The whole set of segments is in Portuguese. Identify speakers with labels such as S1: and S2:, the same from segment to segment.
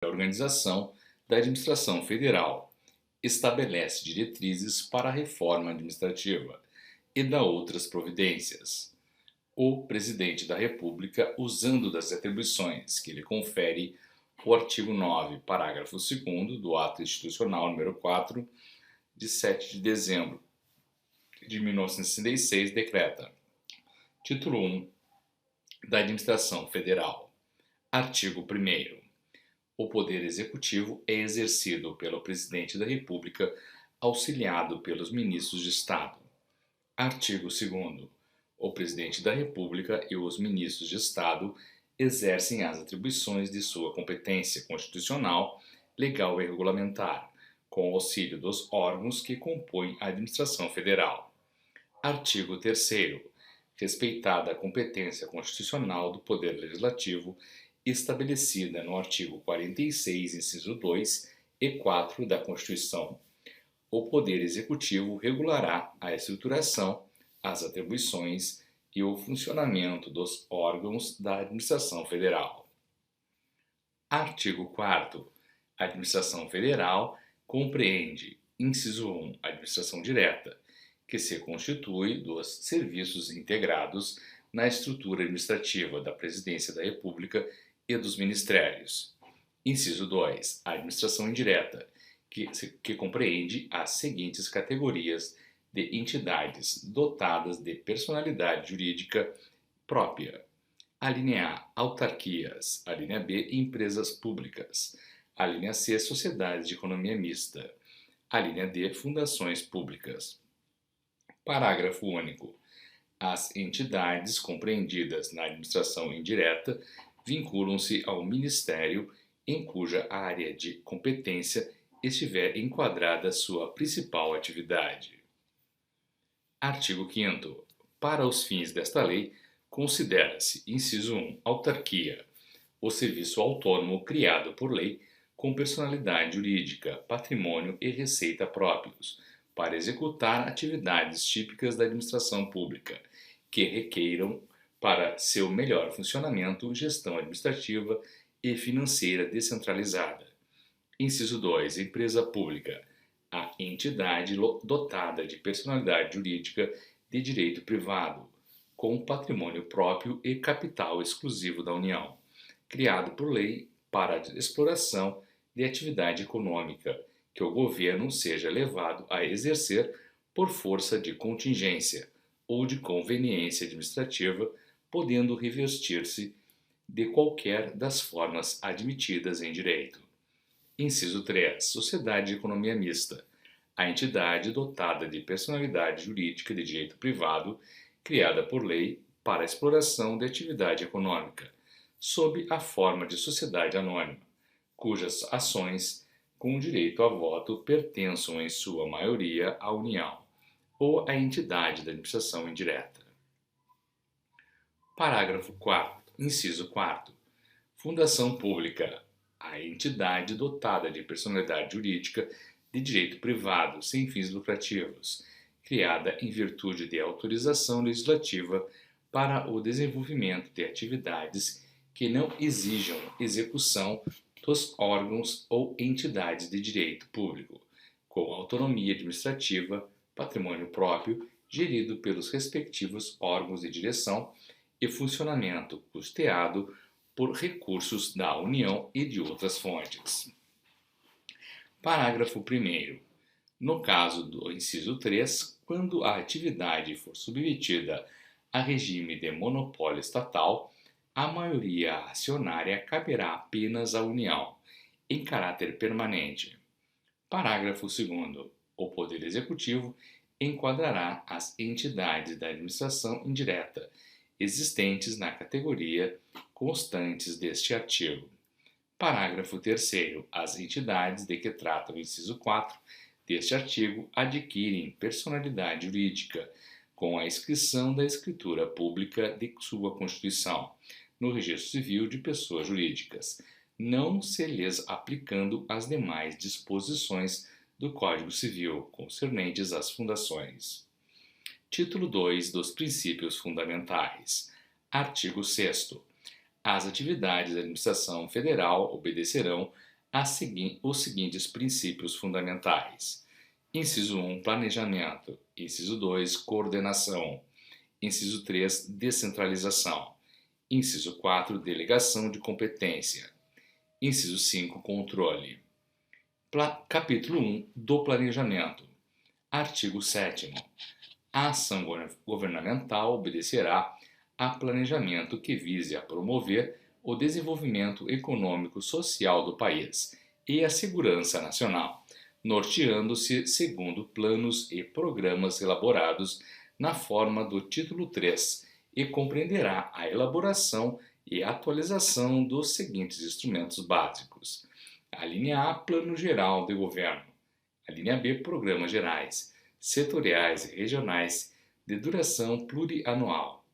S1: A organização da administração federal estabelece diretrizes para a reforma administrativa e dá outras providências. O Presidente da República, usando das atribuições que lhe confere o artigo 9, parágrafo 2º do Ato Institucional número 4, de 7 de dezembro de 1966, decreta: Título 1 da Administração Federal. Artigo 1º. O Poder Executivo é exercido pelo Presidente da República, auxiliado pelos Ministros de Estado. Artigo 2º. O Presidente da República e os Ministros de Estado exercem as atribuições de sua competência constitucional, legal e regulamentar, com o auxílio dos órgãos que compõem a administração federal. Artigo 3º. Respeitada a competência constitucional do Poder Legislativo, estabelecida no artigo 46, inciso 2 e 4 da Constituição, o Poder Executivo regulará a estruturação, as atribuições e o funcionamento dos órgãos da Administração Federal. Artigo 4º. A Administração Federal compreende, inciso 1, a administração direta, que se constitui dos serviços integrados na estrutura administrativa da Presidência da República e dos Ministérios. Inciso 2, a administração indireta, que compreende as seguintes categorias de entidades dotadas de personalidade jurídica própria. A linha A, autarquias. A linha B, empresas públicas. A linha C, sociedades de economia mista. A linha D, fundações públicas. Parágrafo único. As entidades compreendidas na administração indireta vinculam-se ao Ministério em cuja área de competência estiver enquadrada sua principal atividade. Artigo 5º. Para os fins desta lei, considera-se, inciso 1, autarquia, o serviço autônomo criado por lei com personalidade jurídica, patrimônio e receita próprios, para executar atividades típicas da administração pública, que requeiram para seu melhor funcionamento gestão administrativa e financeira descentralizada. Inciso 2. Empresa pública. A entidade dotada de personalidade jurídica de direito privado, com patrimônio próprio e capital exclusivo da União, criado por lei para a exploração de atividade econômica, que o governo seja levado a exercer por força de contingência ou de conveniência administrativa, podendo revestir-se de qualquer das formas admitidas em direito. Inciso 3. Sociedade de economia mista. A entidade dotada de personalidade jurídica de direito privado, criada por lei para a exploração de atividade econômica, sob a forma de sociedade anônima, cujas ações com direito a voto pertençam em sua maioria à União ou à entidade da administração indireta. Parágrafo 4º. Inciso 4º. Fundação pública. A entidade dotada de personalidade jurídica de direito privado sem fins lucrativos, criada em virtude de autorização legislativa para o desenvolvimento de atividades que não exijam execução dos órgãos ou entidades de direito público, com autonomia administrativa, patrimônio próprio, gerido pelos respectivos órgãos de direção e funcionamento custeado por recursos da União e de outras fontes. Parágrafo 1º. No caso do inciso 3, quando a atividade for submetida a regime de monopólio estatal, a maioria acionária caberá apenas à União, em caráter permanente. Parágrafo 2º. O Poder Executivo enquadrará as entidades da administração indireta existentes na categoria constantes deste artigo. Parágrafo 3º. As entidades de que trata o inciso 4 deste artigo adquirem personalidade jurídica com a inscrição da escritura pública de sua Constituição no Registro Civil de Pessoas Jurídicas, não se lhes aplicando as demais disposições do Código Civil concernentes às fundações. Título 2 dos Princípios Fundamentais. Artigo 6º. As atividades da administração federal obedecerão os seguintes princípios fundamentais. Inciso 1, planejamento. Inciso 2, coordenação. Inciso 3, descentralização. Inciso 4, delegação de competência. Inciso 5, controle. Capítulo 1 do planejamento. Artigo 7º. A ação governamental obedecerá a planejamento que vise a promover o desenvolvimento econômico social do país e a segurança nacional, norteando-se segundo planos e programas elaborados na forma do título 3 e compreenderá a elaboração e atualização dos seguintes instrumentos básicos. A linha A, Plano Geral de Governo. A linha B, Programas Gerais, setoriais e regionais de duração plurianual.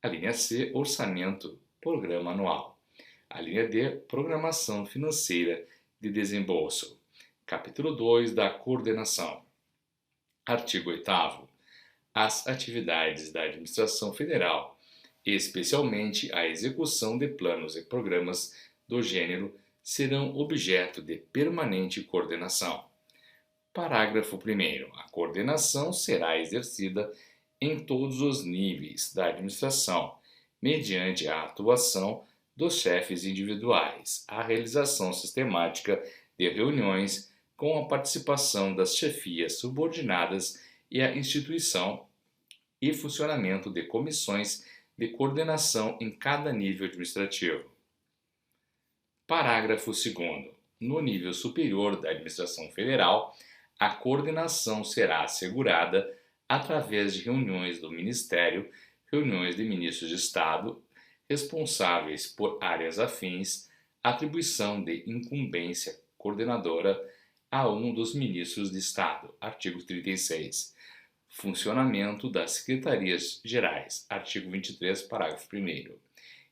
S1: A linha C, Orçamento, Programa Anual. A linha D, Programação Financeira de Desembolso. Capítulo 2 da Coordenação. Artigo 8º. As atividades da Administração Federal, especialmente a execução de planos e programas do gênero, serão objeto de permanente coordenação. Parágrafo 1º. A coordenação será exercida em todos os níveis da administração, mediante a atuação dos chefes individuais, a realização sistemática de reuniões com a participação das chefias subordinadas e a instituição e funcionamento de comissões de coordenação em cada nível administrativo. Parágrafo 2º. No nível superior da administração federal, a coordenação será assegurada através de reuniões do Ministério, reuniões de ministros de Estado, responsáveis por áreas afins, atribuição de incumbência coordenadora a um dos ministros de Estado. Artigo 36. Funcionamento das secretarias gerais. Artigo 23, parágrafo 1º.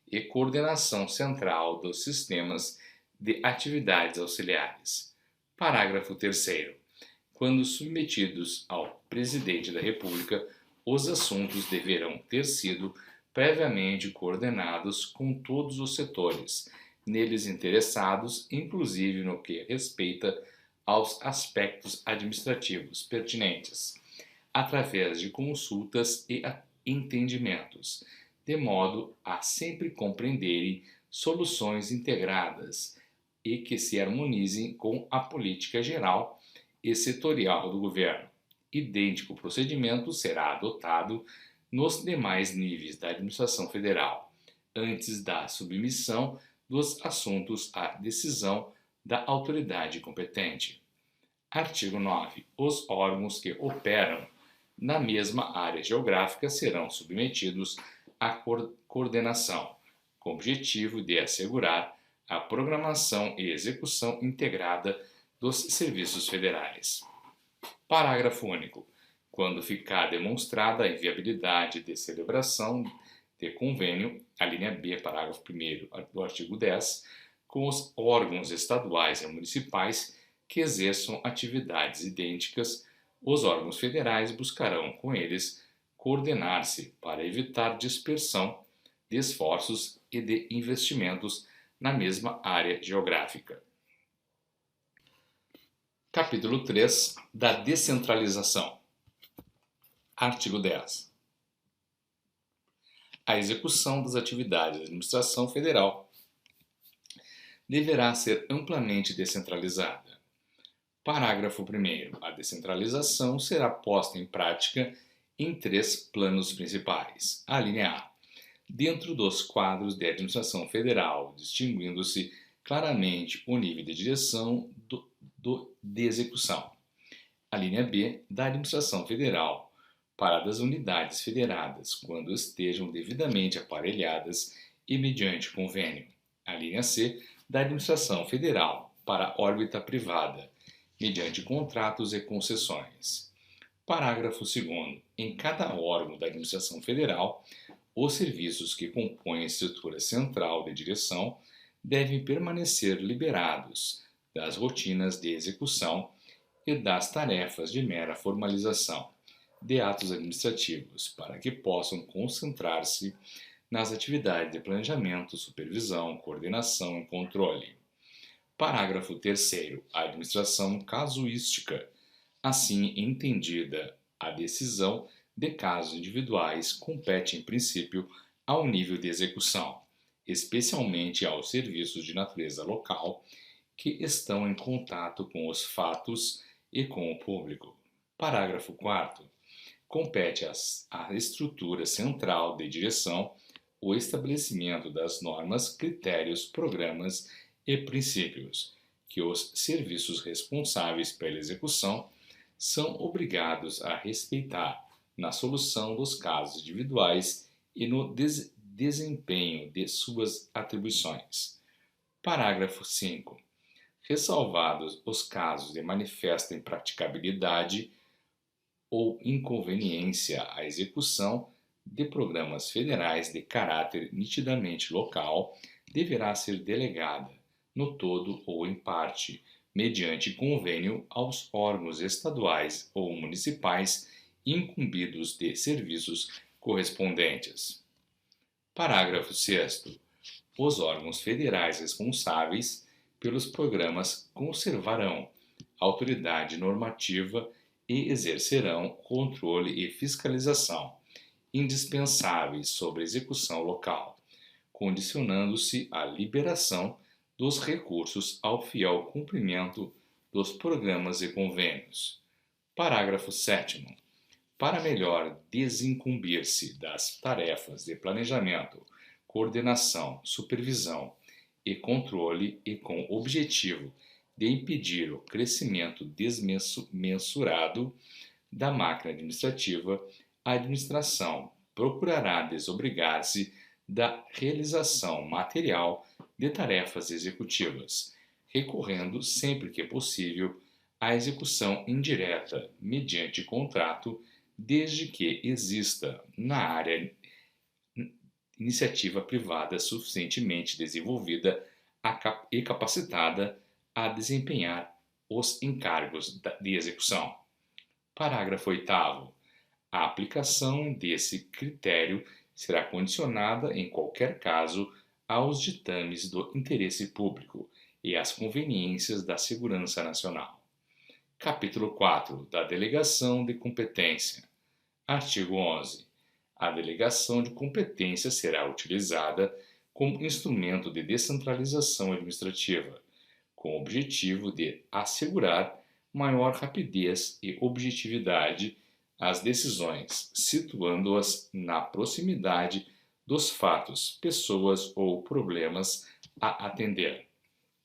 S1: E coordenação central dos sistemas de atividades auxiliares. Parágrafo 3º. Quando submetidos ao Presidente da República, os assuntos deverão ter sido previamente coordenados com todos os setores neles interessados, inclusive no que respeita aos aspectos administrativos pertinentes, através de consultas e entendimentos, de modo a sempre compreenderem soluções integradas e que se harmonizem com a política geral e setorial do governo. Idêntico procedimento será adotado nos demais níveis da administração federal, antes da submissão dos assuntos à decisão da autoridade competente. Artigo 9. Os órgãos que operam na mesma área geográfica serão submetidos à coordenação, com o objetivo de assegurar a programação e execução integrada dos serviços federais. Parágrafo único. Quando ficar demonstrada a inviabilidade de celebração de convênio, a linha B, parágrafo 1º do artigo 10, com os órgãos estaduais e municipais que exerçam atividades idênticas, os órgãos federais buscarão com eles coordenar-se para evitar dispersão de esforços e de investimentos na mesma área geográfica. Capítulo 3 da descentralização. Artigo 10. A execução das atividades da administração federal deverá ser amplamente descentralizada. Parágrafo 1º. A descentralização será posta em prática em 3 planos principais. A linha A. Dentro dos quadros de administração federal, distinguindo-se claramente o nível de direção de execução. A linha B. Da administração federal para das unidades federadas, quando estejam devidamente aparelhadas e mediante convênio. A linha C. Da administração federal para a órbita privada, mediante contratos e concessões. Parágrafo 2º. Em cada órgão da administração federal, os serviços que compõem a estrutura central de direção devem permanecer liberados das rotinas de execução e das tarefas de mera formalização de atos administrativos, para que possam concentrar-se nas atividades de planejamento, supervisão, coordenação e controle. Parágrafo 3º. A administração casuística. Assim entendida, a decisão de casos individuais compete, em princípio, ao nível de execução, especialmente aos serviços de natureza local que estão em contato com os fatos e com o público. Parágrafo 4º. Compete à estrutura central de direção o estabelecimento das normas, critérios, programas e princípios que os serviços responsáveis pela execução são obrigados a respeitar na solução dos casos individuais e no desempenho de suas atribuições. Parágrafo 5. Ressalvados os casos de manifesta impraticabilidade ou inconveniência à execução de programas federais de caráter nitidamente local, deverá ser delegada, no todo ou em parte, mediante convênio, aos órgãos estaduais ou municipais incumbidos de serviços correspondentes. Parágrafo 6º. Os órgãos federais responsáveis pelos programas conservarão autoridade normativa e exercerão controle e fiscalização indispensáveis sobre a execução local, condicionando-se à liberação dos recursos ao fiel cumprimento dos programas e convênios. Parágrafo 7º. Para melhor desincumbir-se das tarefas de planejamento, coordenação, supervisão e controle e com o objetivo de impedir o crescimento desmensurado da máquina administrativa, a administração procurará desobrigar-se da realização material de tarefas executivas, recorrendo sempre que possível à execução indireta mediante contrato, desde que exista na área iniciativa privada suficientemente desenvolvida e capacitada a desempenhar os encargos de execução. Parágrafo 8º. A aplicação desse critério será condicionada, em qualquer caso, aos ditames do interesse público e às conveniências da segurança nacional. Capítulo 4. Da delegação de competência. Artigo 11. A delegação de competência será utilizada como instrumento de descentralização administrativa, com o objetivo de assegurar maior rapidez e objetividade às decisões, situando-as na proximidade dos fatos, pessoas ou problemas a atender.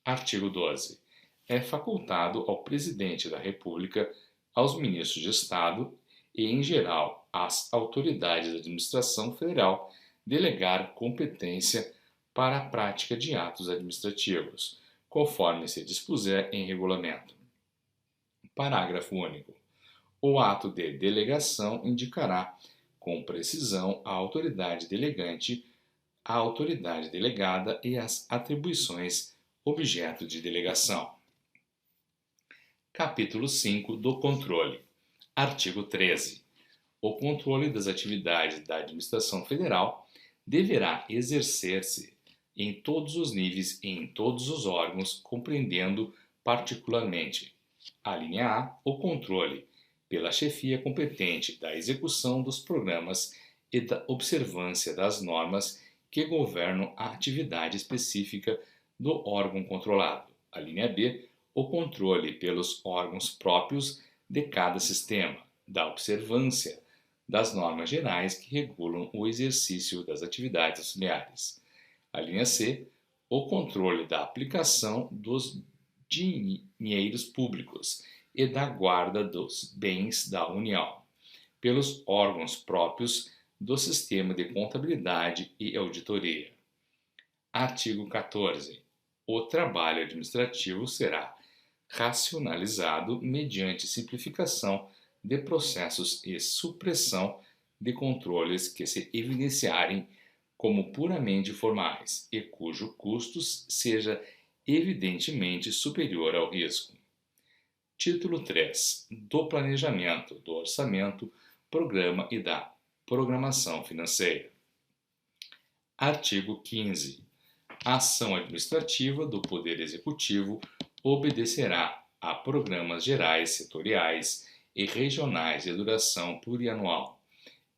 S1: Artigo 12. É facultado ao Presidente da República, aos Ministros de Estado e, em geral, às autoridades da administração federal delegar competência para a prática de atos administrativos, conforme se dispuser em regulamento. Parágrafo único. O ato de delegação indicará com precisão a autoridade delegante, a autoridade delegada e as atribuições objeto de delegação. Capítulo 5 do controle. Artigo 13. O controle das atividades da administração federal deverá exercer-se em todos os níveis e em todos os órgãos, compreendendo particularmente: a linha A, o controle pela chefia competente da execução dos programas e da observância das normas que governam a atividade específica do órgão controlado. A linha B, o controle pelos órgãos próprios de cada sistema, da observância das normas gerais que regulam o exercício das atividades auxiliares. A linha C, o controle da aplicação dos dinheiros públicos e da guarda dos bens da União, pelos órgãos próprios do sistema de contabilidade e auditoria. Artigo 14. O trabalho administrativo será racionalizado mediante simplificação de processos e supressão de controles que se evidenciarem como puramente formais e cujo custo seja evidentemente superior ao risco. Título 3. Do planejamento, do orçamento, programa e da programação financeira. Artigo 15. A ação administrativa do Poder Executivo obedecerá a programas gerais, setoriais e regionais de duração plurianual,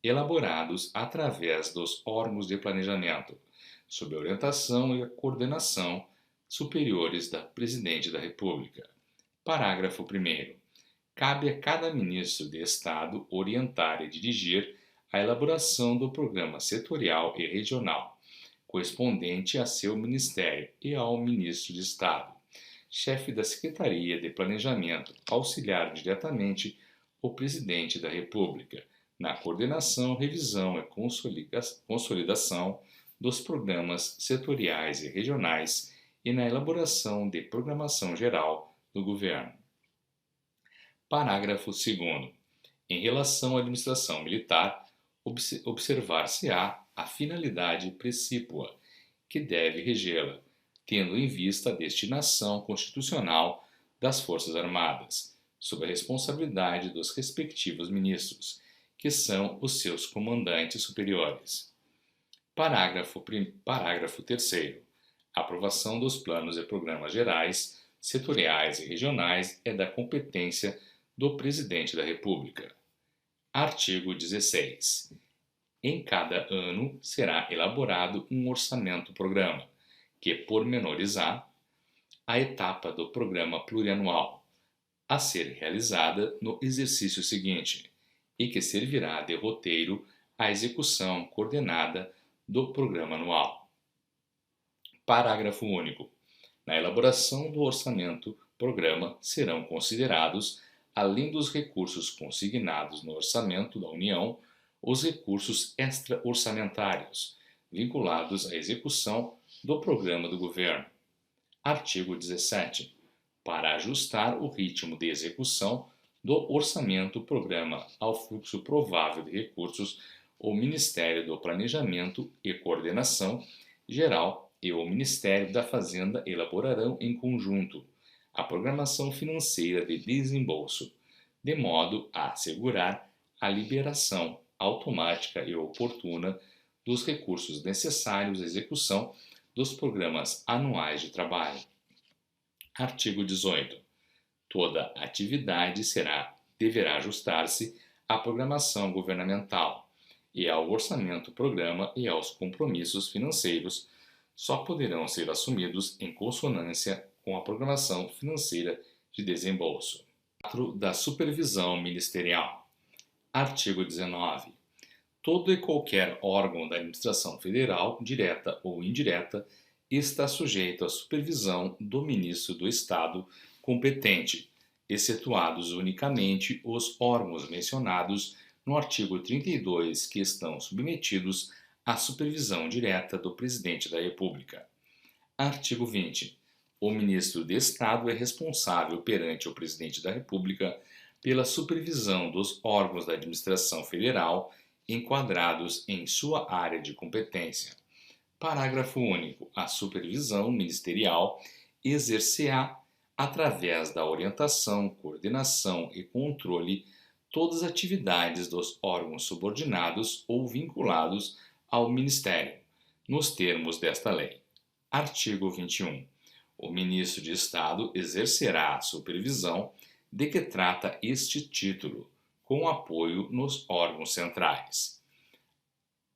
S1: elaborados através dos órgãos de planejamento, sob a orientação e a coordenação superiores da Presidente da República. Parágrafo 1º. Cabe a cada ministro de Estado orientar e dirigir a elaboração do programa setorial e regional, correspondente a seu ministério e ao ministro de Estado, chefe da Secretaria de Planejamento, auxiliar diretamente o Presidente da República, na coordenação, revisão e consolidação dos programas setoriais e regionais e na elaboração de programação geral do Governo. Parágrafo 2º. Em relação à administração militar, observar-se-á a finalidade precípua que deve regê-la, tendo em vista a destinação constitucional das Forças Armadas, sob a responsabilidade dos respectivos ministros, que são os seus comandantes superiores. Parágrafo 3º. A aprovação dos planos e programas gerais, setoriais e regionais é da competência do Presidente da República. Artigo 16. Em cada ano será elaborado um orçamento-programa, que pormenorizará a etapa do programa plurianual, a ser realizada no exercício seguinte, e que servirá de roteiro à execução coordenada do programa anual. Parágrafo único. Na elaboração do orçamento-programa serão considerados, além dos recursos consignados no orçamento da União, os recursos extra-orçamentários, vinculados à execução do programa do Governo. Artigo 17. Para ajustar o ritmo de execução do orçamento-programa ao fluxo provável de recursos, o Ministério do Planejamento e Coordenação Geral e o Ministério da Fazenda elaborarão em conjunto a programação financeira de desembolso, de modo a assegurar a liberação automática e oportuna dos recursos necessários à execução dos programas anuais de trabalho. Artigo 18. Toda atividade deverá ajustar-se à programação governamental e ao orçamento-programa e aos compromissos financeiros, só poderão ser assumidos em consonância com a programação financeira de desembolso. 4. Da supervisão ministerial. Artigo 19. Todo e qualquer órgão da administração federal, direta ou indireta, está sujeito à supervisão do ministro do Estado competente, excetuados unicamente os órgãos mencionados no artigo 32, que estão submetidos à supervisão direta do Presidente da República. Artigo 20. O ministro de Estado é responsável perante o Presidente da República pela supervisão dos órgãos da administração federal enquadrados em sua área de competência. Parágrafo único. A supervisão ministerial exercer-á através da orientação, coordenação e controle todas as atividades dos órgãos subordinados ou vinculados ao Ministério, nos termos desta lei. Artigo 21. O ministro de Estado exercerá a supervisão de que trata este título, com apoio nos órgãos centrais.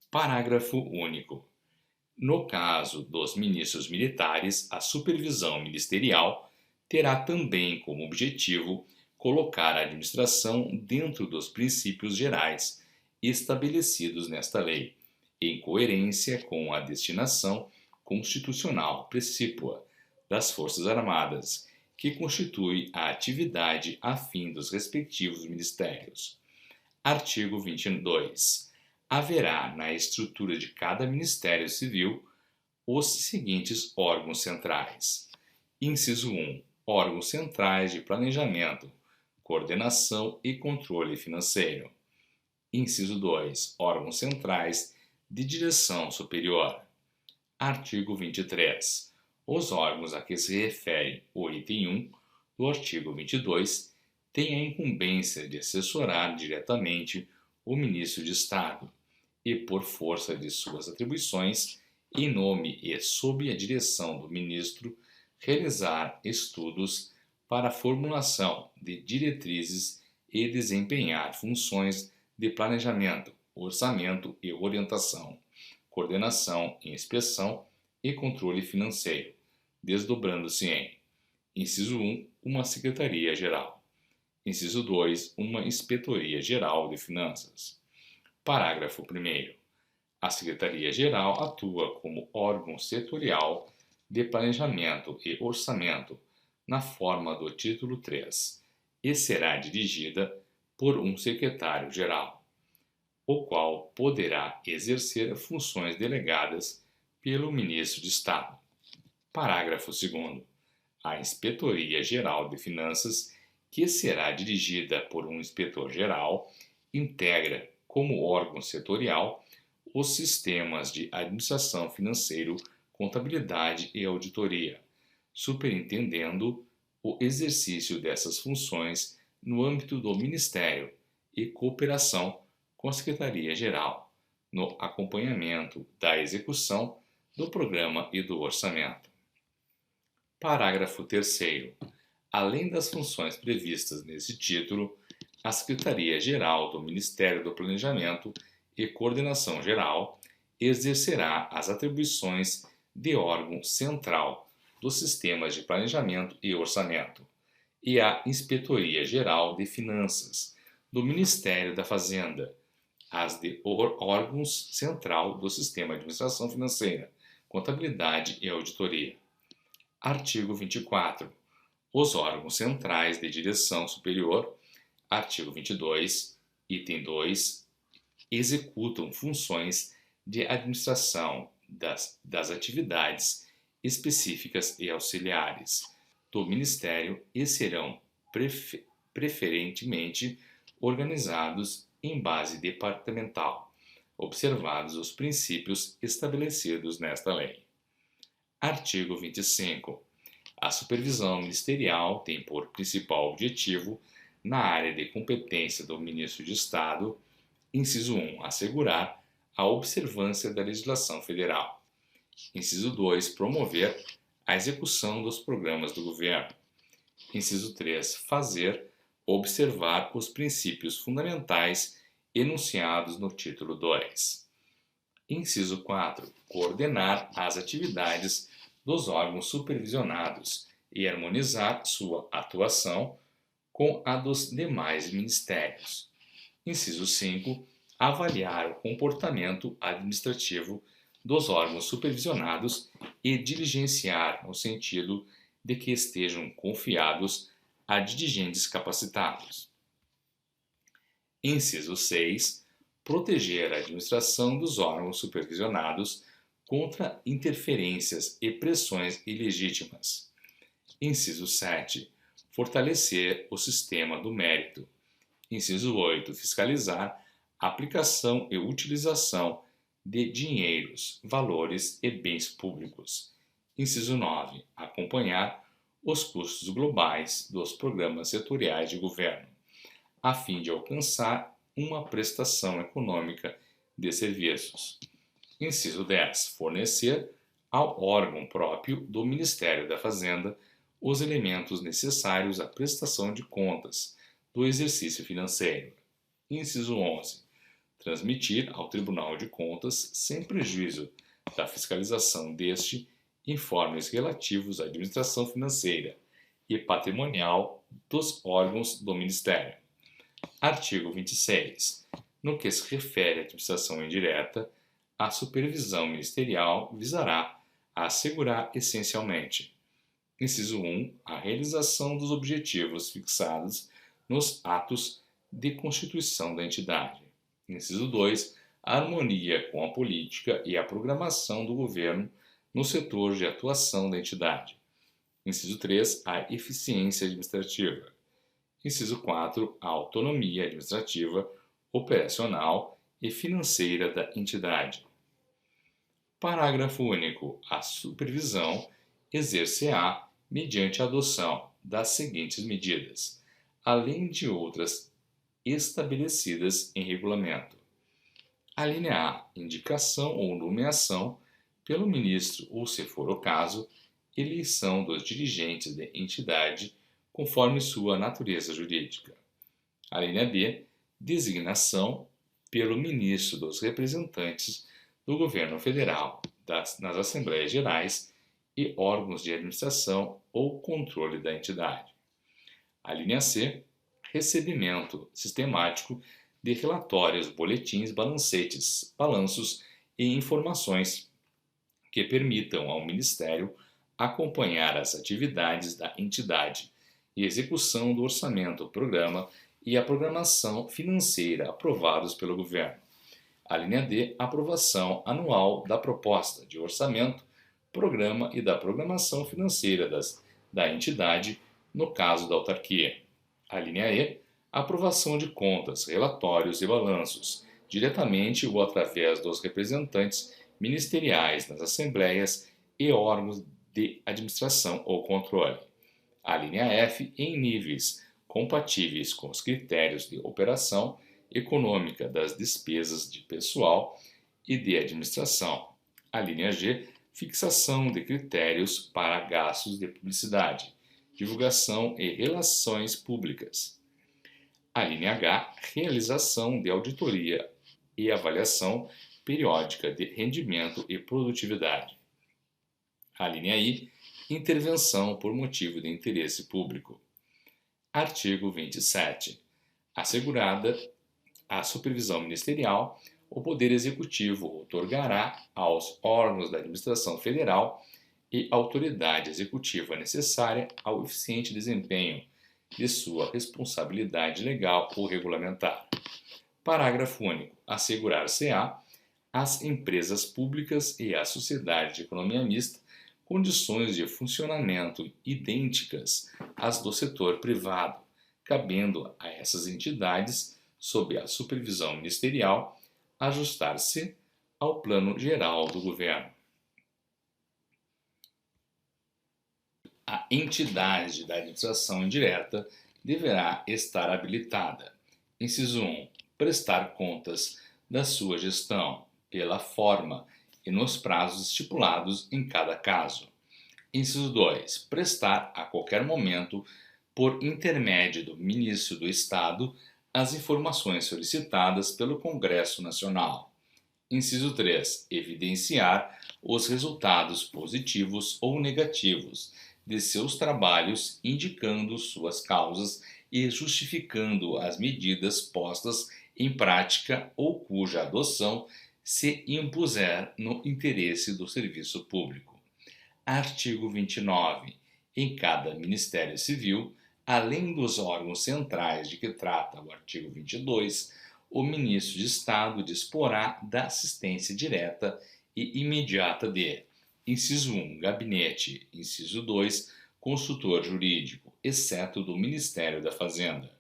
S1: Parágrafo único. No caso dos ministros militares, a supervisão ministerial terá também como objetivo colocar a administração dentro dos princípios gerais estabelecidos nesta lei, em coerência com a destinação constitucional precípua das Forças Armadas, que constitui a atividade a fim dos respectivos ministérios. Artigo 22. Haverá na estrutura de cada Ministério Civil os seguintes órgãos centrais. Inciso 1. Órgãos centrais de planejamento, coordenação e controle financeiro. Inciso 2. Órgãos centrais de direção superior. Artigo 23. Os órgãos a que se refere o item 1 do artigo 22 têm a incumbência de assessorar diretamente o Ministro de Estado e, por força de suas atribuições, em nome e sob a direção do ministro, realizar estudos para a formulação de diretrizes e desempenhar funções de planejamento, orçamento e orientação, coordenação, inspeção e controle financeiro, desdobrando-se em: inciso 1, uma Secretaria-Geral. Inciso 2, uma Inspetoria-Geral de Finanças. Parágrafo 1º. A Secretaria-Geral atua como órgão setorial de planejamento e orçamento na forma do título 3 e será dirigida por um secretário-geral, o qual poderá exercer funções delegadas pelo ministro de Estado. Parágrafo 2º. A Inspetoria-Geral de Finanças, que será dirigida por um inspetor-geral, integra, como órgão setorial, os sistemas de administração financeiro, contabilidade e auditoria, superintendendo o exercício dessas funções no âmbito do Ministério e cooperação com a Secretaria-Geral, no acompanhamento da execução do programa e do orçamento. Parágrafo 3º. Além das funções previstas nesse título, a Secretaria-Geral do Ministério do Planejamento e Coordenação Geral exercerá as atribuições de órgão central dos sistemas de planejamento e orçamento, e a Inspetoria-Geral de Finanças do Ministério da Fazenda, as de órgãos central do sistema de administração financeira, contabilidade e auditoria. Artigo 24. Os órgãos centrais de direção superior, artigo 22, item 2, executam funções de administração das atividades específicas e auxiliares do Ministério e serão preferentemente organizados em base departamental, observados os princípios estabelecidos nesta lei. Artigo 25. A supervisão ministerial tem por principal objetivo, na área de competência do Ministro de Estado, inciso 1, assegurar a observância da legislação federal. Inciso 2, promover a execução dos programas do governo. Inciso 3, fazer observar os princípios fundamentais enunciados no título 2. Inciso 4, coordenar as atividades dos órgãos supervisionados e harmonizar sua atuação com a dos demais ministérios. Inciso 5, avaliar o comportamento administrativo dos órgãos supervisionados e diligenciar no sentido de que estejam confiados a dirigentes capacitados. Inciso 6, proteger a administração dos órgãos supervisionados contra interferências e pressões ilegítimas. Inciso 7, fortalecer o sistema do mérito. Inciso 8, fiscalizar a aplicação e utilização de dinheiros, valores e bens públicos. Inciso 9, acompanhar os custos globais dos programas setoriais de governo, a fim de alcançar uma prestação econômica de serviços. Inciso 10. Fornecer ao órgão próprio do Ministério da Fazenda os elementos necessários à prestação de contas do exercício financeiro. Inciso 11. Transmitir ao Tribunal de Contas, sem prejuízo da fiscalização deste, informes relativos à administração financeira e patrimonial dos órgãos do Ministério. Artigo 26. No que se refere à administração indireta, a supervisão ministerial visará a assegurar essencialmente: inciso 1, a realização dos objetivos fixados nos atos de constituição da entidade. Inciso 2, a harmonia com a política e a programação do governo no setor de atuação da entidade. Inciso 3, a eficiência administrativa. Inciso 4, a autonomia administrativa, operacional e financeira da entidade. Parágrafo único. A supervisão exercer-á mediante a adoção das seguintes medidas, além de outras estabelecidas em regulamento. Alínea A. Indicação ou nomeação pelo ministro ou, se for o caso, eleição dos dirigentes da entidade conforme sua natureza jurídica. A linha B, designação pelo ministro dos representantes do governo federal nas Assembleias Gerais e órgãos de administração ou controle da entidade. A linha C, recebimento sistemático de relatórios, boletins, balancetes, balanços e informações que permitam ao Ministério acompanhar as atividades da entidade e execução do orçamento, programa e a programação financeira aprovados pelo Governo. A linha D, aprovação anual da proposta de orçamento, programa e da programação financeira da entidade, no caso da autarquia. A linha E, aprovação de contas, relatórios e balanços, diretamente ou através dos representantes ministeriais nas assembleias e órgãos de administração ou controle. A linha F, em níveis compatíveis com os critérios de operação econômica das despesas de pessoal e de administração. A linha G, fixação de critérios para gastos de publicidade, divulgação e relações públicas. A linha H, realização de auditoria e avaliação periódica de rendimento e produtividade. A linha I, intervenção por motivo de interesse público. Artigo 27. Assegurada a supervisão ministerial, o Poder Executivo outorgará aos órgãos da administração federal e autoridade executiva necessária ao eficiente desempenho de sua responsabilidade legal ou regulamentar. Parágrafo único. Assegurar-se-á às empresas públicas e à sociedade de economia mista condições de funcionamento idênticas às do setor privado, cabendo a essas entidades, sob a supervisão ministerial, ajustar-se ao plano geral do governo. A entidade da administração indireta deverá estar habilitada. Inciso 1. Prestar contas da sua gestão, pela forma e nos prazos estipulados em cada caso. Inciso 2. Prestar a qualquer momento, por intermédio do Ministro do Estado, as informações solicitadas pelo Congresso Nacional. Inciso 3. Evidenciar os resultados positivos ou negativos de seus trabalhos, indicando suas causas e justificando as medidas postas em prática ou cuja adoção se impuser no interesse do serviço público. Artigo 29. Em cada Ministério Civil, além dos órgãos centrais de que trata o artigo 22, o Ministro de Estado disporá da assistência direta e imediata de: inciso 1, gabinete; inciso 2, consultor jurídico, exceto do Ministério da Fazenda;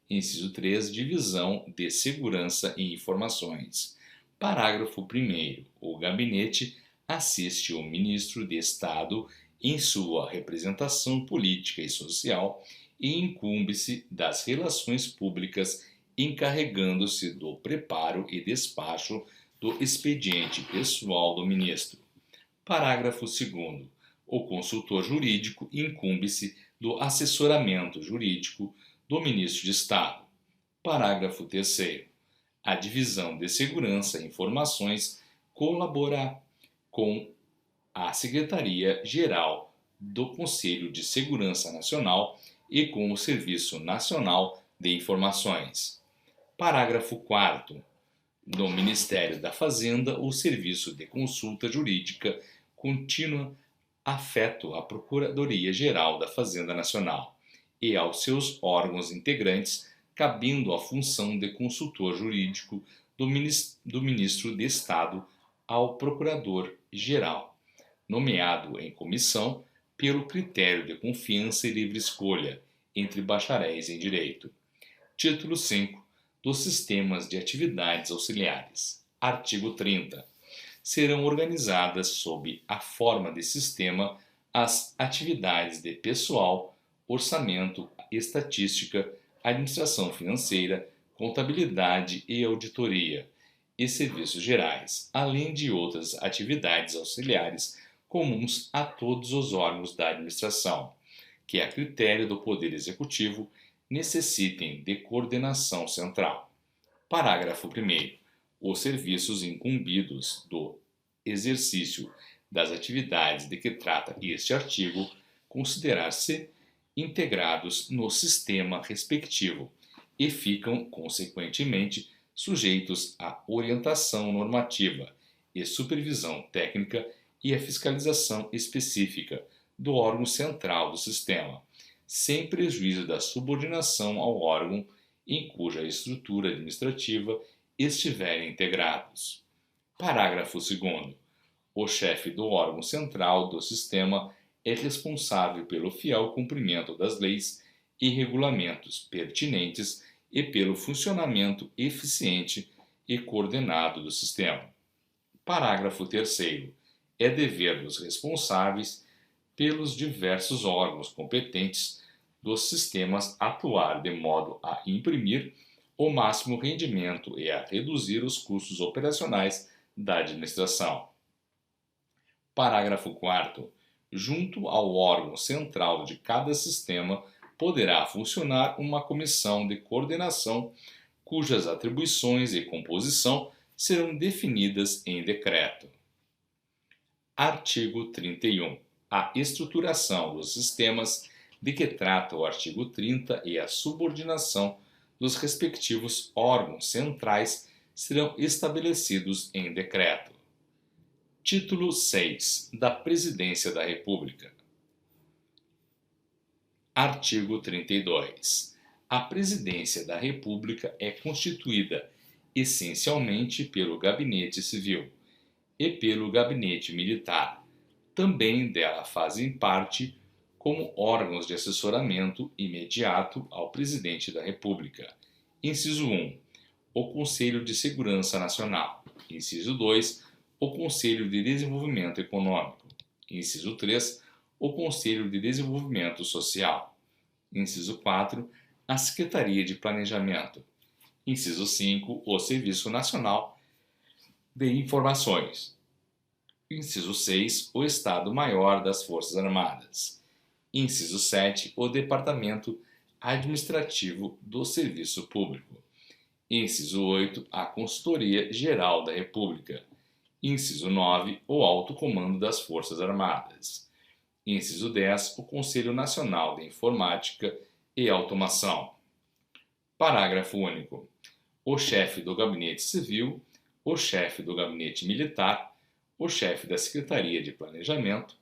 S1: inciso 3, divisão de segurança e informações. Parágrafo 1º. O gabinete assiste o Ministro de Estado em sua representação política e social e incumbe-se das relações públicas, encarregando-se do preparo e despacho do expediente pessoal do ministro. Parágrafo 2º. O consultor jurídico incumbe-se do assessoramento jurídico do Ministro de Estado. Parágrafo 3º. A Divisão de Segurança e Informações colabora com a Secretaria-Geral do Conselho de Segurança Nacional e com o Serviço Nacional de Informações. Parágrafo 4º. No Ministério da Fazenda, o Serviço de Consulta Jurídica Contínua afeta a Procuradoria-Geral da Fazenda Nacional e aos seus órgãos integrantes, cabendo a função de consultor jurídico do Ministro de Estado ao Procurador-Geral, nomeado em comissão pelo critério de confiança e livre escolha entre bacharéis em Direito. Título 5 dos Sistemas de Atividades Auxiliares. Artigo 30. Serão organizadas sob a forma de sistema as atividades de pessoal, orçamento, estatística, administração financeira, contabilidade e auditoria, e serviços gerais, além de outras atividades auxiliares comuns a todos os órgãos da administração, que, a critério do Poder Executivo, necessitem de coordenação central. Parágrafo 1º. Os serviços incumbidos do exercício das atividades de que trata este artigo considerar-se integrados no sistema respectivo e ficam, consequentemente, sujeitos à orientação normativa e supervisão técnica e à fiscalização específica do órgão central do sistema, sem prejuízo da subordinação ao órgão em cuja estrutura administrativa estiverem integrados. Parágrafo 2º. O chefe do órgão central do sistema é responsável pelo fiel cumprimento das leis e regulamentos pertinentes e pelo funcionamento eficiente e coordenado do sistema. Parágrafo 3º. É dever dos responsáveis pelos diversos órgãos competentes dos sistemas atuar de modo a imprimir o máximo rendimento e a reduzir os custos operacionais da administração. Parágrafo 4º. Junto ao órgão central de cada sistema poderá funcionar uma comissão de coordenação cujas atribuições e composição serão definidas em decreto. Artigo 31. A estruturação dos sistemas de que trata o artigo 30 e a subordinação dos respectivos órgãos centrais serão estabelecidos em decreto. Título 6. Da Presidência da República. Artigo 32. A Presidência da República é constituída essencialmente pelo Gabinete Civil e pelo Gabinete Militar. Também dela fazem parte, como órgãos de assessoramento imediato ao Presidente da República. Inciso 1. O Conselho de Segurança Nacional. Inciso 2. O Conselho de Desenvolvimento Econômico. Inciso 3. O Conselho de Desenvolvimento Social. Inciso 4. A Secretaria de Planejamento. Inciso 5. O Serviço Nacional de Informações. Inciso 6. O Estado-Maior das Forças Armadas. Inciso 7. O Departamento Administrativo do Serviço Público. Inciso 8. A Consultoria Geral da República. Inciso 9. O Alto Comando das Forças Armadas. Inciso 10. O Conselho Nacional de Informática e Automação. Parágrafo único. O chefe do Gabinete Civil, o chefe do Gabinete Militar, o chefe da Secretaria de Planejamento,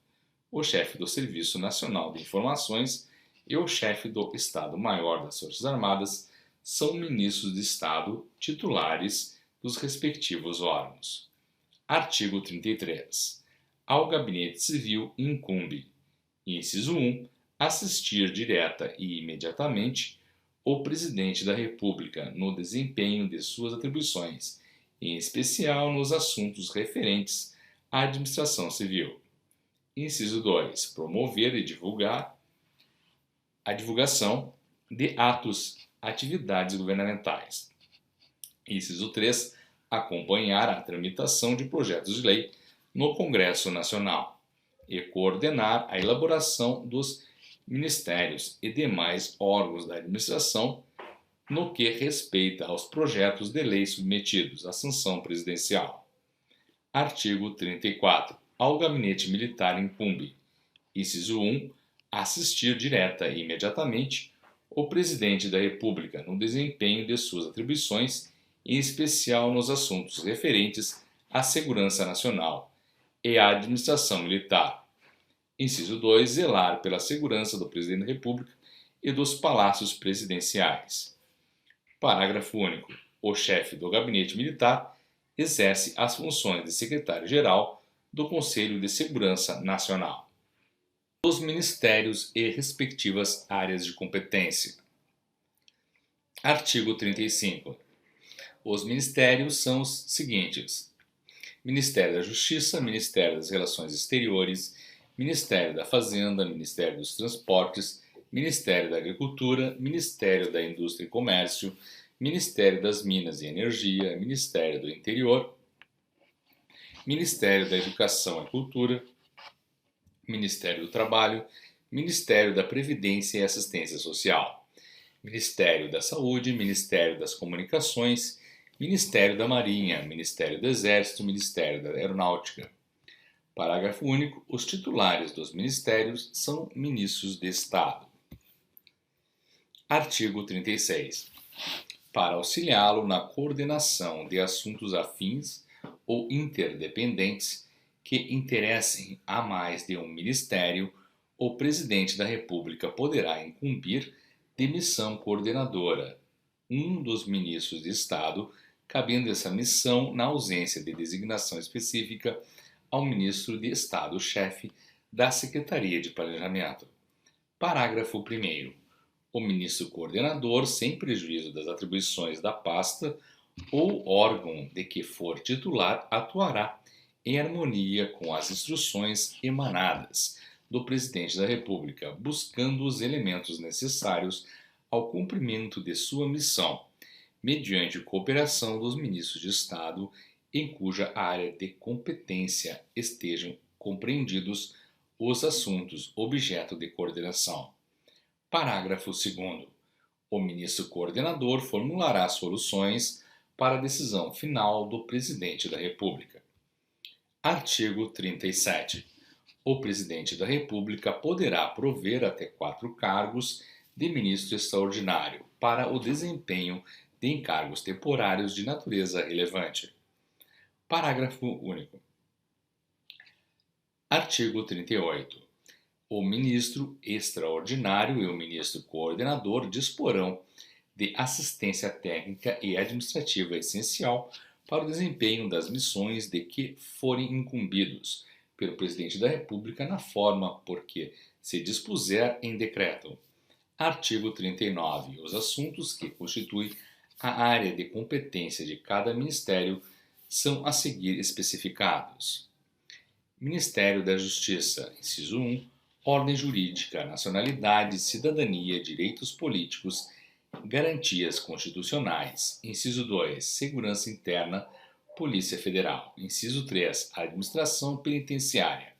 S1: o chefe do Serviço Nacional de Informações e o chefe do Estado-Maior das Forças Armadas são ministros de Estado titulares dos respectivos órgãos. Artigo 33. Ao Gabinete Civil incumbe: inciso 1. Assistir direta e imediatamente o Presidente da República no desempenho de suas atribuições, em especial nos assuntos referentes à administração civil. Inciso 2. Promover e divulgar a divulgação de atos, atividades governamentais. Inciso 3. Acompanhar a tramitação de projetos de lei no Congresso Nacional e coordenar a elaboração dos ministérios e demais órgãos da administração no que respeita aos projetos de lei submetidos à sanção presidencial. Artigo 34. Ao Gabinete Militar incumbe: inciso 1. Assistir direta e imediatamente o Presidente da República no desempenho de suas atribuições, em especial nos assuntos referentes à segurança nacional e à administração militar. Inciso 2. Zelar pela segurança do Presidente da República e dos palácios presidenciais. Parágrafo único. O chefe do Gabinete Militar exerce as funções de secretário-geral do Conselho de Segurança Nacional. Os ministérios e respectivas áreas de competência. Artigo 35. Os ministérios são os seguintes: Ministério da Justiça, Ministério das Relações Exteriores, Ministério da Fazenda, Ministério dos Transportes, Ministério da Agricultura, Ministério da Indústria e Comércio, Ministério das Minas e Energia, Ministério do Interior, Ministério da Educação e Cultura, Ministério do Trabalho, Ministério da Previdência e Assistência Social, Ministério da Saúde, Ministério das Comunicações, Ministério da Marinha, Ministério do Exército, Ministério da Aeronáutica. Parágrafo único. Os titulares dos ministérios são ministros de Estado. Artigo 36. Para auxiliá-lo na coordenação de assuntos afins ou interdependentes que interessem a mais de um ministério, o Presidente da República poderá incumbir de missão coordenadora um dos ministros de Estado, cabendo essa missão, na ausência de designação específica, ao ministro de Estado-chefe da Secretaria de Planejamento. Parágrafo 1º. O ministro coordenador, sem prejuízo das atribuições da pasta ou órgão de que for titular, atuará em harmonia com as instruções emanadas do Presidente da República, buscando os elementos necessários ao cumprimento de sua missão, mediante cooperação dos ministros de Estado em cuja área de competência estejam compreendidos os assuntos objeto de coordenação. Parágrafo 2º. O ministro coordenador formulará soluções para a decisão final do Presidente da República. Artigo 37. O Presidente da República poderá prover até 4 cargos de ministro extraordinário para o desempenho de encargos temporários de natureza relevante. Parágrafo único. Artigo 38. O ministro extraordinário e o ministro coordenador disporão de assistência técnica e administrativa essencial para o desempenho das missões de que forem incumbidos pelo Presidente da República na forma por que se dispuser em decreto. Artigo 39. Os assuntos que constituem a área de competência de cada ministério são a seguir especificados. Ministério da Justiça, inciso 1, ordem jurídica, nacionalidade, cidadania, direitos políticos, garantias constitucionais. Inciso 2, segurança interna, Polícia Federal. Inciso 3, administração penitenciária.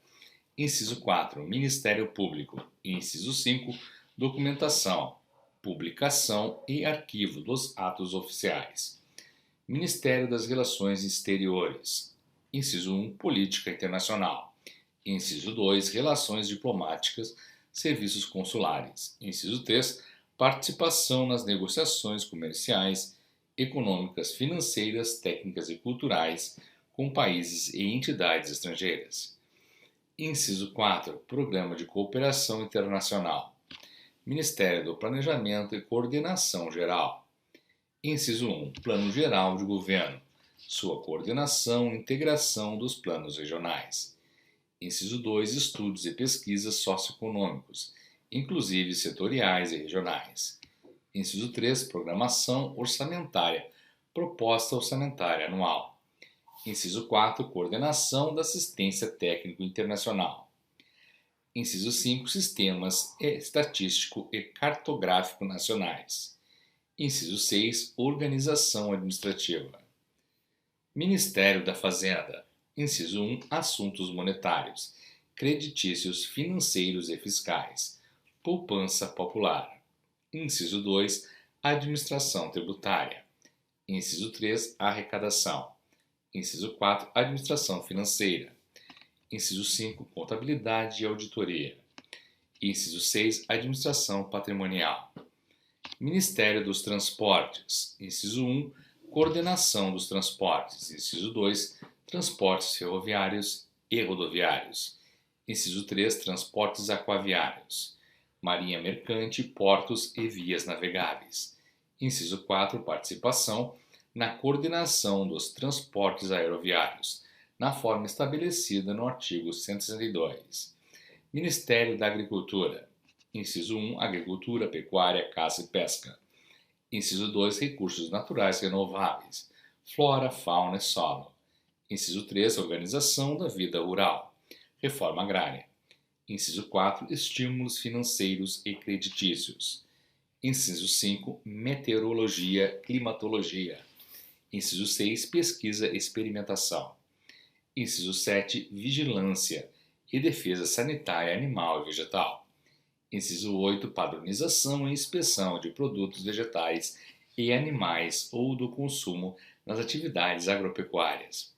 S1: Inciso 4, Ministério Público. Inciso 5, documentação, publicação e arquivo dos atos oficiais. Ministério das Relações Exteriores. Inciso 1, Política Internacional. Inciso 2, Relações Diplomáticas, Serviços Consulares. Inciso 3, Participação nas negociações comerciais, econômicas, financeiras, técnicas e culturais com países e entidades estrangeiras. Inciso 4, Programa de Cooperação Internacional. Ministério do Planejamento e Coordenação Geral. Inciso 1, Plano Geral de Governo, sua coordenação e integração dos planos regionais. Inciso 2, Estudos e pesquisas socioeconômicos, inclusive setoriais e regionais. Inciso 3, Programação orçamentária, proposta orçamentária anual. Inciso 4, Coordenação da assistência técnico internacional. Inciso 5, Sistemas estatístico e cartográfico nacionais. Inciso 6, Organização administrativa. Ministério da Fazenda. Inciso 1, Assuntos monetários, creditícios, financeiros e fiscais, poupança popular. Inciso 2, Administração tributária. Inciso 3, Arrecadação. Inciso 4, Administração financeira. Inciso 5, Contabilidade e auditoria. Inciso 6, Administração patrimonial. Ministério dos Transportes. Inciso 1, Coordenação dos transportes. Inciso 2, Transportes ferroviários e rodoviários. Inciso 3, Transportes aquaviários. Marinha mercante, portos e vias navegáveis. Inciso 4, Participação na coordenação dos transportes aeroviários, na forma estabelecida no artigo 162. Ministério da Agricultura. Inciso 1, Agricultura, Pecuária, Caça e Pesca. Inciso 2, Recursos Naturais Renováveis, Flora, Fauna e Solo. Inciso 3, Organização da Vida Rural, Reforma Agrária. Inciso 4, Estímulos financeiros e creditícios. Inciso 5, meteorologia, climatologia. Inciso 6, pesquisa e experimentação. Inciso 7, vigilância e defesa sanitária animal e vegetal. Inciso 8, padronização e inspeção de produtos vegetais e animais ou do consumo nas atividades agropecuárias.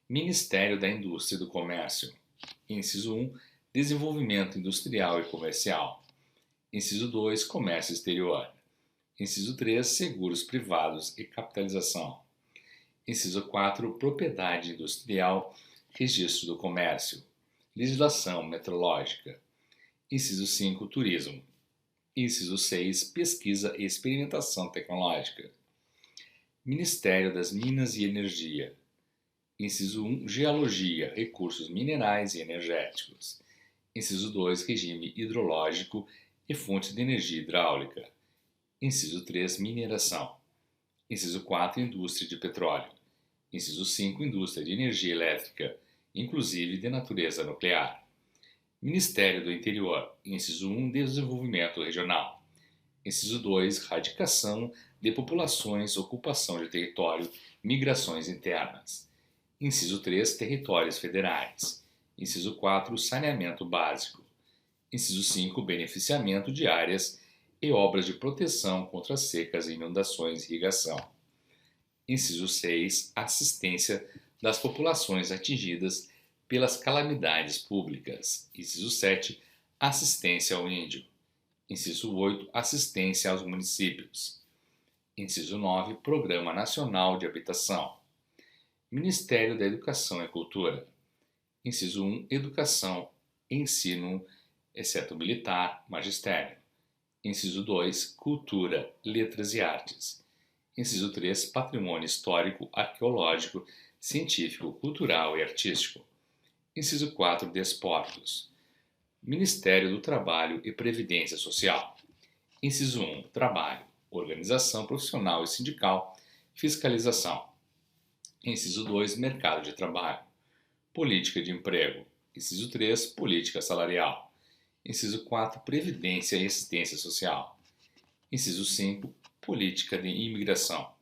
S1: Ministério da Indústria e do Comércio. Inciso 1, desenvolvimento industrial e comercial. Inciso 2, comércio exterior. Inciso 3, seguros privados e capitalização. Inciso 4, propriedade industrial, registro do comércio, legislação metrológica. Inciso 5, turismo. Inciso 6, pesquisa e experimentação tecnológica. Ministério das Minas e Energia. Inciso 1, geologia, recursos minerais e energéticos. Inciso 2, regime hidrológico e fontes de energia hidráulica. Inciso 3, mineração. Inciso 4, indústria de petróleo. Inciso 5, indústria de energia elétrica, inclusive de natureza nuclear. Ministério do Interior. Inciso 1, desenvolvimento regional. Inciso 2, radicação de populações, ocupação de território, migrações internas. Inciso 3, territórios federais. Inciso 4, saneamento básico. Inciso 5, beneficiamento de áreas e obras de proteção contra secas e inundações e irrigação. Inciso 6, assistência das populações atingidas pelas calamidades públicas. Inciso 7, assistência ao índio. Inciso 8, assistência aos municípios. Inciso 9, Programa Nacional de Habitação. Ministério da Educação e Cultura. Inciso 1, Educação, Ensino, exceto militar, magistério. Inciso 2, Cultura, Letras e Artes. Inciso 3, Patrimônio Histórico, Arqueológico, Científico, Cultural e Artístico. Inciso 4, Desportos. Ministério do Trabalho e Previdência Social. Inciso 1, Trabalho, Organização Profissional e Sindical, Fiscalização. Inciso 2, Mercado de Trabalho, Política de Emprego. Inciso 3, Política Salarial. Inciso 4, Previdência e Assistência Social. Inciso 5, Política de Imigração.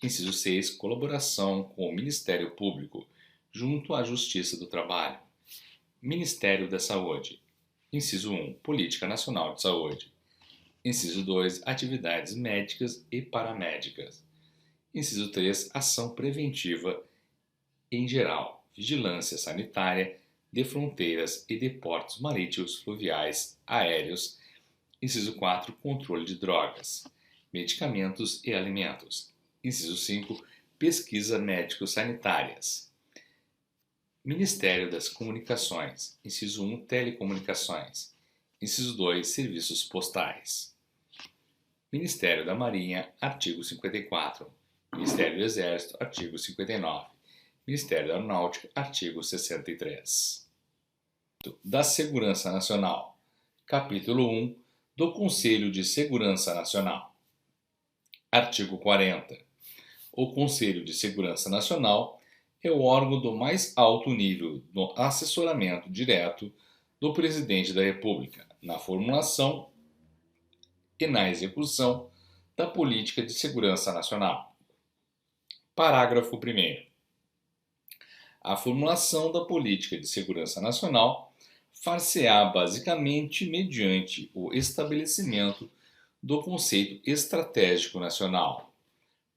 S1: Inciso 6, colaboração com o Ministério Público, junto à Justiça do Trabalho. Ministério da Saúde. Inciso 1, Política Nacional de Saúde. Inciso 2, atividades médicas e paramédicas. Inciso 3, ação preventiva em geral, vigilância sanitária de fronteiras e de portos marítimos, fluviais, aéreos. Inciso 4, controle de drogas, medicamentos e alimentos. Inciso 5, pesquisa médico-sanitárias. Ministério das Comunicações. Inciso 1, telecomunicações. Inciso 2, serviços postais. Ministério da Marinha, artigo 54. Ministério do Exército, artigo 59. Ministério da Aeronáutica, artigo 63. Da Segurança Nacional. Capítulo 1 do Conselho de Segurança Nacional. Artigo 40. O Conselho de Segurança Nacional é o órgão do mais alto nível no assessoramento direto do Presidente da República, na formulação e na execução da Política de Segurança Nacional. Parágrafo 1º. A formulação da Política de Segurança Nacional far-se-á basicamente mediante o estabelecimento do conceito estratégico nacional.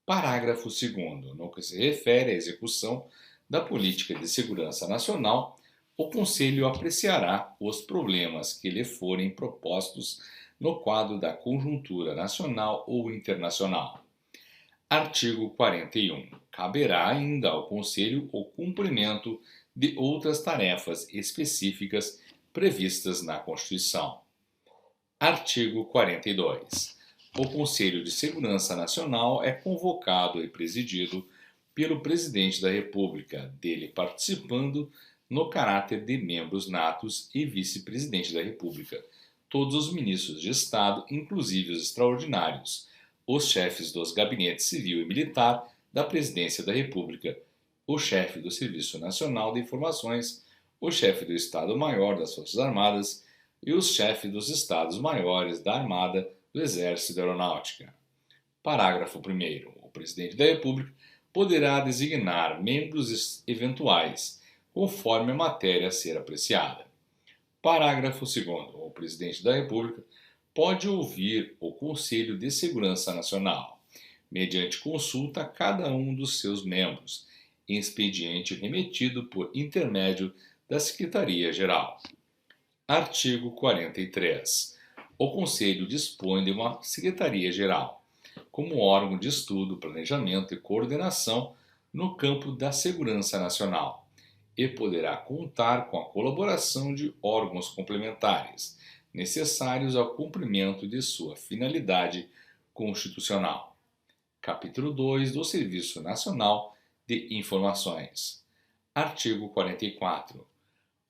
S1: Parágrafo 2º. No que se refere à execução da Política de Segurança Nacional, o Conselho apreciará os problemas que lhe forem propostos no quadro da conjuntura nacional ou internacional. Artigo 41. Caberá ainda ao Conselho o cumprimento de outras tarefas específicas previstas na Constituição. Artigo 42. O Conselho de Segurança Nacional é convocado e presidido pelo Presidente da República, dele participando no caráter de membros natos e vice-presidente da República, todos os ministros de Estado, inclusive os extraordinários, os chefes dos gabinetes civil e militar da Presidência da República, o chefe do Serviço Nacional de Informações, o chefe do Estado-Maior das Forças Armadas e os chefes dos Estados-Maiores da Armada, do Exército e da Aeronáutica. Parágrafo 1º. O Presidente da República poderá designar membros eventuais, conforme a matéria a ser apreciada. Parágrafo 2º. O Presidente da República pode ouvir o Conselho de Segurança Nacional, mediante consulta a cada um dos seus membros, em expediente remetido por intermédio da Secretaria-Geral. Artigo 43. O Conselho dispõe de uma Secretaria-Geral, como órgão de estudo, planejamento e coordenação no campo da segurança nacional, e poderá contar com a colaboração de órgãos complementares, necessários ao cumprimento de sua finalidade constitucional. Capítulo 2 do Serviço Nacional de Informações. Artigo 44.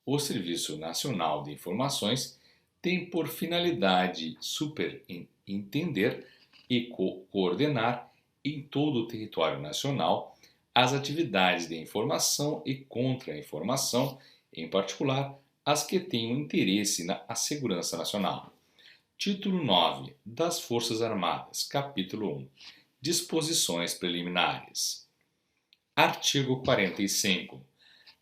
S1: O Serviço Nacional de Informações tem por finalidade superintender e coordenar em todo o território nacional as atividades de informação e contra-informação, em particular as que tenham interesse na segurança nacional. Título 9 das Forças Armadas, capítulo 1. Disposições preliminares. Artigo 45.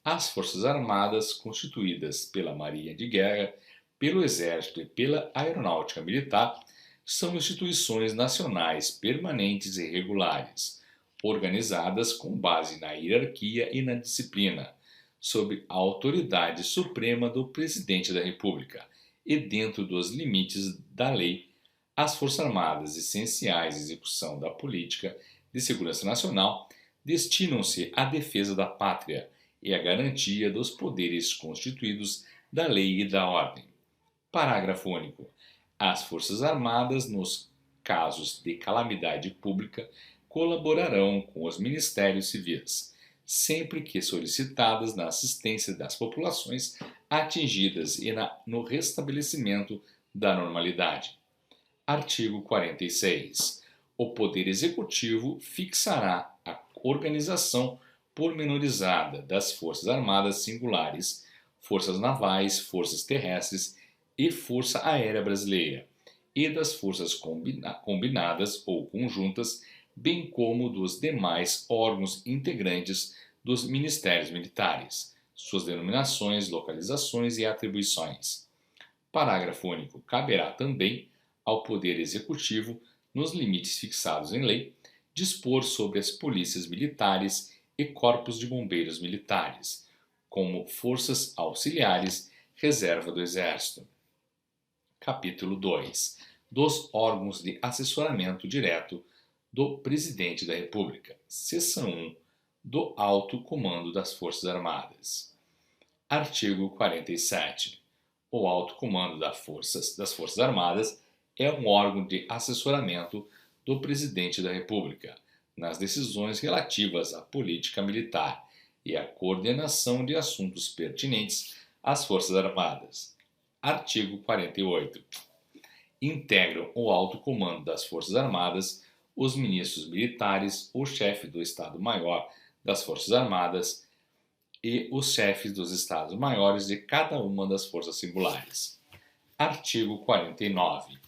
S1: As Forças Armadas, constituídas pela Marinha de Guerra, pelo Exército e pela Aeronáutica Militar, são instituições nacionais permanentes e regulares, organizadas com base na hierarquia e na disciplina, sob a autoridade suprema do Presidente da República e dentro dos limites da lei. As Forças Armadas, essenciais à execução da política de segurança nacional, destinam-se à defesa da pátria e à garantia dos poderes constituídos da lei e da ordem. Parágrafo único. As Forças Armadas, nos casos de calamidade pública, colaborarão com os Ministérios Civis, sempre que solicitadas na assistência das populações atingidas e no restabelecimento da normalidade. Artigo 46. O Poder Executivo fixará a organização pormenorizada das Forças Armadas singulares, Forças Navais, Forças Terrestres e Força Aérea Brasileira, e das forças combinadas ou conjuntas, bem como dos demais órgãos integrantes dos Ministérios Militares, suas denominações, localizações e atribuições. Parágrafo único. Caberá também ao Poder Executivo, nos limites fixados em lei, dispor sobre as polícias militares e corpos de bombeiros militares, como forças auxiliares, reserva do Exército. Capítulo 2 dos órgãos de assessoramento direto do Presidente da República. Seção 1 do Alto Comando das Forças Armadas. Artigo 47. O Alto Comando das Forças Armadas é um órgão de assessoramento do Presidente da República nas decisões relativas à política militar e à coordenação de assuntos pertinentes às Forças Armadas. Artigo 48. Integram o alto comando das Forças Armadas os ministros militares, o chefe do Estado-Maior das Forças Armadas e os chefes dos Estados-Maiores de cada uma das forças singulares. Artigo 49.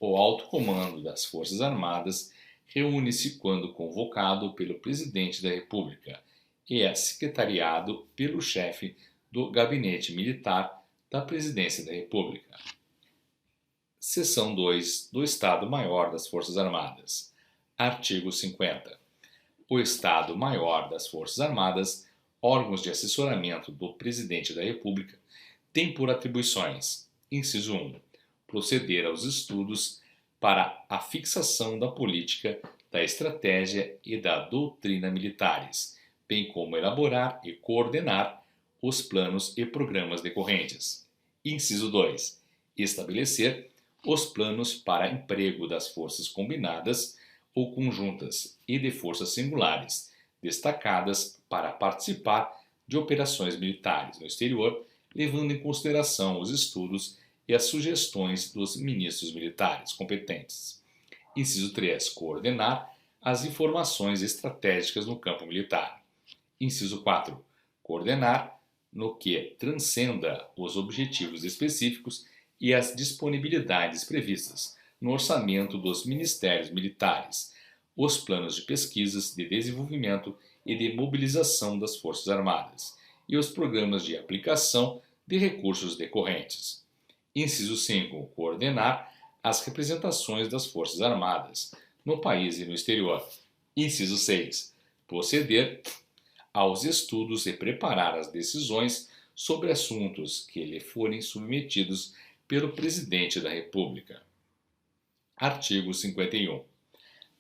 S1: O alto comando das Forças Armadas reúne-se quando convocado pelo Presidente da República e é secretariado pelo chefe do Gabinete Militar da Presidência da República. Seção 2 do Estado-Maior das Forças Armadas. Artigo 50. O Estado-Maior das Forças Armadas, órgãos de assessoramento do Presidente da República, tem por atribuições: inciso 1. Proceder aos estudos para a fixação da política, da estratégia e da doutrina militares, bem como elaborar e coordenar os planos e programas decorrentes. Inciso 2. Estabelecer os planos para emprego das forças combinadas ou conjuntas e de forças singulares, destacadas para participar de operações militares no exterior, levando em consideração os estudos e as sugestões dos ministros militares competentes. Inciso 3. Coordenar as informações estratégicas no campo militar. Inciso 4. Coordenar no que transcenda os objetivos específicos e as disponibilidades previstas, no orçamento dos ministérios militares, os planos de pesquisas, de desenvolvimento e de mobilização das Forças Armadas e os programas de aplicação de recursos decorrentes. Inciso 5. Coordenar as representações das Forças Armadas no país e no exterior. Inciso 6. Proceder aos estudos e preparar as decisões sobre assuntos que lhe forem submetidos pelo Presidente da República. Artigo 51.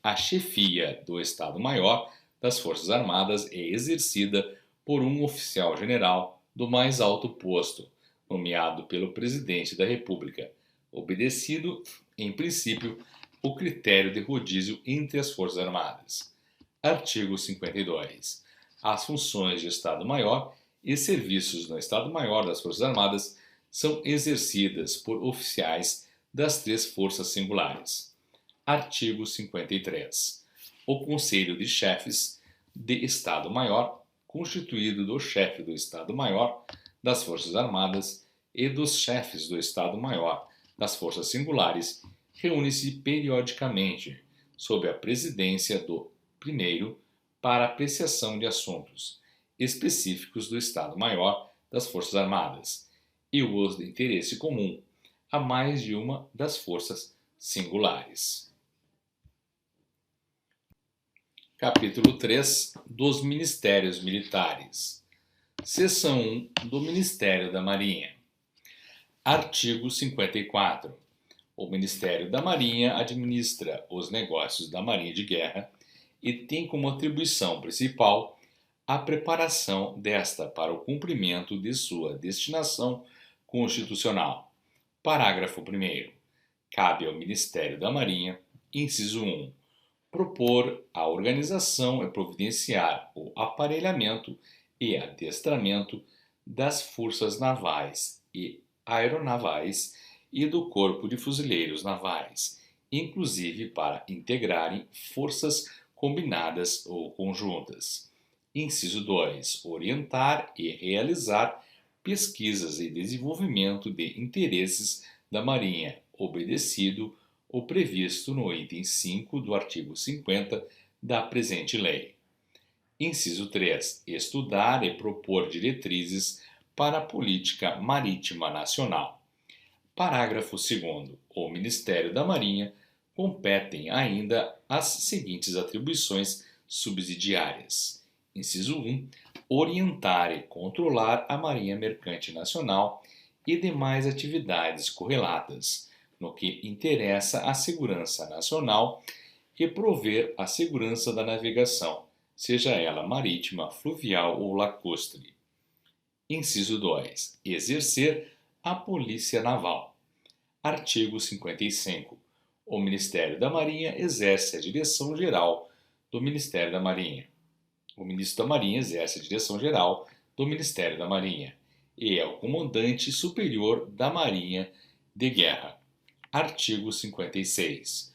S1: A chefia do Estado-Maior das Forças Armadas é exercida por um oficial-general do mais alto posto, nomeado pelo Presidente da República, obedecido, em princípio, o critério de rodízio entre as Forças Armadas. Artigo 52. As funções de Estado-Maior e serviços no Estado-Maior das Forças Armadas são exercidas por oficiais das três forças singulares. Artigo 53. O Conselho de Chefes de Estado-Maior, constituído do chefe do Estado-Maior das Forças Armadas e dos chefes do Estado-Maior das Forças Singulares, reúne-se periodicamente, sob a presidência do primeiro, para apreciação de assuntos específicos do Estado-Maior das Forças Armadas e os de interesse comum a mais de uma das forças singulares. Capítulo 3 dos Ministérios Militares. Seção 1 do Ministério da Marinha. Artigo 54. O Ministério da Marinha administra os negócios da Marinha de Guerra e tem como atribuição principal a preparação desta para o cumprimento de sua destinação constitucional. Parágrafo 1º. Cabe ao Ministério da Marinha, inciso 1, propor a organização e providenciar o aparelhamento e adestramento das forças navais e aeronavais e do Corpo de Fuzileiros Navais, inclusive para integrarem forças combinadas ou conjuntas. Inciso 2. Orientar e realizar pesquisas e desenvolvimento de interesses da Marinha, obedecido o previsto no item 5 do artigo 50 da presente lei. Inciso 3. Estudar e propor diretrizes para a política marítima nacional. Parágrafo 2º. O Ministério da Marinha competem ainda as seguintes atribuições subsidiárias. Inciso 1. Orientar e controlar a Marinha Mercante Nacional e demais atividades correlatas, no que interessa à segurança nacional e prover a segurança da navegação, seja ela marítima, fluvial ou lacustre. Inciso 2. Exercer a Polícia Naval. Artigo 55. O Ministério da Marinha exerce a direção-geral do Ministério da Marinha. O Ministro da Marinha exerce a direção-geral do Ministério da Marinha e é o comandante superior da Marinha de Guerra. Artigo 56.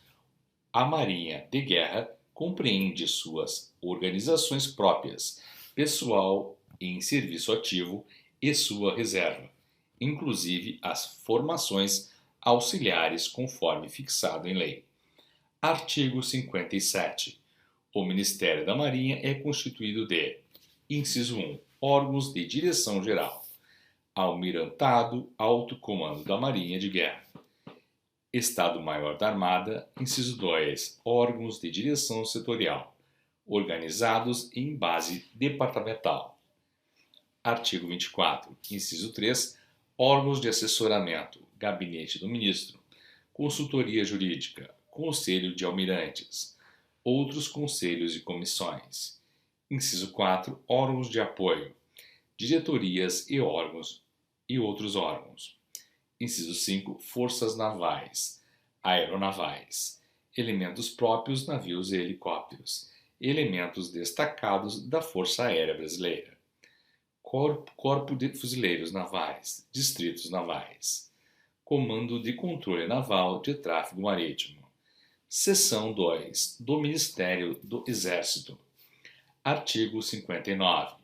S1: A Marinha de Guerra compreende suas organizações próprias, pessoal em serviço ativo e sua reserva, inclusive as formações auxiliares conforme fixado em lei. Artigo 57. O Ministério da Marinha é constituído de: inciso 1. Órgãos de direção geral. Almirantado, Alto Comando da Marinha de Guerra. Estado-Maior da Armada. Inciso 2. Órgãos de direção setorial, organizados em base departamental. Artigo 24. Inciso 3. Órgãos de assessoramento, Gabinete do Ministro, Consultoria Jurídica, Conselho de Almirantes, outros conselhos e comissões. Inciso 4. Órgãos de apoio, diretorias e órgãos e outros órgãos. Inciso 5. Forças navais, aeronavais, elementos próprios, navios e helicópteros, elementos destacados da Força Aérea Brasileira. Corpo de Fuzileiros Navais, Distritos Navais. Comando de Controle Naval de Tráfego Marítimo. Seção 2 do Ministério do Exército. Artigo 59.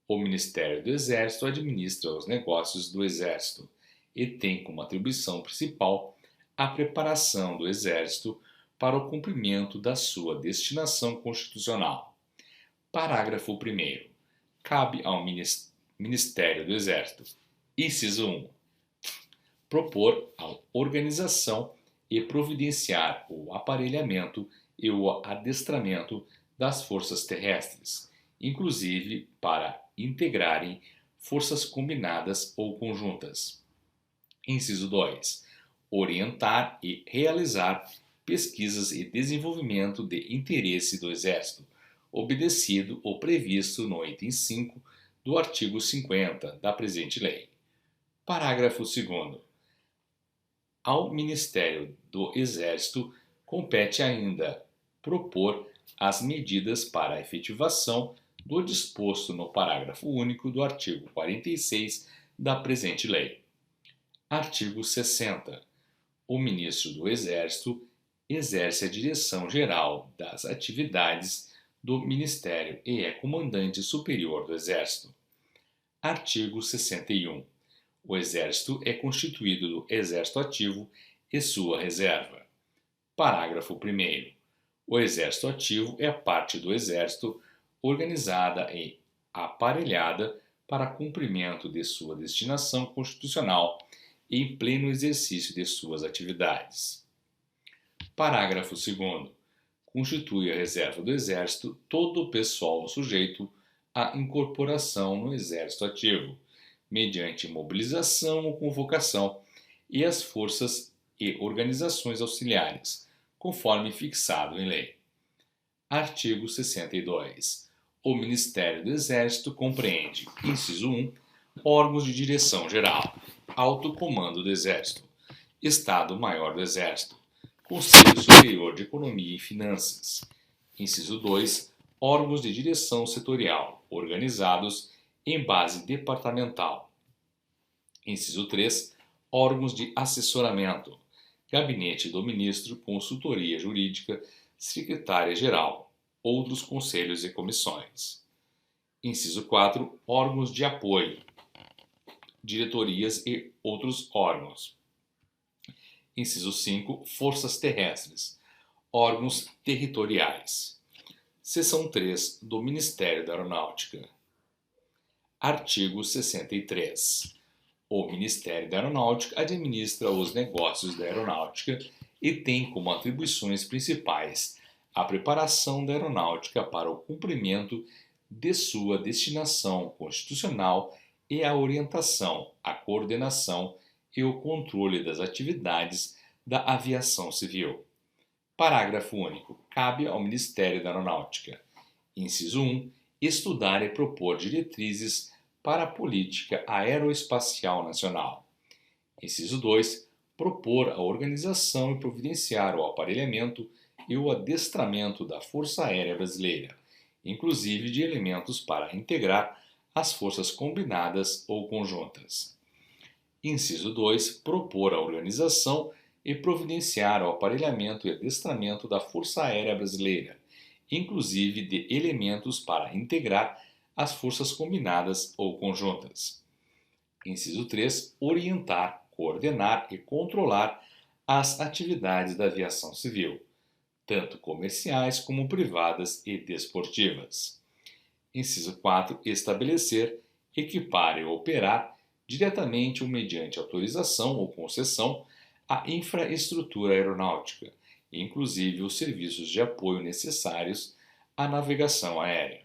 S1: O Ministério do Exército administra os negócios do Exército e tem como atribuição principal a preparação do Exército para o cumprimento da sua destinação constitucional. Parágrafo 1º. Cabe ao Ministério do Exército, inciso 1, propor a organização e providenciar o aparelhamento e o adestramento das forças terrestres, inclusive para integrarem forças combinadas ou conjuntas. Inciso 2. Orientar e realizar pesquisas e desenvolvimento de interesse do Exército, obedecido o previsto no item 5 do artigo 50 da presente lei. Parágrafo 2º. Ao Ministério do Exército compete ainda propor as medidas para a efetivação do disposto no parágrafo único do artigo 46 da presente lei. Artigo 60. O Ministro do Exército exerce a direção geral das atividades do Ministério e é comandante superior do Exército. Artigo 61. O Exército é constituído do Exército Ativo e sua reserva. Parágrafo 1º. O Exército Ativo é a parte do Exército organizada e aparelhada para cumprimento de sua destinação constitucional e em pleno exercício de suas atividades. Parágrafo 2º. Constitui a reserva do Exército todo o pessoal sujeito à incorporação no Exército Ativo, mediante mobilização ou convocação, e as forças e organizações auxiliares, conforme fixado em lei. Artigo 62. O Ministério do Exército compreende, inciso 1, órgãos de direção geral, Alto Comando do Exército, Estado-Maior do Exército, Conselho Superior de Economia e Finanças. Inciso 2, órgãos de direção setorial, organizados em base departamental. Inciso 3, órgãos de assessoramento, Gabinete do Ministro, Consultoria Jurídica, Secretária-Geral, outros conselhos e comissões. Inciso 4, órgãos de apoio, diretorias e outros órgãos. Inciso 5, forças terrestres, órgãos territoriais. Seção 3 do Ministério da Aeronáutica. Artigo 63. O Ministério da Aeronáutica administra os negócios da aeronáutica e tem como atribuições principais a preparação da aeronáutica para o cumprimento de sua destinação constitucional e a orientação, a coordenação e o controle das atividades da aviação civil. Parágrafo único. Cabe ao Ministério da Aeronáutica, inciso 1, estudar e propor diretrizes para a política aeroespacial nacional. Inciso 2, propor a organização e providenciar o aparelhamento e o adestramento da Força Aérea Brasileira, inclusive de elementos para integrar as forças combinadas ou conjuntas. Inciso 2, propor a organização e providenciar o aparelhamento e adestramento da Força Aérea Brasileira, inclusive de elementos para integrar as forças combinadas ou conjuntas. Inciso 3, orientar, coordenar e controlar as atividades da aviação civil, tanto comerciais como privadas e desportivas. Inciso 4, estabelecer, equipar e operar diretamente ou mediante autorização ou concessão a infraestrutura aeronáutica, inclusive os serviços de apoio necessários à navegação aérea.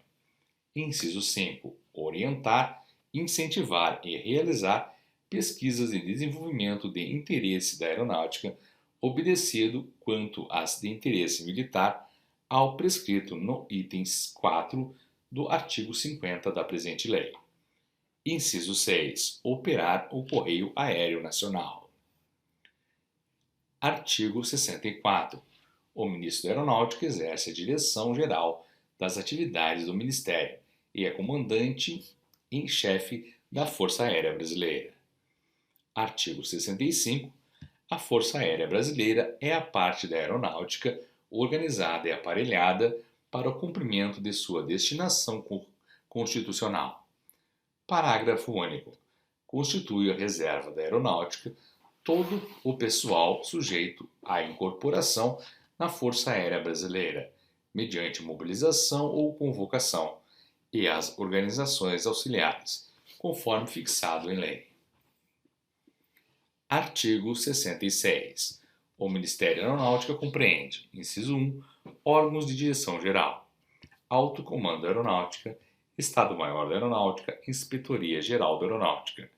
S1: Inciso 5. Orientar, incentivar e realizar pesquisas e desenvolvimento de interesse da aeronáutica, obedecido quanto às de interesse militar ao prescrito no item 4 do artigo 50 da presente lei. Inciso 6. Operar o Correio Aéreo Nacional. Artigo 64. O Ministro da Aeronáutica exerce a direção geral das atividades do Ministério e é comandante em chefe da Força Aérea Brasileira. Artigo 65. A Força Aérea Brasileira é a parte da aeronáutica organizada e aparelhada para o cumprimento de sua destinação constitucional. Parágrafo único. Constitui a reserva da aeronáutica todo o pessoal sujeito à incorporação na Força Aérea Brasileira, mediante mobilização ou convocação, e as organizações auxiliares, conforme fixado em lei. Artigo 66. O Ministério da Aeronáutica compreende, inciso 1, órgãos de direção geral, Alto Comando da Aeronáutica, Estado-Maior da Aeronáutica, Inspetoria Geral da Aeronáutica.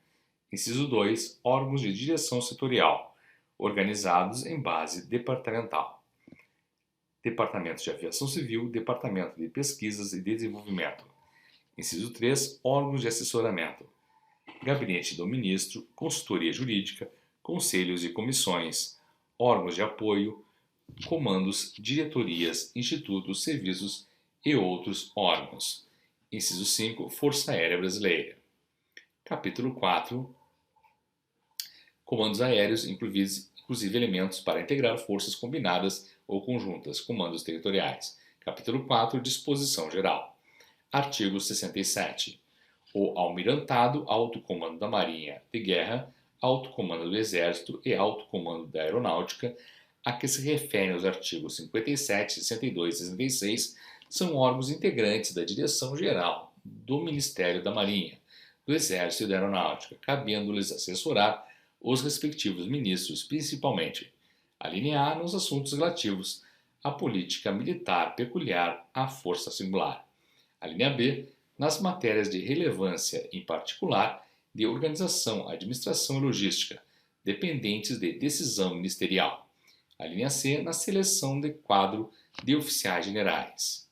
S1: Inciso 2, órgãos de direção setorial, organizados em base departamental. Departamento de Aviação Civil, Departamento de Pesquisas e Desenvolvimento. Inciso 3, órgãos de assessoramento, Gabinete do Ministro, Consultoria Jurídica, Conselhos e Comissões, órgãos de apoio, comandos, diretorias, institutos, serviços e outros órgãos. Inciso 5, Força Aérea Brasileira. Capítulo 4, comandos aéreos, inclusive elementos para integrar forças combinadas ou conjuntas, comandos territoriais. Capítulo 4, disposição geral. Artigo 67. O Almirantado, Alto Comando da Marinha de Guerra, Alto Comando do Exército e Alto Comando da Aeronáutica, a que se referem os artigos 57, 62 e 66, são órgãos integrantes da Direção Geral do Ministério da Marinha, do Exército e da Aeronáutica, cabendo-lhes assessorar os respectivos ministros, principalmente: a linha A nos assuntos relativos à política militar peculiar à força singular, a linha B nas matérias de relevância, em particular, de organização, administração e logística, dependentes de decisão ministerial. A linha C na seleção de quadro de oficiais generais.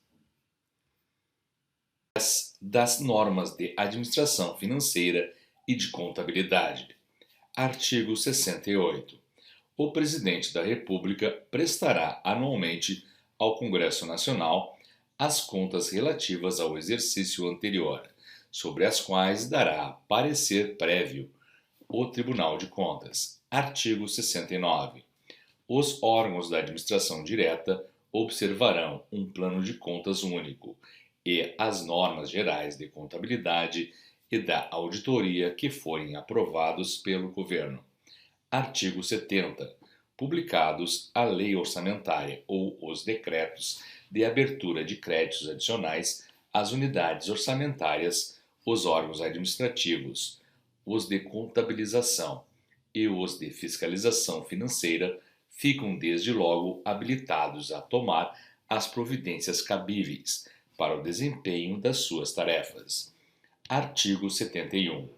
S1: Das normas de administração financeira e de contabilidade. Artigo 68. O Presidente da República prestará anualmente ao Congresso Nacional as contas relativas ao exercício anterior, sobre as quais dará parecer prévio o Tribunal de Contas. Artigo 69. Os órgãos da administração direta observarão um plano de contas único e as normas gerais de contabilidade e da auditoria que forem aprovados pelo Governo. Artigo 70. Publicados a lei orçamentária ou os decretos de abertura de créditos adicionais, as unidades orçamentárias, os órgãos administrativos, os de contabilização e os de fiscalização financeira ficam desde logo habilitados a tomar as providências cabíveis para o desempenho das suas tarefas. Artigo 71.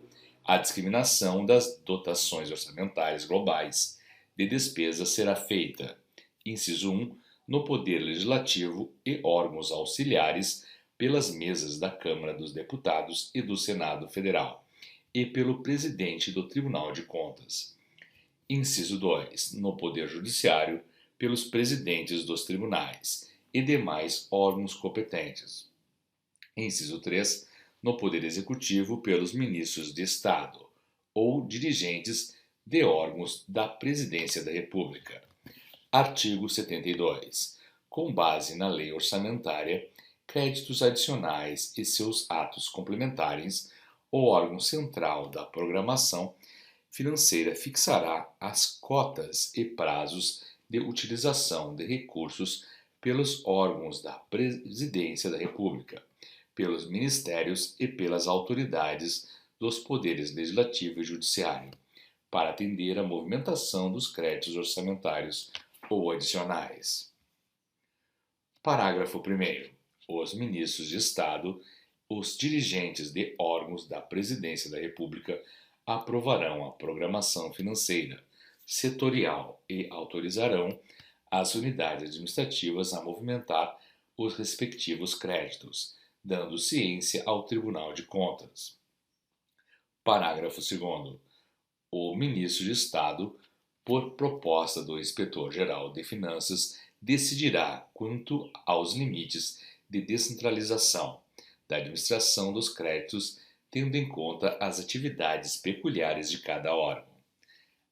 S1: A discriminação das dotações orçamentárias globais de despesa será feita, inciso 1, no Poder Legislativo e órgãos auxiliares pelas mesas da Câmara dos Deputados e do Senado Federal e pelo Presidente do Tribunal de Contas. Inciso 2, no Poder Judiciário pelos presidentes dos tribunais e demais órgãos competentes. Inciso 3, no Poder Executivo pelos ministros de Estado ou dirigentes de órgãos da Presidência da República. Artigo 72. Com base na lei orçamentária, créditos adicionais e seus atos complementares, o órgão central da programação financeira fixará as cotas e prazos de utilização de recursos pelos órgãos da Presidência da República, pelos ministérios e pelas autoridades dos poderes legislativo e judiciário, para atender à movimentação dos créditos orçamentários ou adicionais. Parágrafo 1º. Os ministros de Estado, os dirigentes de órgãos da Presidência da República aprovarão a programação financeira setorial e autorizarão as unidades administrativas a movimentar os respectivos créditos, dando ciência ao Tribunal de Contas. Parágrafo 2º. O ministro de Estado, por proposta do Inspetor-Geral de Finanças, decidirá quanto aos limites de descentralização da administração dos créditos, tendo em conta as atividades peculiares de cada órgão.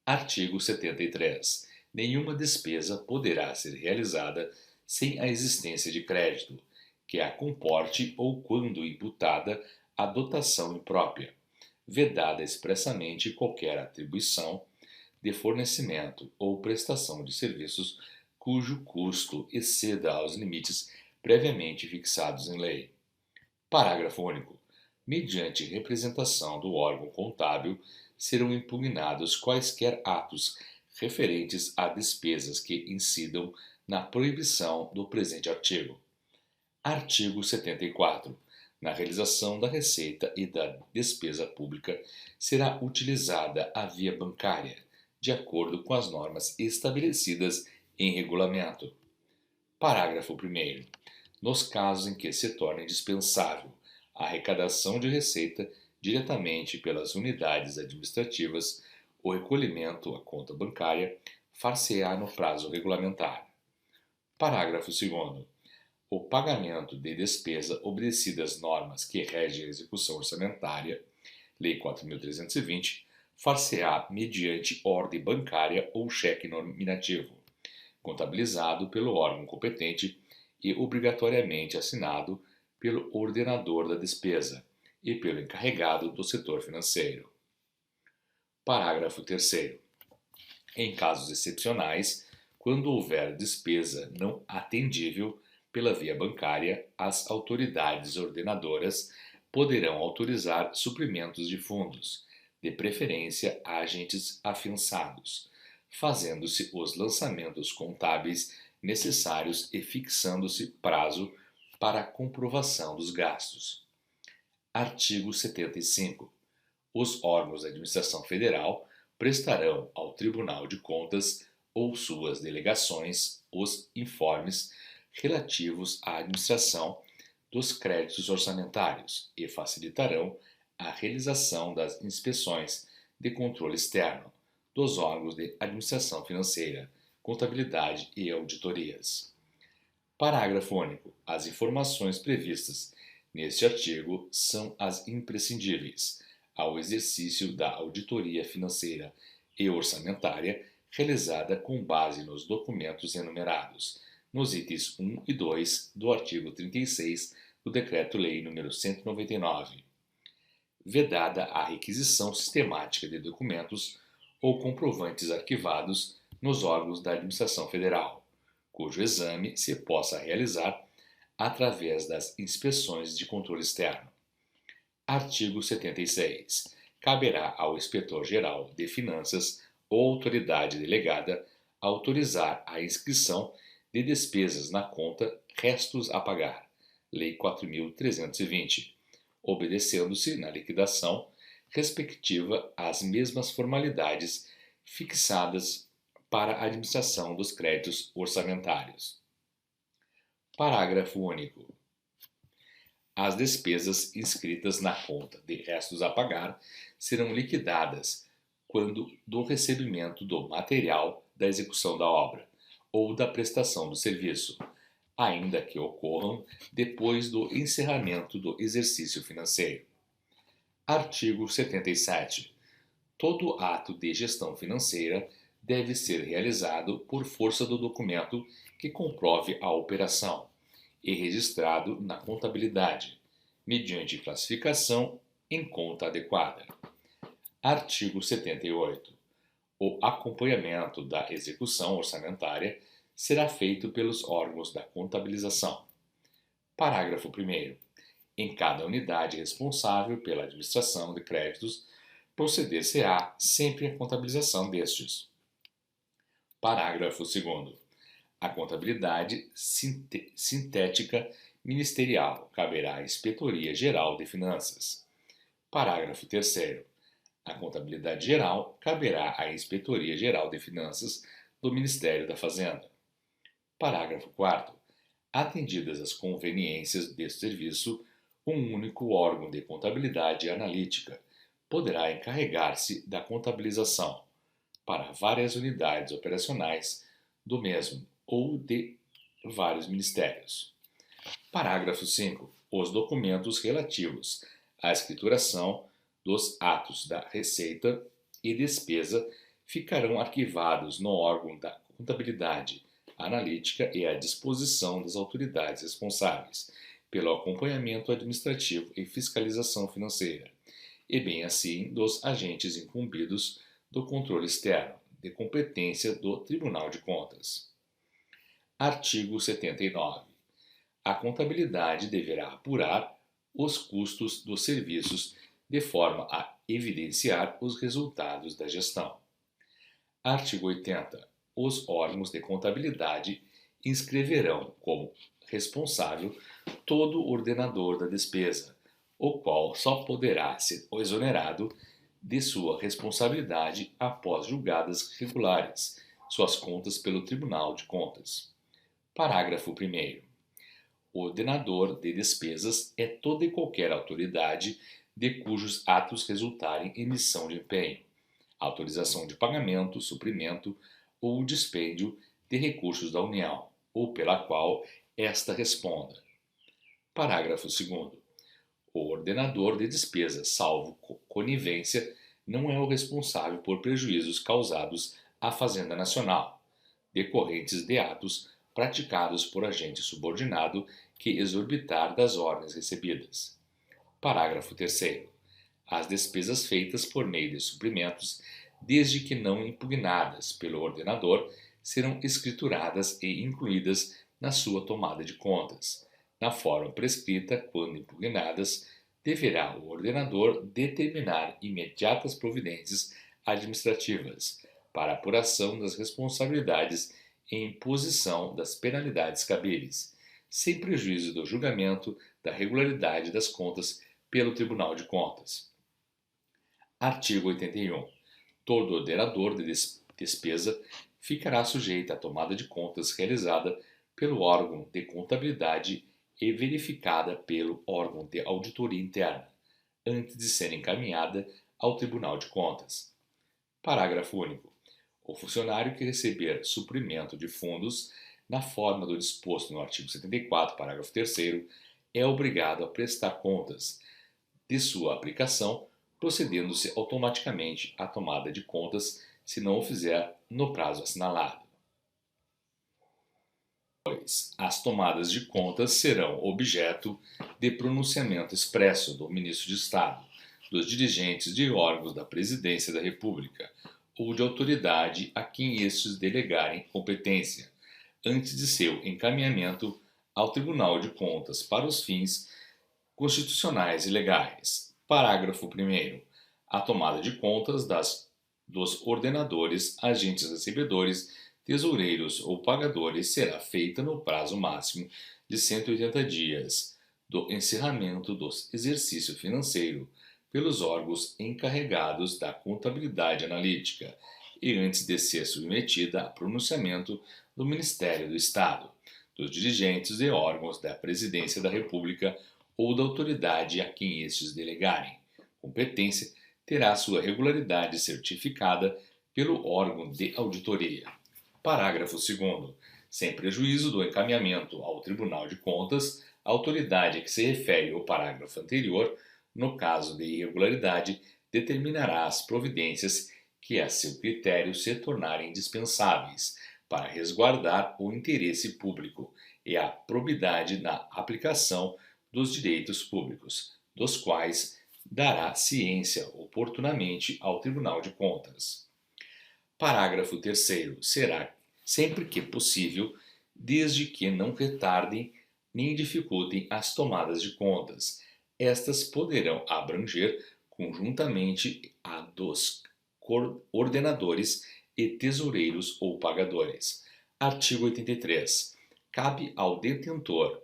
S1: Artigo 73. Nenhuma despesa poderá ser realizada sem a existência de crédito, que a comporte ou quando imputada a dotação imprópria, vedada expressamente qualquer atribuição de fornecimento ou prestação de serviços cujo custo exceda aos limites previamente fixados em lei. Parágrafo único. Mediante representação do órgão contábil, serão impugnados quaisquer atos referentes a despesas que incidam na proibição do presente artigo. Artigo 74. Na realização da receita e da despesa pública será utilizada a via bancária, de acordo com as normas estabelecidas em regulamento. Parágrafo 1º. Nos casos em que se torne indispensável a arrecadação de receita diretamente pelas unidades administrativas, o recolhimento à conta bancária far-se-á no prazo regulamentar. Parágrafo 2º. O pagamento de despesa obedecida às normas que regem a execução orçamentária, Lei 4.320, far-se-á mediante ordem bancária ou cheque nominativo, contabilizado pelo órgão competente e obrigatoriamente assinado pelo ordenador da despesa e pelo encarregado do setor financeiro. Parágrafo 3º. Em casos excepcionais, quando houver despesa não atendível pela via bancária, as autoridades ordenadoras poderão autorizar suprimentos de fundos, de preferência a agentes afiançados, fazendo-se os lançamentos contábeis necessários e fixando-se prazo para a comprovação dos gastos. Artigo 75. Os órgãos da administração federal prestarão ao Tribunal de Contas ou suas delegações os informes relativos à administração dos créditos orçamentários e facilitarão a realização das inspeções de controle externo dos órgãos de administração financeira, contabilidade e auditorias. Parágrafo único. As informações previstas neste artigo são as imprescindíveis ao exercício da auditoria financeira e orçamentária realizada com base nos documentos enumerados nos itens 1 e 2 do artigo 36 do Decreto-Lei nº 199, vedada a requisição sistemática de documentos ou comprovantes arquivados nos órgãos da administração federal, cujo exame se possa realizar através das inspeções de controle externo. Artigo 76. Caberá ao Inspetor-Geral de Finanças ou autoridade delegada autorizar a inscrição de despesas na conta restos a pagar, Lei 4.320, obedecendo-se na liquidação respectiva às mesmas formalidades fixadas para a administração dos créditos orçamentários. Parágrafo único. As despesas inscritas na conta de restos a pagar serão liquidadas quando do recebimento do material da execução da obra ou da prestação do serviço, ainda que ocorram depois do encerramento do exercício financeiro. Artigo 77. Todo ato de gestão financeira deve ser realizado por força do documento que comprove a operação e registrado na contabilidade, mediante classificação em conta adequada. Artigo 78. O acompanhamento da execução orçamentária será feito pelos órgãos da contabilização. Parágrafo 1º. Em cada unidade responsável pela administração de créditos, proceder-se-á sempre à contabilização destes. Parágrafo 2º. A contabilidade sintética ministerial caberá à Inspetoria Geral de Finanças. Parágrafo 3º. A contabilidade geral caberá à Inspetoria Geral de Finanças do Ministério da Fazenda. Parágrafo 4º. Atendidas as conveniências deste serviço, um único órgão de contabilidade analítica poderá encarregar-se da contabilização para várias unidades operacionais do mesmo ou de vários ministérios. Parágrafo 5º. Os documentos relativos à escrituração dos atos da receita e despesa ficarão arquivados no órgão da contabilidade analítica e à disposição das autoridades responsáveis pelo acompanhamento administrativo e fiscalização financeira, e bem assim dos agentes incumbidos do controle externo, de competência do Tribunal de Contas. Artigo 79. A contabilidade deverá apurar os custos dos serviços de forma a evidenciar os resultados da gestão. Artigo 80. Os órgãos de contabilidade inscreverão como responsável todo ordenador da despesa, o qual só poderá ser exonerado de sua responsabilidade após julgadas regulares suas contas pelo Tribunal de Contas. Parágrafo 1º. O ordenador de despesas é toda e qualquer autoridade de cujos atos resultarem emissão de empenho, autorização de pagamento, suprimento ou dispêndio de recursos da União, ou pela qual esta responda. Parágrafo 2º. O ordenador de despesas, salvo conivência, não é o responsável por prejuízos causados à Fazenda Nacional, decorrentes de atos praticados por agente subordinado que exorbitar das ordens recebidas. Parágrafo 3º. As despesas feitas por meio de suprimentos, desde que não impugnadas pelo ordenador, serão escrituradas e incluídas na sua tomada de contas. Na forma prescrita, quando impugnadas, deverá o ordenador determinar imediatas providências administrativas para apuração das responsabilidades e imposição das penalidades cabíveis, sem prejuízo do julgamento da regularidade das contas pelo Tribunal de Contas. Artigo 81. Todo ordenador de despesa ficará sujeito à tomada de contas realizada pelo órgão de contabilidade e verificada pelo órgão de auditoria interna, antes de ser encaminhada ao Tribunal de Contas. Parágrafo único. O funcionário que receber suprimento de fundos na forma do disposto no artigo 74, parágrafo 3º, é obrigado a prestar contas de sua aplicação, procedendo-se automaticamente à tomada de contas, se não o fizer no prazo assinalado. 2. As tomadas de contas serão objeto de pronunciamento expresso do Ministro de Estado, dos dirigentes de órgãos da Presidência da República ou de autoridade a quem estes delegarem competência, antes de seu encaminhamento ao Tribunal de Contas para os fins constitucionais e legais. Parágrafo 1º. A tomada de contas dos ordenadores, agentes recebedores, tesoureiros ou pagadores será feita no prazo máximo de 180 dias do encerramento do exercício financeiro pelos órgãos encarregados da contabilidade analítica e antes de ser submetida a pronunciamento do Ministério do Estado, dos dirigentes de órgãos da Presidência da República ou da autoridade a quem estes delegarem. Competência terá sua regularidade certificada pelo órgão de auditoria. Parágrafo 2º. Sem prejuízo do encaminhamento ao Tribunal de Contas, a autoridade a que se refere o parágrafo anterior, no caso de irregularidade, determinará as providências que a seu critério se tornarem indispensáveis para resguardar o interesse público e a probidade na aplicação dos direitos públicos, dos quais dará ciência oportunamente ao Tribunal de Contas. Parágrafo 3º. Será sempre que possível, desde que não retardem nem dificultem as tomadas de contas. Estas poderão abranger conjuntamente a dos ordenadores e tesoureiros ou pagadores. Artigo 83. Cabe ao detentor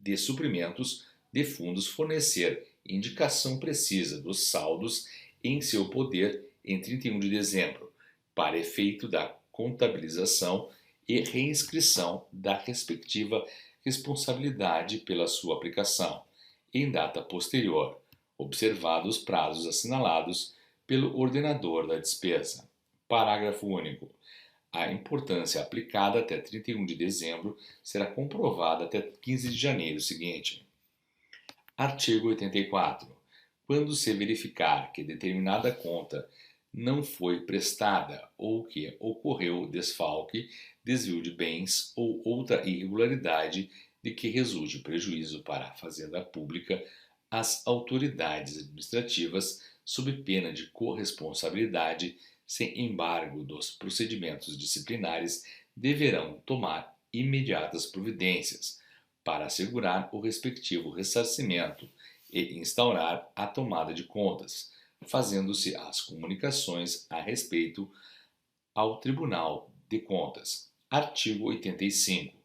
S1: de suprimentos de fundos fornecer indicação precisa dos saldos em seu poder em 31 de dezembro, para efeito da contabilização e reinscrição da respectiva responsabilidade pela sua aplicação, em data posterior, observados os prazos assinalados pelo ordenador da despesa. Parágrafo único. A importância aplicada até 31 de dezembro será comprovada até 15 de janeiro seguinte. Artigo 84. Quando se verificar que determinada conta não foi prestada ou que ocorreu desfalque, desvio de bens ou outra irregularidade de que resulte prejuízo para a Fazenda Pública, as autoridades administrativas, sob pena de corresponsabilidade, sem embargo dos procedimentos disciplinares, deverão tomar imediatas providências para assegurar o respectivo ressarcimento e instaurar a tomada de contas, fazendo-se as comunicações a respeito ao Tribunal de Contas. Artigo 85.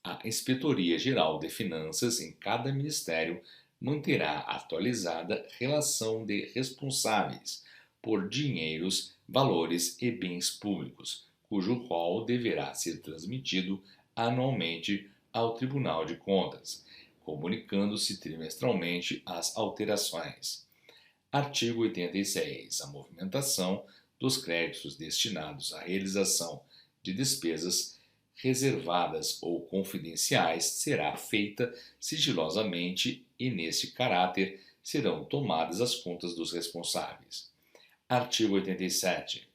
S1: A Inspetoria Geral de Finanças em cada ministério manterá atualizada relação de responsáveis por dinheiros, valores e bens públicos, cujo rol deverá ser transmitido anualmente ao Tribunal de Contas, comunicando-se trimestralmente as alterações. Artigo 86. A movimentação dos créditos destinados à realização de despesas reservadas ou confidenciais será feita sigilosamente e, nesse caráter, serão tomadas as contas dos responsáveis. Artigo 87.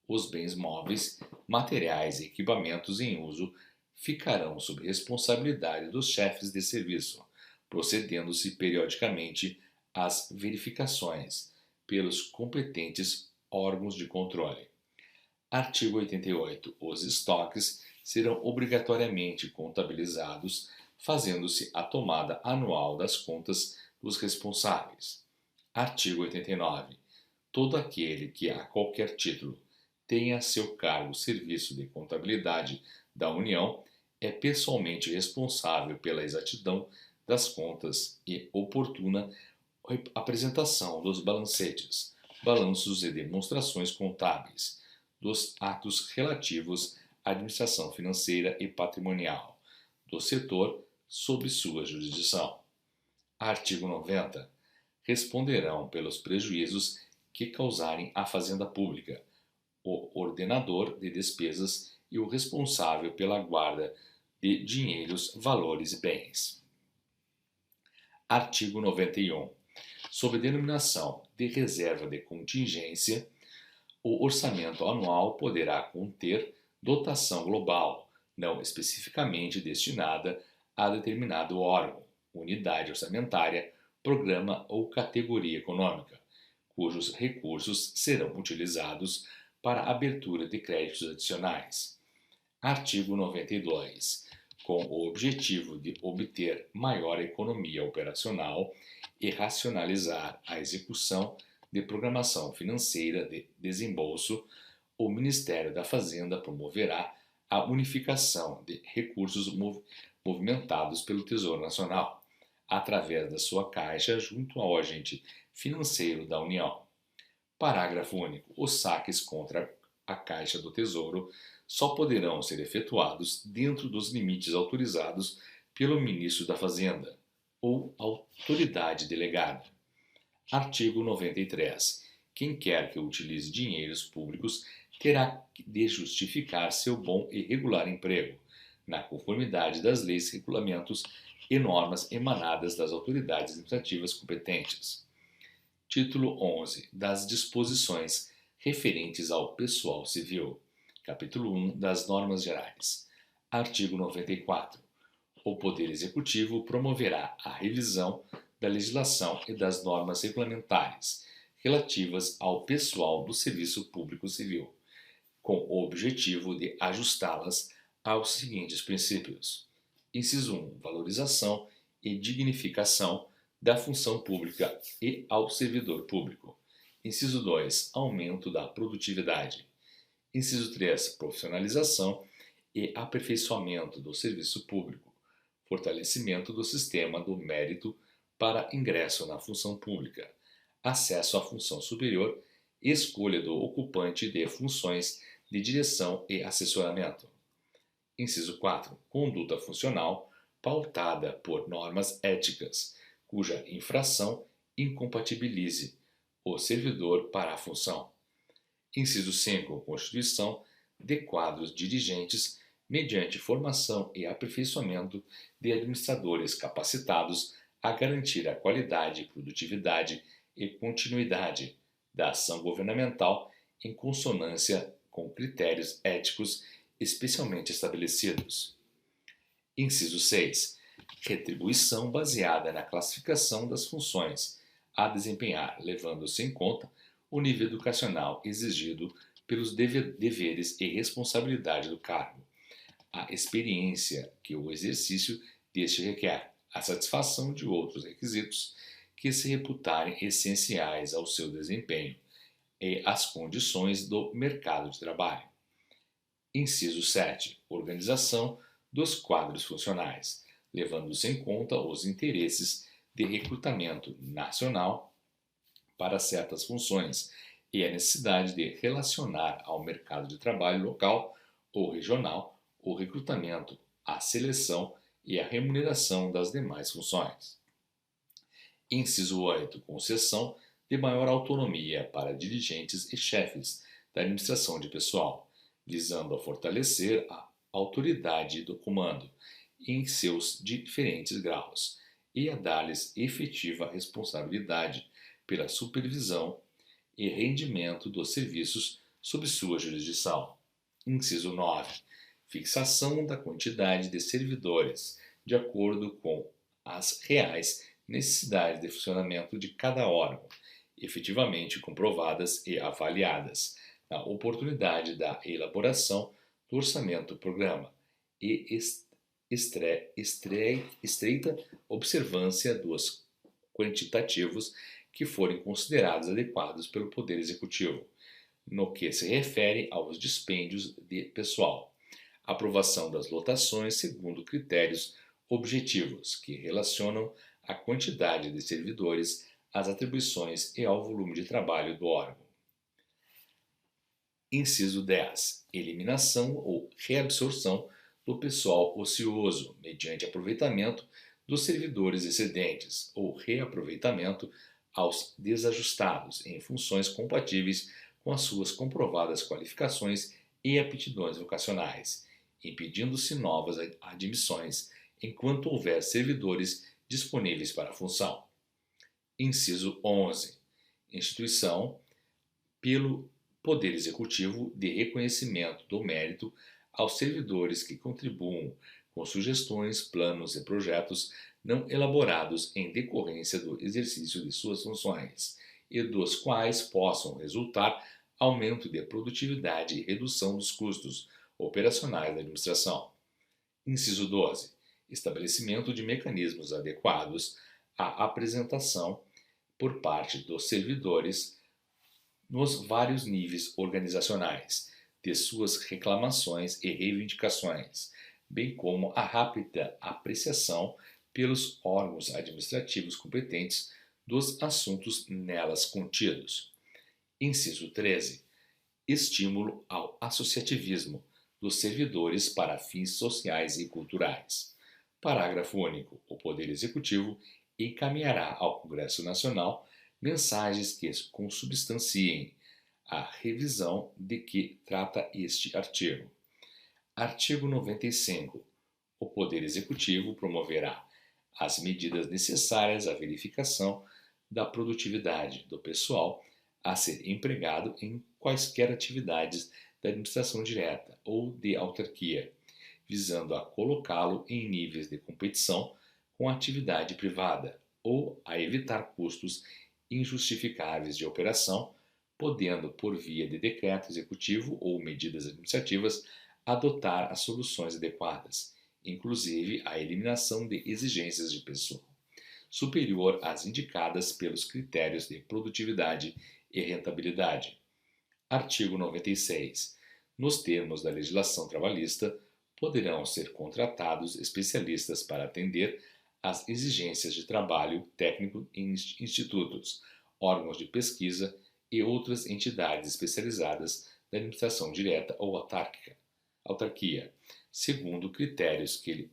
S1: Os bens móveis, materiais e equipamentos em uso ficarão sob responsabilidade dos chefes de serviço, procedendo-se periodicamente às verificações pelos competentes órgãos de controle. Artigo 88. Os estoques serão obrigatoriamente contabilizados, fazendo-se a tomada anual das contas dos responsáveis. Artigo 89. Todo aquele que, a qualquer título, tenha a seu cargo o serviço de contabilidade da União é pessoalmente responsável pela exatidão das contas e oportuna apresentação dos balancetes, balanços e demonstrações contábeis, dos atos relativos à administração financeira e patrimonial do setor sob sua jurisdição. Artigo 90. Responderão pelos prejuízos que causarem à Fazenda Pública o ordenador de despesas e o responsável pela guarda de dinheiros, valores e bens. Artigo 91. Sob denominação de reserva de contingência, o orçamento anual poderá conter dotação global, não especificamente destinada a determinado órgão, unidade orçamentária, programa ou categoria econômica, cujos recursos serão utilizados para a abertura de créditos adicionais. Artigo 92. Com o objetivo de obter maior economia operacional e racionalizar a execução de programação financeira de desembolso, o Ministério da Fazenda promoverá a unificação de recursos movimentados pelo Tesouro Nacional, através da sua caixa junto ao agente financeiro da União. Parágrafo único. Os saques contra a Caixa do Tesouro só poderão ser efetuados dentro dos limites autorizados pelo Ministro da Fazenda ou autoridade delegada. Artigo 93. Quem quer que utilize dinheiros públicos terá de justificar seu bom e regular emprego, na conformidade das leis, regulamentos e normas emanadas das autoridades administrativas competentes. Título 11. Das disposições referentes ao pessoal civil. Capítulo 1 das normas gerais. Artigo 94. O Poder Executivo promoverá a revisão da legislação e das normas regulamentares relativas ao pessoal do Serviço Público Civil, com o objetivo de ajustá-las aos seguintes princípios. Inciso 1. Valorização e dignificação da função pública e ao servidor público. Inciso 2. Aumento da produtividade. Inciso 3. Profissionalização e aperfeiçoamento do serviço público. Fortalecimento do sistema do mérito para ingresso na função pública. Acesso à função superior e escolha do ocupante de funções de direção e assessoramento. Inciso 4. Conduta funcional pautada por normas éticas, cuja infração incompatibilize o servidor para a função. Inciso 5. Constituição de quadros dirigentes mediante formação e aperfeiçoamento de administradores capacitados a garantir a qualidade, produtividade e continuidade da ação governamental em consonância com critérios éticos especialmente estabelecidos. Inciso 6. Retribuição baseada na classificação das funções a desempenhar, levando-se em conta o nível educacional exigido pelos deveres e responsabilidade do cargo, a experiência que o exercício deste requer, a satisfação de outros requisitos que se reputarem essenciais ao seu desempenho e as condições do mercado de trabalho. Inciso 7. Organização dos quadros funcionais, levando-se em conta os interesses de recrutamento nacional para certas funções e a necessidade de relacionar ao mercado de trabalho local ou regional o recrutamento, a seleção e a remuneração das demais funções. Inciso 8. Concessão de maior autonomia para dirigentes e chefes da administração de pessoal, visando a fortalecer a autoridade do comando em seus diferentes graus e a dar-lhes efetiva responsabilidade pela supervisão e rendimento dos serviços sob sua jurisdição. Inciso 9. Fixação da quantidade de servidores, de acordo com as reais necessidades de funcionamento de cada órgão, efetivamente comprovadas e avaliadas, na oportunidade da elaboração do orçamento-programa e estreita observância dos quantitativos que forem considerados adequados pelo Poder Executivo, no que se refere aos dispêndios de pessoal. Aprovação das lotações segundo critérios objetivos que relacionam a quantidade de servidores às atribuições e ao volume de trabalho do órgão. Inciso 10. Eliminação ou reabsorção do pessoal ocioso, mediante aproveitamento dos servidores excedentes ou reaproveitamento aos desajustados em funções compatíveis com as suas comprovadas qualificações e aptidões vocacionais, impedindo-se novas admissões enquanto houver servidores disponíveis para a função. Inciso 11. Instituição pelo Poder Executivo de reconhecimento do mérito aos servidores que contribuam com sugestões, planos e projetos não elaborados em decorrência do exercício de suas funções e dos quais possam resultar aumento de produtividade e redução dos custos operacionais da administração. Inciso 12. Estabelecimento de mecanismos adequados à apresentação por parte dos servidores nos vários níveis organizacionais de suas reclamações e reivindicações, bem como a rápida apreciação pelos órgãos administrativos competentes dos assuntos nelas contidos. Inciso 13. Estímulo ao associativismo dos servidores para fins sociais e culturais. Parágrafo único. O Poder Executivo encaminhará ao Congresso Nacional mensagens que consubstanciem a revisão de que trata este artigo. Artigo 95. O Poder Executivo promoverá as medidas necessárias à verificação da produtividade do pessoal a ser empregado em quaisquer atividades da administração direta ou de autarquia, visando a colocá-lo em níveis de competição com a atividade privada ou a evitar custos injustificáveis de operação, podendo, por via de decreto executivo ou medidas administrativas, adotar as soluções adequadas, inclusive a eliminação de exigências de pessoal superior às indicadas pelos critérios de produtividade e rentabilidade. Artigo 96. Nos termos da legislação trabalhista, poderão ser contratados especialistas para atender às exigências de trabalho técnico em institutos, órgãos de pesquisa e outras entidades especializadas da administração direta ou autarquia, segundo critérios que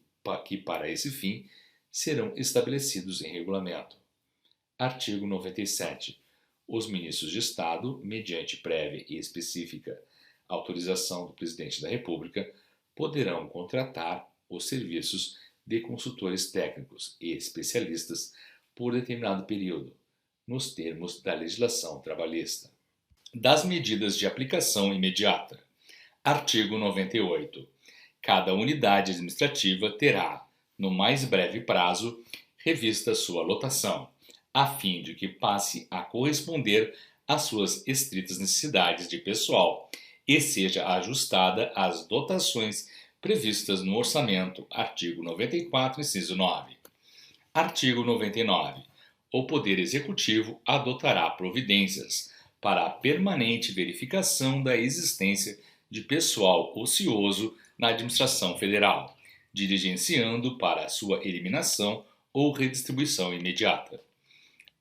S1: para esse fim serão estabelecidos em regulamento. Artigo 97. Os ministros de Estado, mediante prévia e específica autorização do Presidente da República, poderão contratar os serviços de consultores técnicos e especialistas por determinado período, nos termos da legislação trabalhista. Das medidas de aplicação imediata. Artigo 98. Cada unidade administrativa terá, no mais breve prazo, revista sua lotação, a fim de que passe a corresponder às suas estritas necessidades de pessoal e seja ajustada às dotações previstas no orçamento, artigo 94, inciso 9. Artigo 99. O Poder Executivo adotará providências para a permanente verificação da existência de pessoal ocioso na administração federal, diligenciando para sua eliminação ou redistribuição imediata.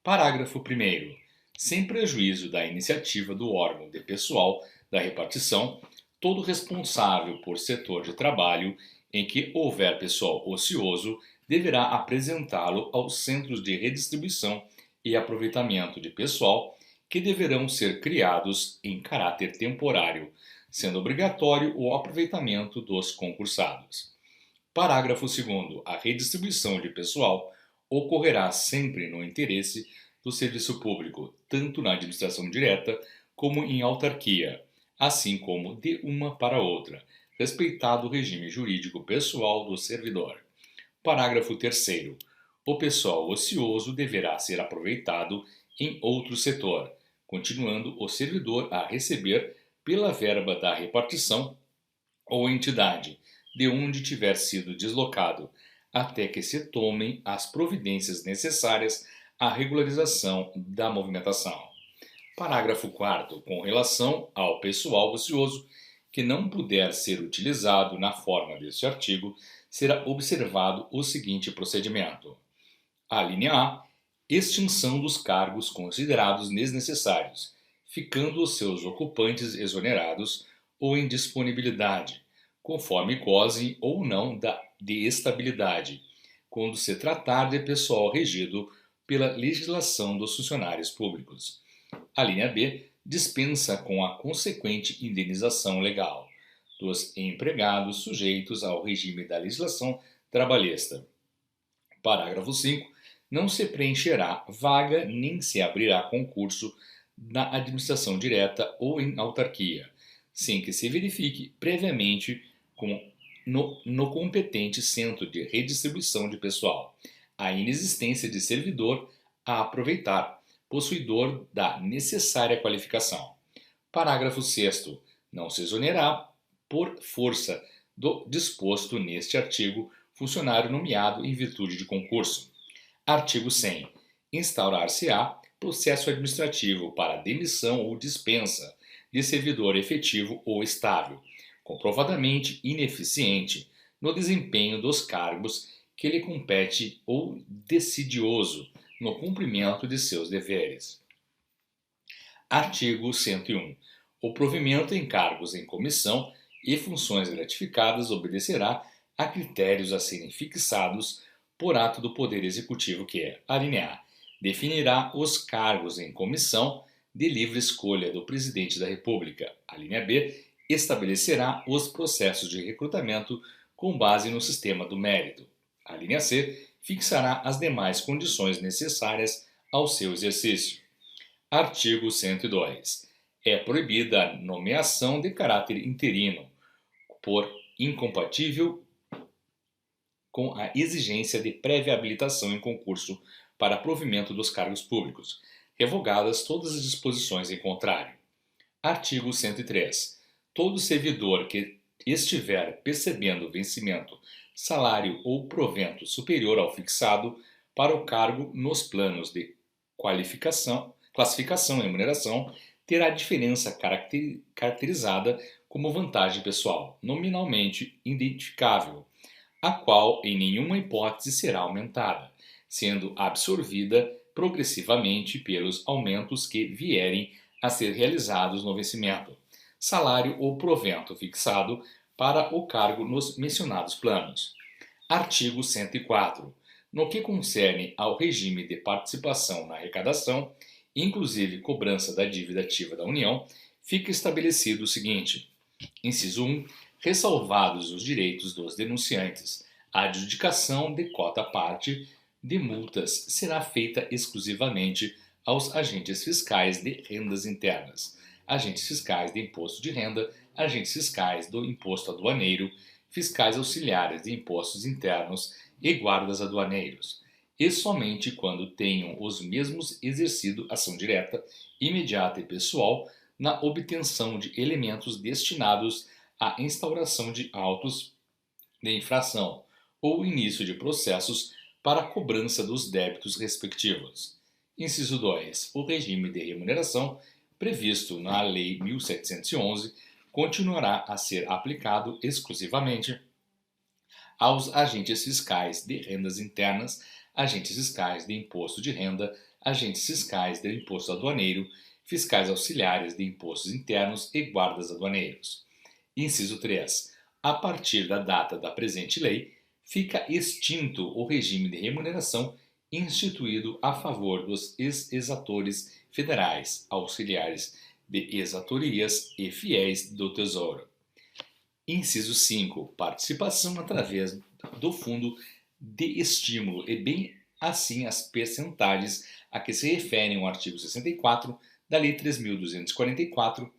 S1: Parágrafo 1º. Sem prejuízo da iniciativa do órgão de pessoal da repartição, todo responsável por setor de trabalho em que houver pessoal ocioso deverá apresentá-lo aos centros de redistribuição e aproveitamento de pessoal que deverão ser criados em caráter temporário, sendo obrigatório o aproveitamento dos concursados. Parágrafo 2º. A redistribuição de pessoal ocorrerá sempre no interesse do serviço público, tanto na administração direta como em autarquia, assim como de uma para outra, respeitado o regime jurídico pessoal do servidor. Parágrafo 3º. O pessoal ocioso deverá ser aproveitado em outro setor, continuando o servidor a receber pela verba da repartição ou entidade de onde tiver sido deslocado, até que se tomem as providências necessárias à regularização da movimentação. Parágrafo 4º. Com relação ao pessoal ocioso que não puder ser utilizado na forma deste artigo, será observado o seguinte procedimento. A linha A. Extinção dos cargos considerados desnecessários, ficando os seus ocupantes exonerados ou em disponibilidade, conforme goze ou não de estabilidade, quando se tratar de pessoal regido pela legislação dos funcionários públicos. A linha B dispensa com a consequente indenização legal dos empregados sujeitos ao regime da legislação trabalhista. Parágrafo 5º. Não se preencherá vaga nem se abrirá concurso na administração direta ou em autarquia, sem que se verifique previamente no competente centro de redistribuição de pessoal a inexistência de servidor a aproveitar, possuidor da necessária qualificação. Parágrafo 6º. Não se exonerará, por força do disposto neste artigo, funcionário nomeado em virtude de concurso. Artigo 100. Instaurar-se-á processo administrativo para demissão ou dispensa de servidor efetivo ou estável, comprovadamente ineficiente no desempenho dos cargos que lhe compete ou decidioso no cumprimento de seus deveres. Artigo 101. O provimento em cargos em comissão e funções gratificadas obedecerá a critérios a serem fixados por ato do Poder Executivo que é, a linha A, definirá os cargos em comissão de livre escolha do Presidente da República. A linha B estabelecerá os processos de recrutamento com base no sistema do mérito. A linha C fixará as demais condições necessárias ao seu exercício. Artigo 102. É proibida a nomeação de caráter interino, por incompatível com a exigência de prévia habilitação em concurso para provimento dos cargos públicos, revogadas todas as disposições em contrário. Artigo 103. Todo servidor que estiver percebendo vencimento, salário ou provento superior ao fixado para o cargo nos planos de classificação e remuneração, terá diferença caracterizada como vantagem pessoal, nominalmente identificável, a qual em nenhuma hipótese será aumentada, sendo absorvida progressivamente pelos aumentos que vierem a ser realizados no vencimento, salário ou provento fixado para o cargo nos mencionados planos. Artigo 104. No que concerne ao regime de participação na arrecadação, inclusive cobrança da dívida ativa da União, fica estabelecido o seguinte: inciso 1. Ressalvados os direitos dos denunciantes, a adjudicação de cota-parte de multas será feita exclusivamente aos agentes fiscais de rendas internas, agentes fiscais de imposto de renda, agentes fiscais do imposto aduaneiro, fiscais auxiliares de impostos internos e guardas aduaneiros, e somente quando tenham os mesmos exercido ação direta, imediata e pessoal na obtenção de elementos destinados à instauração de autos de infração ou início de processos para a cobrança dos débitos respectivos. Inciso 2. O regime de remuneração previsto na Lei 1711 continuará a ser aplicado exclusivamente aos agentes fiscais de rendas internas, agentes fiscais de imposto de renda, agentes fiscais de imposto aduaneiro, fiscais auxiliares de impostos internos e guardas aduaneiros. Inciso 3. A partir da data da presente lei, fica extinto o regime de remuneração instituído a favor dos ex-exatores federais, auxiliares de exatorias e fiéis do Tesouro. Inciso 5. Participação através do Fundo de Estímulo e bem assim as percentagens a que se referem o artigo 64 da Lei 3.244,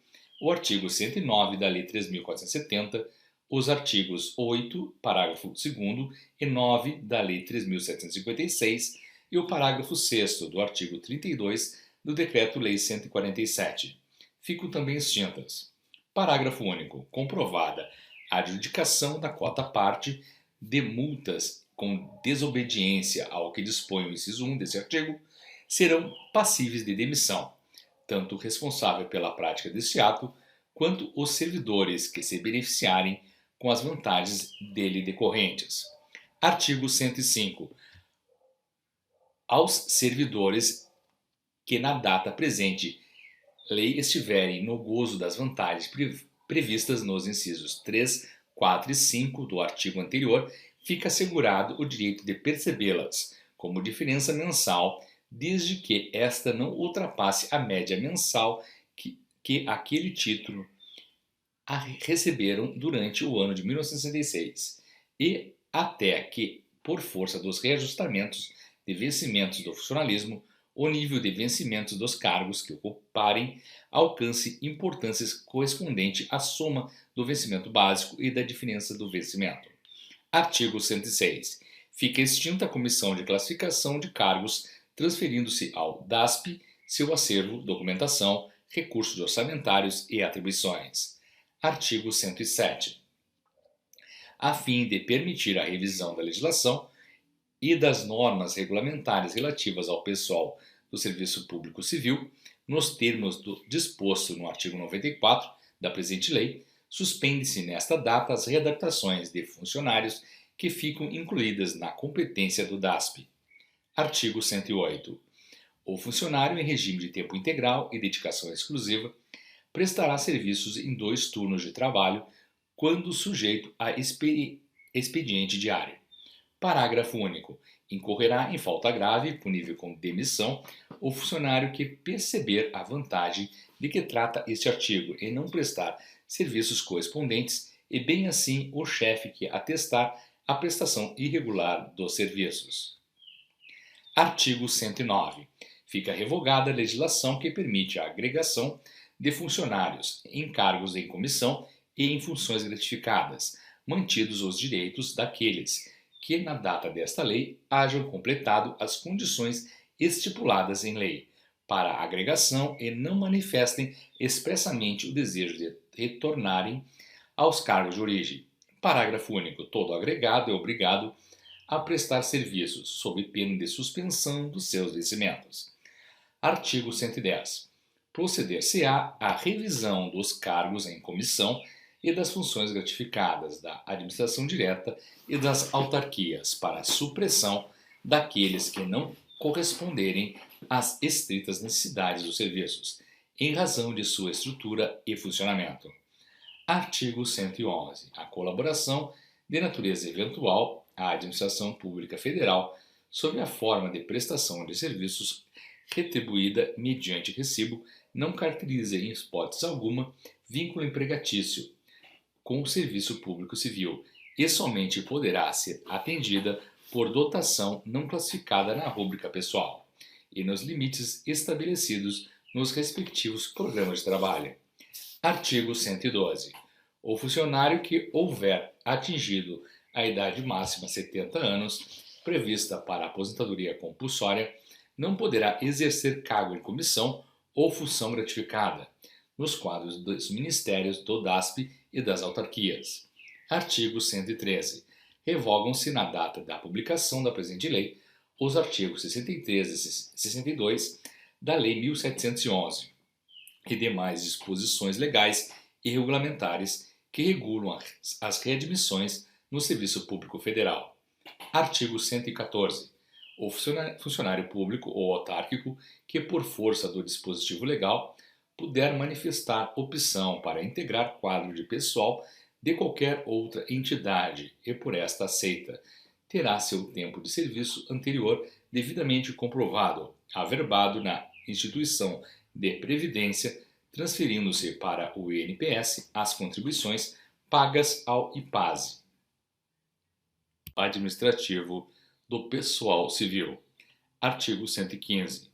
S1: o artigo 109 da Lei 3.470, os artigos 8, parágrafo 2º e 9 da Lei 3.756 e o parágrafo 6º do artigo 32 do Decreto-Lei 147. Ficam também extintas. Parágrafo único. Comprovada a adjudicação da quota parte de multas com desobediência ao que dispõe o inciso 1 desse artigo, serão passíveis de demissão, tanto o responsável pela prática deste ato, quanto os servidores que se beneficiarem com as vantagens dele decorrentes. Artigo 105. Aos servidores que na data presente lei estiverem no gozo das vantagens previstas nos incisos 3, 4 e 5 do artigo anterior, fica assegurado o direito de percebê-las como diferença mensal, desde que esta não ultrapasse a média mensal que aquele título receberam durante o ano de 1966 e até que, por força dos reajustamentos de vencimentos do funcionalismo, o nível de vencimento dos cargos que ocuparem alcance importâncias correspondente à soma do vencimento básico e da diferença do vencimento. Artigo 106. Fica extinta a Comissão de Classificação de Cargos, transferindo-se ao DASP seu acervo, documentação, recursos orçamentários e atribuições. Artigo 107. A fim de permitir a revisão da legislação e das normas regulamentares relativas ao pessoal do Serviço Público Civil, nos termos do disposto no artigo 94 da presente lei, suspende-se nesta data as readaptações de funcionários que ficam incluídas na competência do DASP. Artigo 108. O funcionário em regime de tempo integral e dedicação exclusiva prestará serviços em 2 turnos de trabalho quando sujeito a expediente diário. Parágrafo único. Incorrerá em falta grave, punível com demissão, o funcionário que perceber a vantagem de que trata este artigo e não prestar serviços correspondentes, e bem assim o chefe que atestar a prestação irregular dos serviços. Artigo 109. Fica revogada a legislação que permite a agregação de funcionários em cargos em comissão e em funções gratificadas, mantidos os direitos daqueles que, na data desta lei, hajam completado as condições estipuladas em lei para a agregação e não manifestem expressamente o desejo de retornarem aos cargos de origem. Parágrafo único. Todo agregado é obrigado a prestar serviços, sob pena de suspensão dos seus vencimentos. Artigo 110. Proceder-se-á à revisão dos cargos em comissão e das funções gratificadas da administração direta e das autarquias para a supressão daqueles que não corresponderem às estritas necessidades dos serviços, em razão de sua estrutura e funcionamento. Artigo 111. A colaboração de natureza eventual à administração pública federal sob a forma de prestação de serviços retribuída mediante recibo não caracteriza em hipótese alguma vínculo empregatício com o serviço público civil e somente poderá ser atendida por dotação não classificada na rúbrica pessoal e nos limites estabelecidos nos respectivos programas de trabalho. Artigo 112. O funcionário que houver atingido a idade máxima 70 anos prevista para a aposentadoria compulsória, não poderá exercer cargo em comissão ou função gratificada nos quadros dos ministérios, do DASP e das autarquias. Artigo 113. Revogam-se na data da publicação da presente lei os artigos 63 e 62 da Lei 1711 e demais disposições legais e regulamentares que regulam as readmissões no Serviço Público Federal. Artigo 114. O funcionário público ou autárquico que, por força do dispositivo legal, puder manifestar opção para integrar quadro de pessoal de qualquer outra entidade e por esta aceita, terá seu tempo de serviço anterior devidamente comprovado, averbado na instituição de previdência, transferindo-se para o INPS as contribuições pagas ao IPASE. Administrativo do Pessoal Civil. Artigo 115.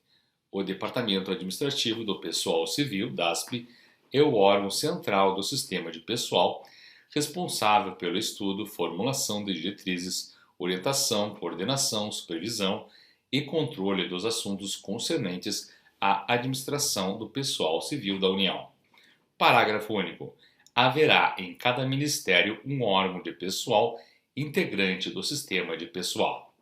S1: O Departamento Administrativo do Pessoal Civil, DASP, é o órgão central do sistema de pessoal, responsável pelo estudo, formulação de diretrizes, orientação, coordenação, supervisão e controle dos assuntos concernentes à administração do pessoal civil da União. Parágrafo único. Haverá em cada ministério um órgão de pessoal integrante do sistema de pessoal.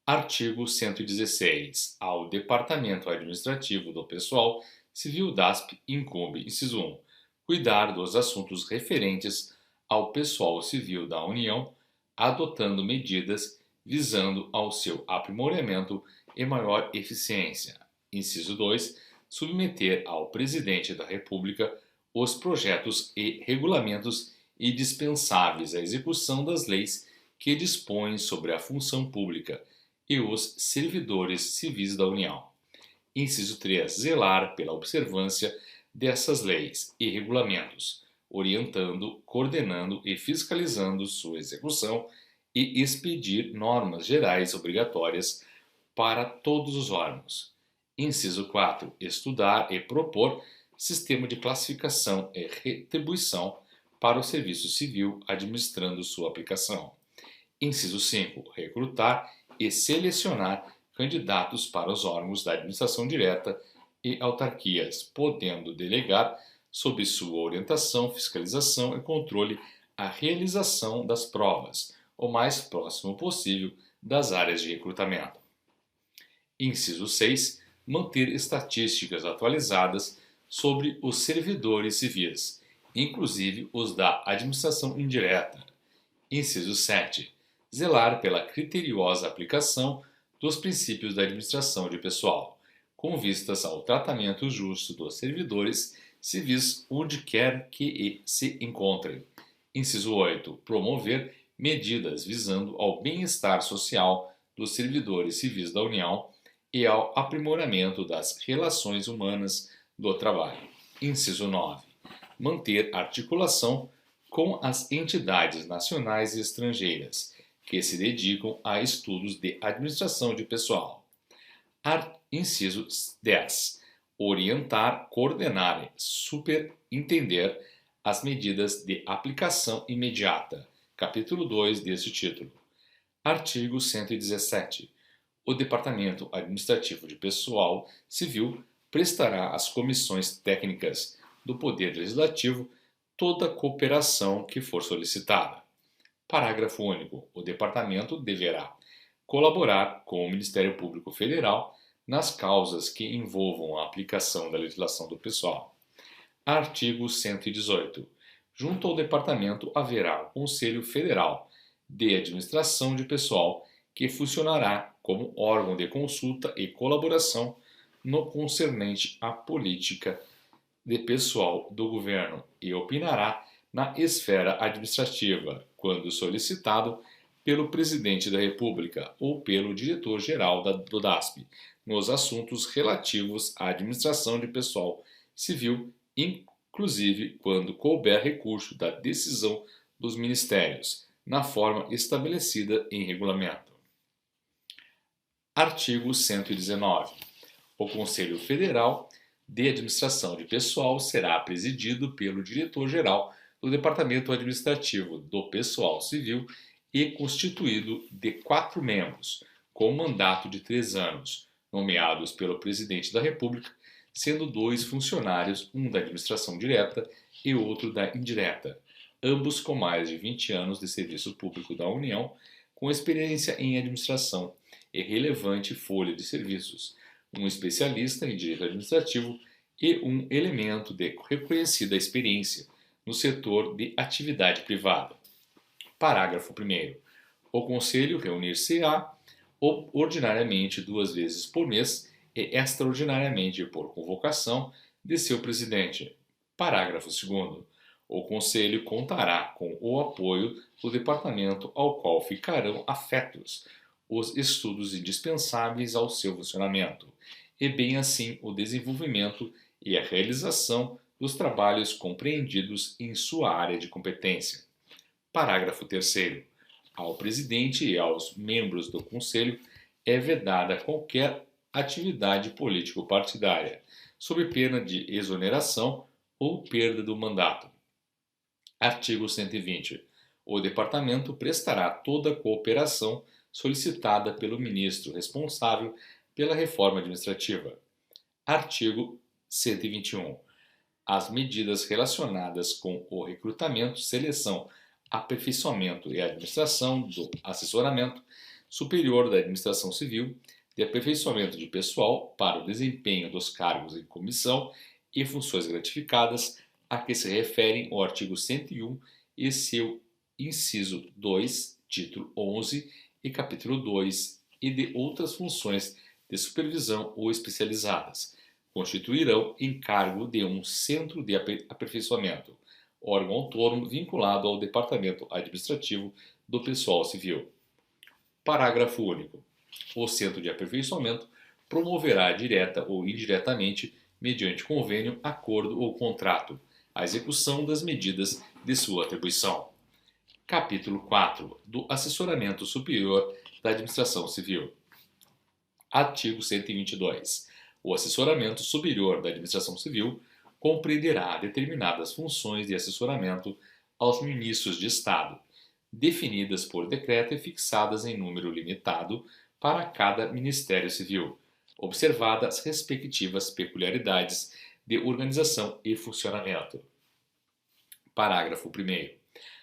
S1: Artigo 116. Ao Departamento Administrativo do Pessoal Civil DASP incumbe, inciso 1, cuidar dos assuntos referentes ao pessoal civil da União, adotando medidas visando ao seu aprimoramento e maior eficiência. Inciso 2. Submeter ao Presidente da República os projetos e regulamentos indispensáveis à execução das leis que dispõem sobre a função pública e os servidores civis da União. Inciso 3. Zelar pela observância dessas leis e regulamentos, orientando, coordenando e fiscalizando sua execução e expedir normas gerais obrigatórias para todos os órgãos. Inciso 4. Estudar e propor sistema de classificação e retribuição para o serviço civil, administrando sua aplicação. Inciso 5. Recrutar e selecionar candidatos para os órgãos da administração direta e autarquias, podendo delegar, sob sua orientação, fiscalização e controle, a realização das provas, o mais próximo possível das áreas de recrutamento. Inciso 6. Manter estatísticas atualizadas sobre os servidores civis, inclusive os da administração indireta. Inciso 7. Zelar pela criteriosa aplicação dos princípios da administração de pessoal, com vistas ao tratamento justo dos servidores civis onde quer que se encontrem. Inciso 8. Promover medidas visando ao bem-estar social dos servidores civis da União e ao aprimoramento das relações humanas do trabalho. Inciso 9. Manter articulação com as entidades nacionais e estrangeiras que se dedicam a estudos de administração de pessoal. Inciso 10. Orientar, coordenar e superintender as medidas de aplicação imediata. Capítulo 2 deste título. Artigo 117. O Departamento Administrativo de Pessoal Civil prestará às comissões técnicas do Poder Legislativo toda a cooperação que for solicitada. Parágrafo único. O Departamento deverá colaborar com o Ministério Público Federal nas causas que envolvam a aplicação da legislação do pessoal. Artigo 118. Junto ao Departamento haverá o Conselho Federal de Administração de Pessoal, que funcionará como órgão de consulta e colaboração no concernente à política de pessoal do governo e opinará na esfera administrativa, quando solicitado pelo Presidente da República ou pelo Diretor-Geral do DASP, nos assuntos relativos à administração de pessoal civil, inclusive quando couber recurso da decisão dos ministérios, na forma estabelecida em regulamento. Artigo 119. O Conselho Federal de Administração de Pessoal será presidido pelo Diretor-Geral do Departamento Administrativo do Pessoal Civil e constituído de 4 membros, com mandato de 3 anos, nomeados pelo Presidente da República, sendo 2 funcionários, um da administração direta e outro da indireta, ambos com mais de 20 anos de serviço público da União, com experiência em administração e relevante folha de serviços, um especialista em direito administrativo e um elemento de reconhecida experiência no setor de atividade privada. Parágrafo 1º. O Conselho reunir-se-á ordinariamente 2 vezes por mês e extraordinariamente por convocação de seu presidente. Parágrafo 2º. O Conselho contará com o apoio do Departamento ao qual ficarão afetos os estudos indispensáveis ao seu funcionamento, e bem assim o desenvolvimento e a realização dos trabalhos compreendidos em sua área de competência. Parágrafo 3º. Ao Presidente e aos membros do Conselho é vedada qualquer atividade político-partidária, sob pena de exoneração ou perda do mandato. Artigo 120. O Departamento prestará toda a cooperação solicitada pelo ministro responsável pela reforma administrativa. Artigo 121. As medidas relacionadas com o recrutamento, seleção, aperfeiçoamento e administração do assessoramento superior da administração civil, de aperfeiçoamento de pessoal para o desempenho dos cargos em comissão e funções gratificadas, a que se referem o artigo 101 e seu inciso 2, título 11 e capítulo 2, e de outras funções de supervisão ou especializadas, constituirão encargo de um centro de aperfeiçoamento, órgão autônomo vinculado ao Departamento Administrativo do Pessoal Civil. Parágrafo único. O centro de aperfeiçoamento promoverá direta ou indiretamente, mediante convênio, acordo ou contrato, a execução das medidas de sua atribuição. Capítulo 4. Do Assessoramento Superior da Administração Civil. Artigo 122. O assessoramento superior da Administração Civil compreenderá determinadas funções de assessoramento aos ministros de Estado, definidas por decreto e fixadas em número limitado para cada Ministério Civil, observadas as respectivas peculiaridades de organização e funcionamento. Parágrafo 1º.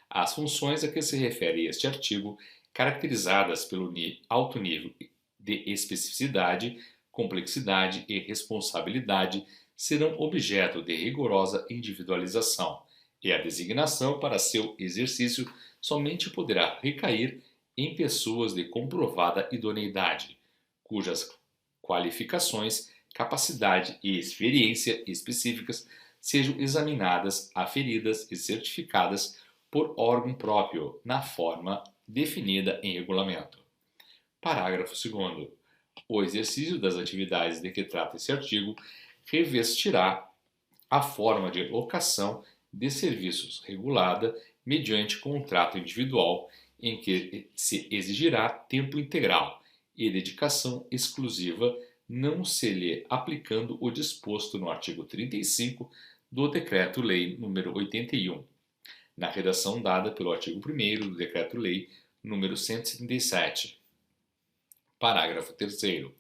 S1: As funções a que se refere este artigo, caracterizadas pelo alto nível de especificidade, complexidade e responsabilidade, serão objeto de rigorosa individualização, e a designação para seu exercício somente poderá recair em pessoas de comprovada idoneidade, cujas qualificações, capacidade e experiência específicas sejam examinadas, aferidas e certificadas por órgão próprio, na forma definida em regulamento. Parágrafo 2º. O exercício das atividades de que trata esse artigo revestirá a forma de locação de serviços regulada mediante contrato individual em que se exigirá tempo integral e dedicação exclusiva, não se lhe aplicando o disposto no artigo 35 do Decreto-Lei nº 81, na redação dada pelo artigo 1º do Decreto-Lei nº 177. Parágrafo 3º.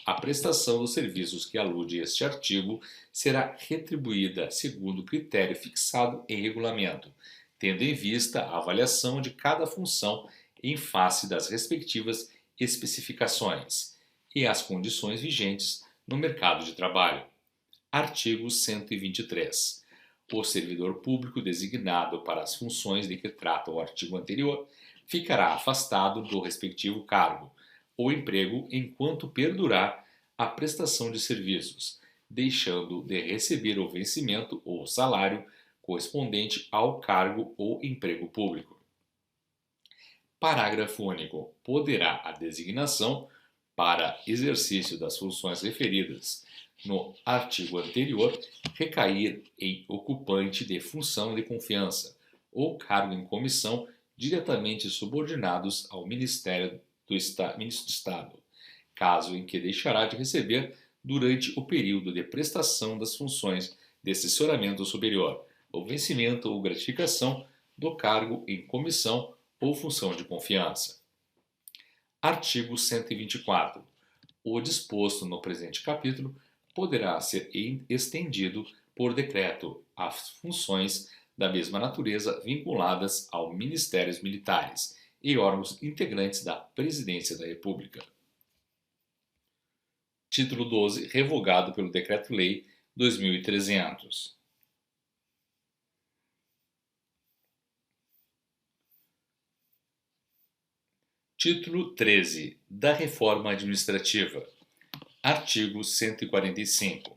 S1: A prestação dos serviços que alude este artigo será retribuída segundo critério fixado em regulamento, tendo em vista a avaliação de cada função em face das respectivas especificações e as condições vigentes no mercado de trabalho. Artigo 123. O servidor público designado para as funções de que trata o artigo anterior ficará afastado do respectivo cargo ou emprego enquanto perdurar a prestação de serviços, deixando de receber o vencimento ou salário correspondente ao cargo ou emprego público. Parágrafo único. Poderá a designação para exercício das funções referidas no artigo anterior recair em ocupante de função de confiança ou cargo em comissão diretamente subordinados ao Ministério Ministro do Estado, caso em que deixará de receber durante o período de prestação das funções de assessoramento superior, o vencimento ou gratificação do cargo em comissão ou função de confiança. Artigo 124. O disposto no presente capítulo poderá ser estendido por decreto às funções da mesma natureza vinculadas ao Ministérios Militares e órgãos integrantes da Presidência da República. Título 12, revogado pelo Decreto-Lei 2300. Título 13, da Reforma Administrativa. Artigo 145.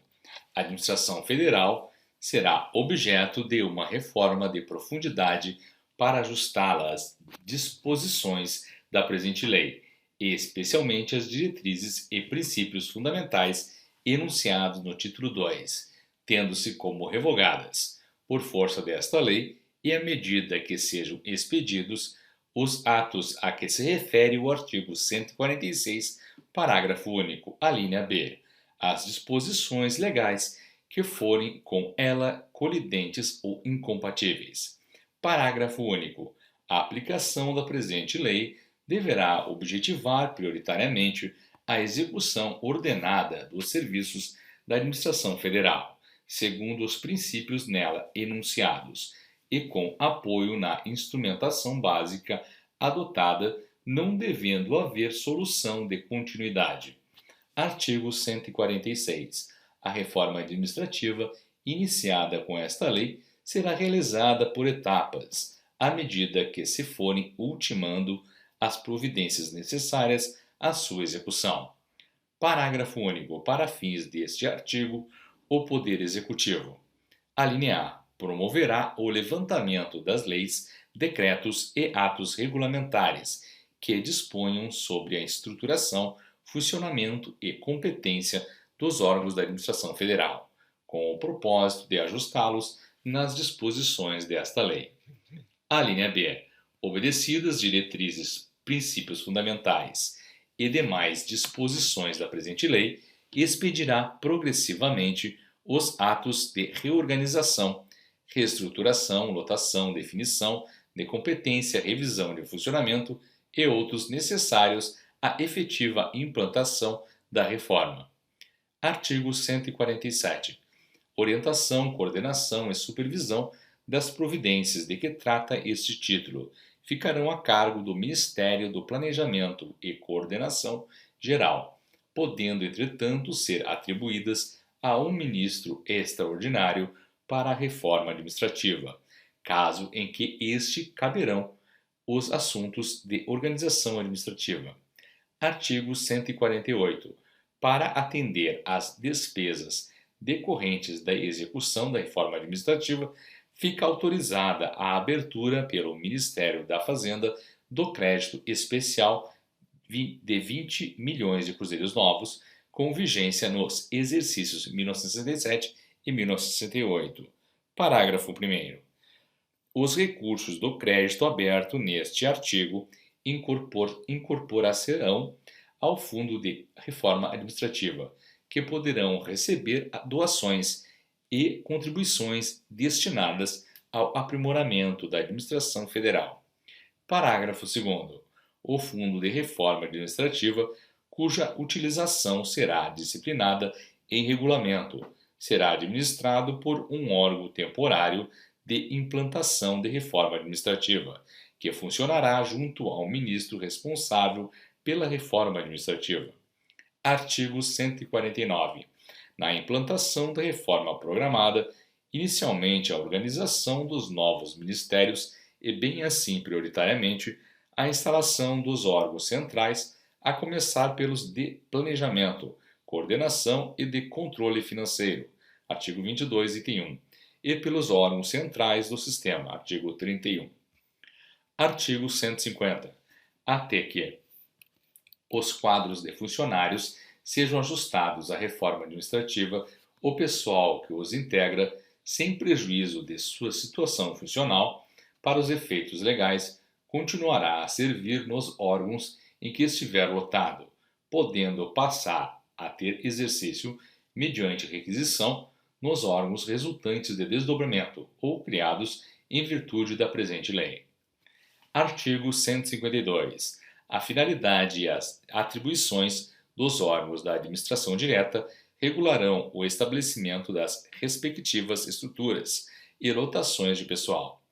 S1: A administração federal será objeto de uma reforma de profundidade para ajustá-la às disposições da presente lei, especialmente as diretrizes e princípios fundamentais enunciados no título 2, tendo-se como revogadas, por força desta lei e à medida que sejam expedidos os atos a que se refere o artigo 146, parágrafo único, alínea B, as disposições legais que forem com ela colidentes ou incompatíveis. Parágrafo único. A aplicação da presente lei deverá objetivar prioritariamente a execução ordenada dos serviços da administração federal, segundo os princípios nela enunciados, e com apoio na instrumentação básica adotada, não devendo haver solução de continuidade. Artigo 146. A reforma administrativa iniciada com esta lei será realizada por etapas, à medida que se forem ultimando as providências necessárias à sua execução. Parágrafo único. Para fins deste artigo, o Poder Executivo. Alínea A. Promoverá o levantamento das leis, decretos e atos regulamentares que disponham sobre a estruturação, funcionamento e competência dos órgãos da administração federal, com o propósito de ajustá-los nas disposições desta lei. Alínea B. Obedecidas diretrizes, princípios fundamentais e demais disposições da presente lei, expedirá progressivamente os atos de reorganização, reestruturação, lotação, definição de competência, revisão de funcionamento e outros necessários à efetiva implantação da reforma. Artigo 147. Orientação, coordenação e supervisão das providências de que trata este título ficarão a cargo do Ministério do Planejamento e Coordenação Geral, podendo, entretanto, ser atribuídas a um ministro extraordinário para a reforma administrativa, caso em que este caberão os assuntos de organização administrativa. Artigo 148. Para atender às despesas decorrentes da execução da reforma administrativa, fica autorizada a abertura pelo Ministério da Fazenda do crédito especial de 20 milhões de cruzeiros novos, com vigência nos exercícios 1967 e 1968. Parágrafo 1º. Os recursos do crédito aberto neste artigo incorporarão ao Fundo de Reforma Administrativa, que poderão receber doações e contribuições destinadas ao aprimoramento da administração federal. Parágrafo 2º. O Fundo de Reforma Administrativa, cuja utilização será disciplinada em regulamento, será administrado por um órgão temporário de implantação de reforma administrativa, que funcionará junto ao ministro responsável pela reforma administrativa. Artigo 149. Na implantação da reforma programada, inicialmente a organização dos novos ministérios e, bem assim, prioritariamente, a instalação dos órgãos centrais, a começar pelos de planejamento, coordenação e de controle financeiro, artigo 22, item 1, e pelos órgãos centrais do sistema, artigo 31. Artigo 150. Até que os quadros de funcionários sejam ajustados à reforma administrativa, o pessoal que os integra, sem prejuízo de sua situação funcional, para os efeitos legais, continuará a servir nos órgãos em que estiver lotado, podendo passar a ter exercício, mediante requisição, nos órgãos resultantes de desdobramento ou criados em virtude da presente lei. Artigo 152. A finalidade e as atribuições dos órgãos da administração direta regularão o estabelecimento das respectivas estruturas e lotações de pessoal.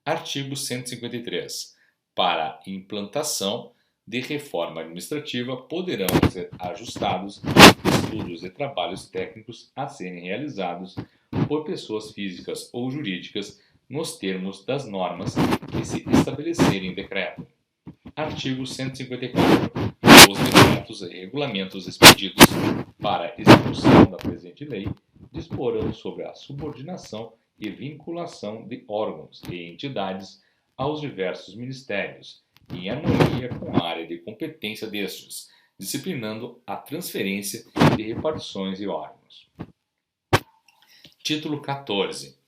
S1: Artigo 153. Para implantação de reforma administrativa poderão ser ajustados estudos e trabalhos técnicos a serem realizados por pessoas físicas ou jurídicas nos termos das normas que se estabelecerem em decreto. Artigo 154. Os decretos e regulamentos expedidos para execução da presente lei disporão sobre a subordinação e vinculação de órgãos e entidades aos diversos ministérios, em harmonia com a área de competência destes, disciplinando a transferência de repartições e órgãos. Título 14.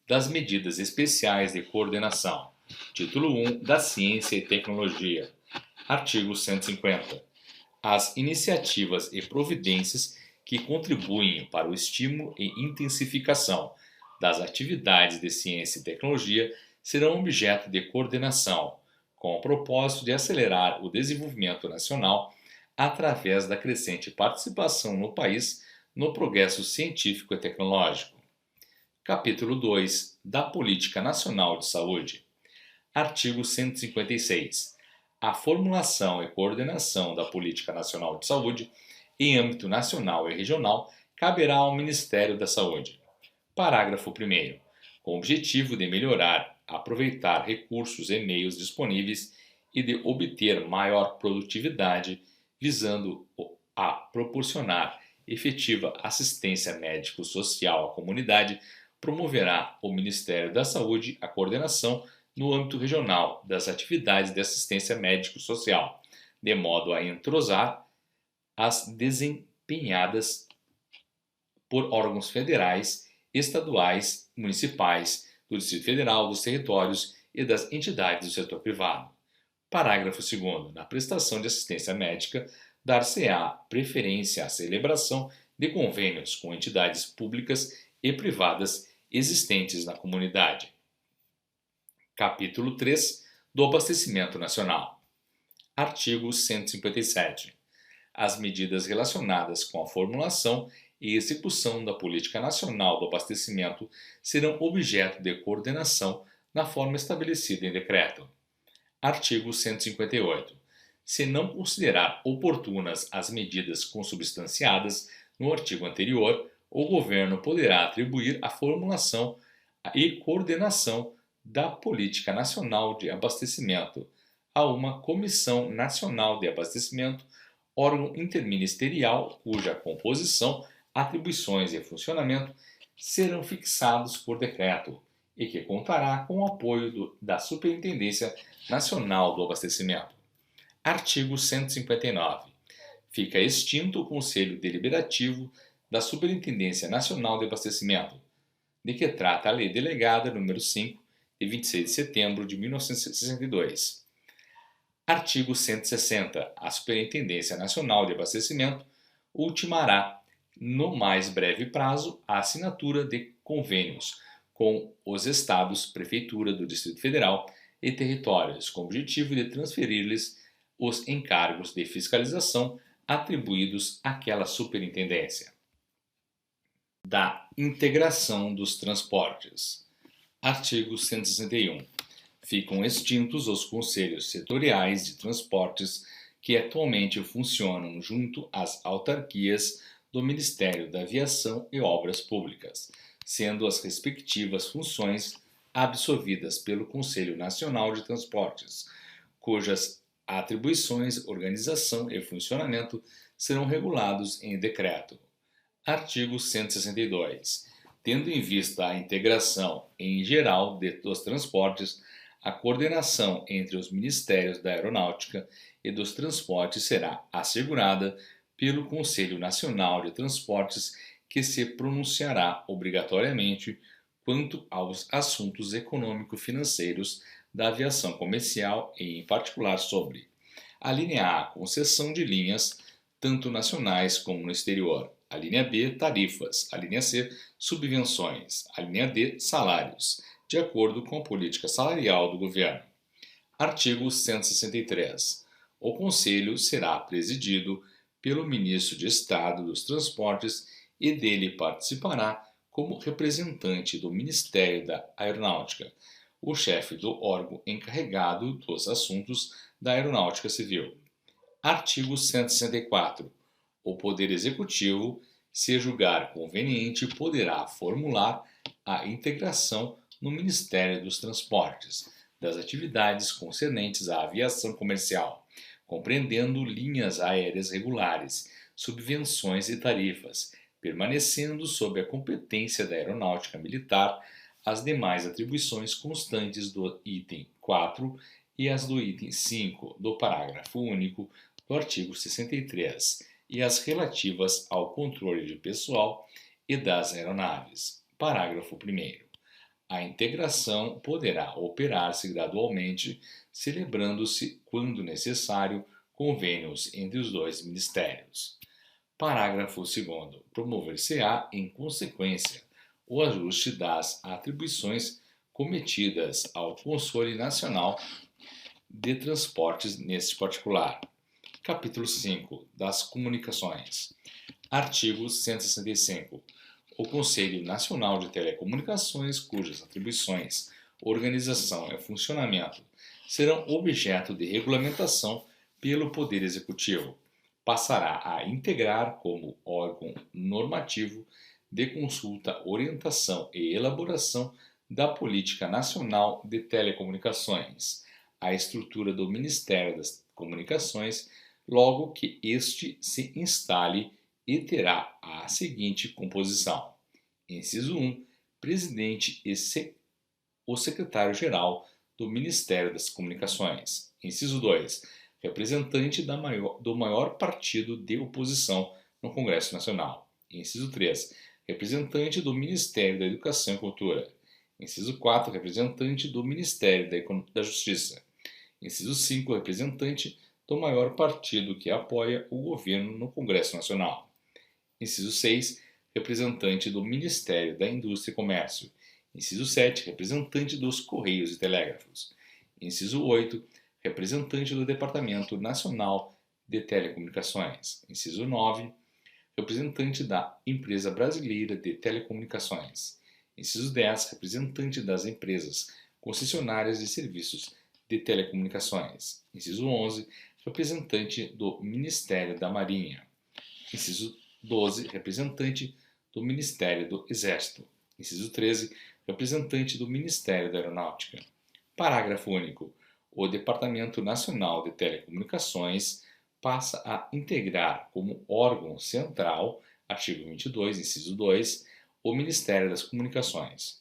S1: Das medidas especiais de coordenação. Título 1. Da ciência e tecnologia. Artigo 150. As iniciativas e providências que contribuem para o estímulo e intensificação das atividades de ciência e tecnologia serão objeto de coordenação, com o propósito de acelerar o desenvolvimento nacional através da crescente participação no país no progresso científico e tecnológico. Capítulo 2. Da Política Nacional de Saúde. Artigo 156. A formulação e coordenação da Política Nacional de Saúde em âmbito nacional e regional caberá ao Ministério da Saúde. Parágrafo 1º. Com o objetivo de melhorar, aproveitar recursos e meios disponíveis e de obter maior produtividade, visando a proporcionar efetiva assistência médico-social à comunidade, promoverá o Ministério da Saúde a coordenação no âmbito regional das atividades de assistência médico-social, de modo a entrosar as desempenhadas por órgãos federais, estaduais, municipais, do Distrito Federal, dos territórios e das entidades do setor privado. Parágrafo 2º. Na prestação de assistência médica, dar-se-á preferência à celebração de convênios com entidades públicas e privadas existentes na comunidade. Capítulo 3. Do abastecimento nacional. Artigo 157. As medidas relacionadas com a formulação e execução da Política Nacional do Abastecimento serão objeto de coordenação na forma estabelecida em decreto. Artigo 158. Se não considerar oportunas as medidas consubstanciadas no artigo anterior, o Governo poderá atribuir a formulação e coordenação da Política Nacional de Abastecimento a uma Comissão Nacional de Abastecimento, órgão interministerial cuja composição, atribuições e funcionamento serão fixados por decreto e que contará com o apoio da Superintendência Nacional do Abastecimento. Artigo 159. Fica extinto o Conselho Deliberativo da Superintendência Nacional de Abastecimento, de que trata a Lei Delegada nº 5, de 26 de setembro de 1962. Artigo 160. A Superintendência Nacional de Abastecimento ultimará, no mais breve prazo, a assinatura de convênios com os Estados, Prefeitura do Distrito Federal e territórios, com o objetivo de transferir-lhes os encargos de fiscalização atribuídos àquela superintendência. Da integração dos transportes. Artigo 161. Ficam extintos os conselhos setoriais de transportes que atualmente funcionam junto às autarquias do Ministério da Aviação e Obras Públicas, sendo as respectivas funções absorvidas pelo Conselho Nacional de Transportes, cujas atribuições, organização e funcionamento serão regulados em decreto. Artigo 162. Tendo em vista a integração em geral dos transportes, a coordenação entre os Ministérios da Aeronáutica e dos Transportes será assegurada pelo Conselho Nacional de Transportes, que se pronunciará obrigatoriamente quanto aos assuntos econômico-financeiros da aviação comercial e, em particular, sobre a linha A, concessão de linhas, tanto nacionais como no exterior; a linha B, tarifas; a linha C, subvenções; a linha D, salários, de acordo com a política salarial do governo. Artigo 163. O Conselho será presidido pelo Ministro de Estado dos Transportes e dele participará, como representante do Ministério da Aeronáutica, o chefe do órgão encarregado dos assuntos da Aeronáutica Civil. Artigo 164. O Poder Executivo, se julgar conveniente, poderá formular a integração no Ministério dos Transportes das atividades concernentes à aviação comercial, compreendendo linhas aéreas regulares, subvenções e tarifas, permanecendo sob a competência da Aeronáutica Militar as demais atribuições constantes do item 4 e as do item 5 do parágrafo único do artigo 63 e as relativas ao controle de pessoal e das aeronaves. Parágrafo 1º. A integração poderá operar-se gradualmente, celebrando-se, quando necessário, convênios entre os dois ministérios. Parágrafo 2º. Promover-se-á, em consequência, o ajuste das atribuições cometidas ao Conselho Nacional de Transportes neste particular. Capítulo 5. Das Comunicações. Artigo 165. O Conselho Nacional de Telecomunicações, cujas atribuições, organização e funcionamento serão objeto de regulamentação pelo Poder Executivo, passará a integrar como órgão normativo de consulta, orientação e elaboração da Política Nacional de Telecomunicações, a estrutura do Ministério das Comunicações, logo que este se instale e terá a seguinte composição. Inciso 1. Presidente e o secretário-geral do Ministério das Comunicações. Inciso 2. Representante do maior partido de oposição no Congresso Nacional. Inciso 3. Representante do Ministério da Educação e Cultura. Inciso 4. Representante do Ministério da Justiça. Inciso 5. Representante do maior partido que apoia o governo no Congresso Nacional. Inciso 6. Representante do Ministério da Indústria e Comércio. Inciso 7. Representante dos Correios e Telégrafos. Inciso 8. Representante do Departamento Nacional de Telecomunicações. Inciso 9. Representante da Empresa Brasileira de Telecomunicações. Inciso 10. Representante das empresas concessionárias de serviços de telecomunicações. Inciso 11. Representante do Ministério da Marinha. Inciso 12. Representante do Ministério do Exército. Inciso 13. Representante do Ministério da Aeronáutica. Parágrafo único. O Departamento Nacional de Telecomunicações passa a integrar como órgão central, artigo 22, inciso 2, o Ministério das Comunicações.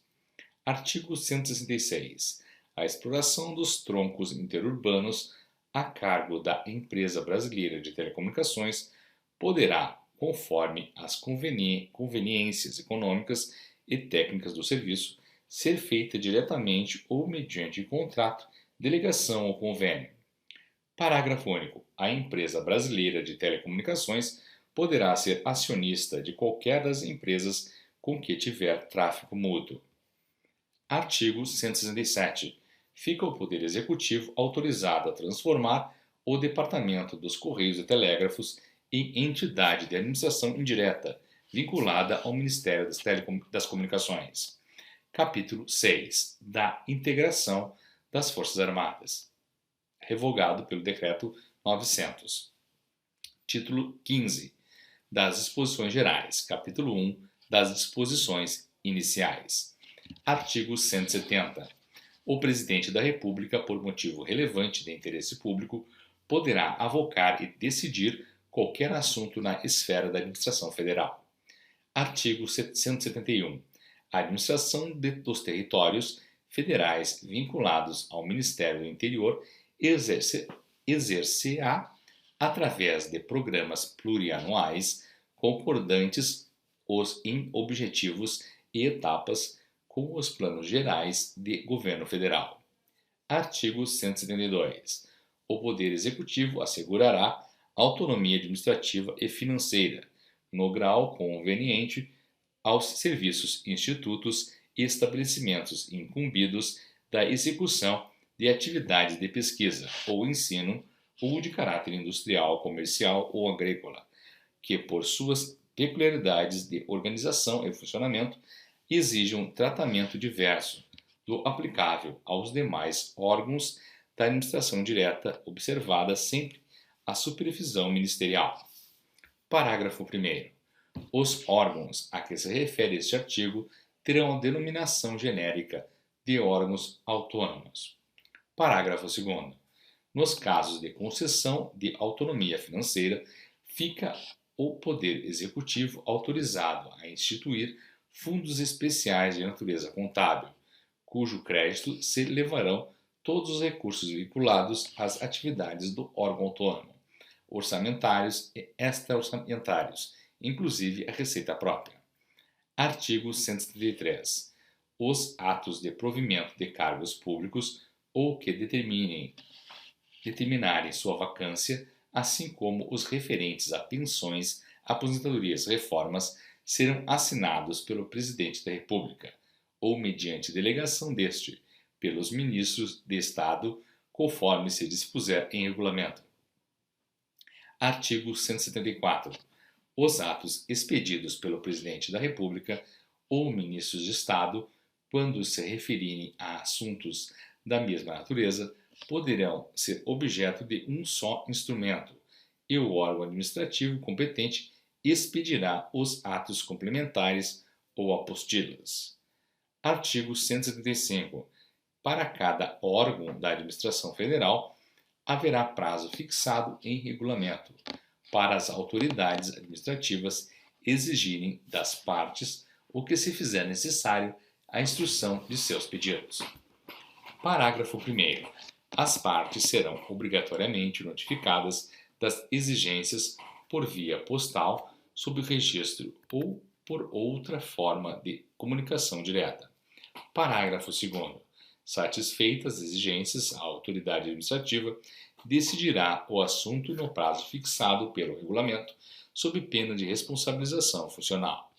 S1: Artigo 166. A exploração dos troncos interurbanos a cargo da Empresa Brasileira de Telecomunicações poderá, conforme as conveniências econômicas e técnicas do serviço, ser feita diretamente ou mediante contrato, delegação ou convênio. Parágrafo único. A Empresa Brasileira de Telecomunicações poderá ser acionista de qualquer das empresas com que tiver tráfego mútuo. Artigo 167. Fica o Poder Executivo autorizado a transformar o Departamento dos Correios e Telégrafos em entidade de administração indireta, vinculada ao Ministério das Comunicações. Capítulo 6. Da integração das Forças Armadas. Revogado pelo Decreto 900. Título 15. Das Disposições Gerais. Capítulo 1. Das Disposições Iniciais. Artigo 170. O Presidente da República, por motivo relevante de interesse público, poderá avocar e decidir qualquer assunto na esfera da administração federal. Artigo 171. A administração dos territórios federais vinculados ao Ministério do Interior exerce-á através de programas plurianuais concordantes em objetivos e etapas com os planos gerais de governo federal. Artigo 172. O Poder Executivo assegurará autonomia administrativa e financeira, no grau conveniente, aos serviços, institutos e estabelecimentos incumbidos da execução de atividades de pesquisa ou ensino ou de caráter industrial, comercial ou agrícola, que por suas peculiaridades de organização e funcionamento exijam tratamento diverso do aplicável aos demais órgãos da administração direta, observada sempre a supervisão ministerial. Parágrafo 1º. Os órgãos a que se refere este artigo terão a denominação genérica de órgãos autônomos. Parágrafo 2º. Nos casos de concessão de autonomia financeira, fica o Poder Executivo autorizado a instituir fundos especiais de natureza contábil, cujo crédito se levarão todos os recursos vinculados às atividades do órgão autônomo, orçamentários e extra-orçamentários, inclusive a receita própria. Artigo 173. Os atos de provimento de cargos públicos ou que determinarem sua vacância, assim como os referentes a pensões, aposentadorias e reformas, serão assinados pelo Presidente da República, ou mediante delegação deste, pelos ministros de Estado, conforme se dispuser em regulamento. Artigo 174. Os atos expedidos pelo Presidente da República ou ministros de Estado, quando se referirem a assuntos da mesma natureza, poderão ser objeto de um só instrumento, e o órgão administrativo competente expedirá os atos complementares ou apostilas. Artigo 175. Para cada órgão da administração federal, haverá prazo fixado em regulamento para as autoridades administrativas exigirem das partes o que se fizer necessário à instrução de seus pedidos. Parágrafo 1º. As partes serão obrigatoriamente notificadas das exigências por via postal, sob registro ou por outra forma de comunicação direta. Parágrafo 2º. Satisfeitas as exigências, a autoridade administrativa decidirá o assunto no prazo fixado pelo regulamento, sob pena de responsabilização funcional.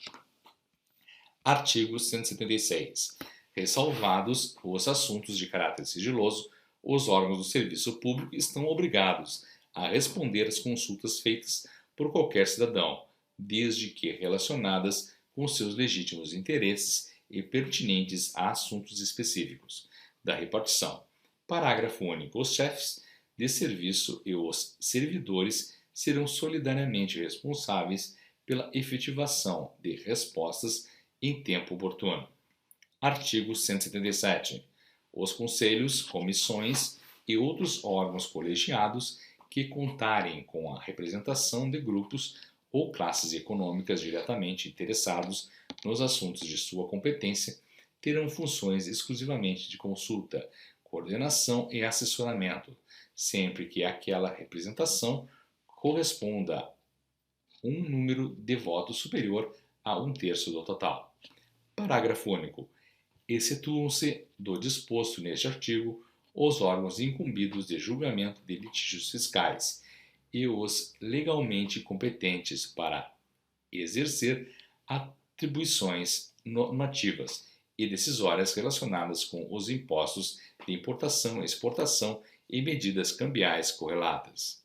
S1: Artigo 176. Ressalvados os assuntos de caráter sigiloso, os órgãos do serviço público estão obrigados a responder às consultas feitas por qualquer cidadão, desde que relacionadas com seus legítimos interesses e pertinentes a assuntos específicos da repartição. Parágrafo único. Os chefes de serviço e os servidores serão solidariamente responsáveis pela efetivação de respostas em tempo oportuno. Artigo 177. Os conselhos, comissões e outros órgãos colegiados que contarem com a representação de grupos ou classes econômicas diretamente interessados nos assuntos de sua competência terão funções exclusivamente de consulta, coordenação e assessoramento, sempre que aquela representação corresponda a um número de votos superior a 1/3 do total. Parágrafo único. Excetuam-se do disposto neste artigo os órgãos incumbidos de julgamento de litígios fiscais e os legalmente competentes para exercer atribuições normativas e decisórias relacionadas com os impostos de importação, exportação e medidas cambiais correlatas.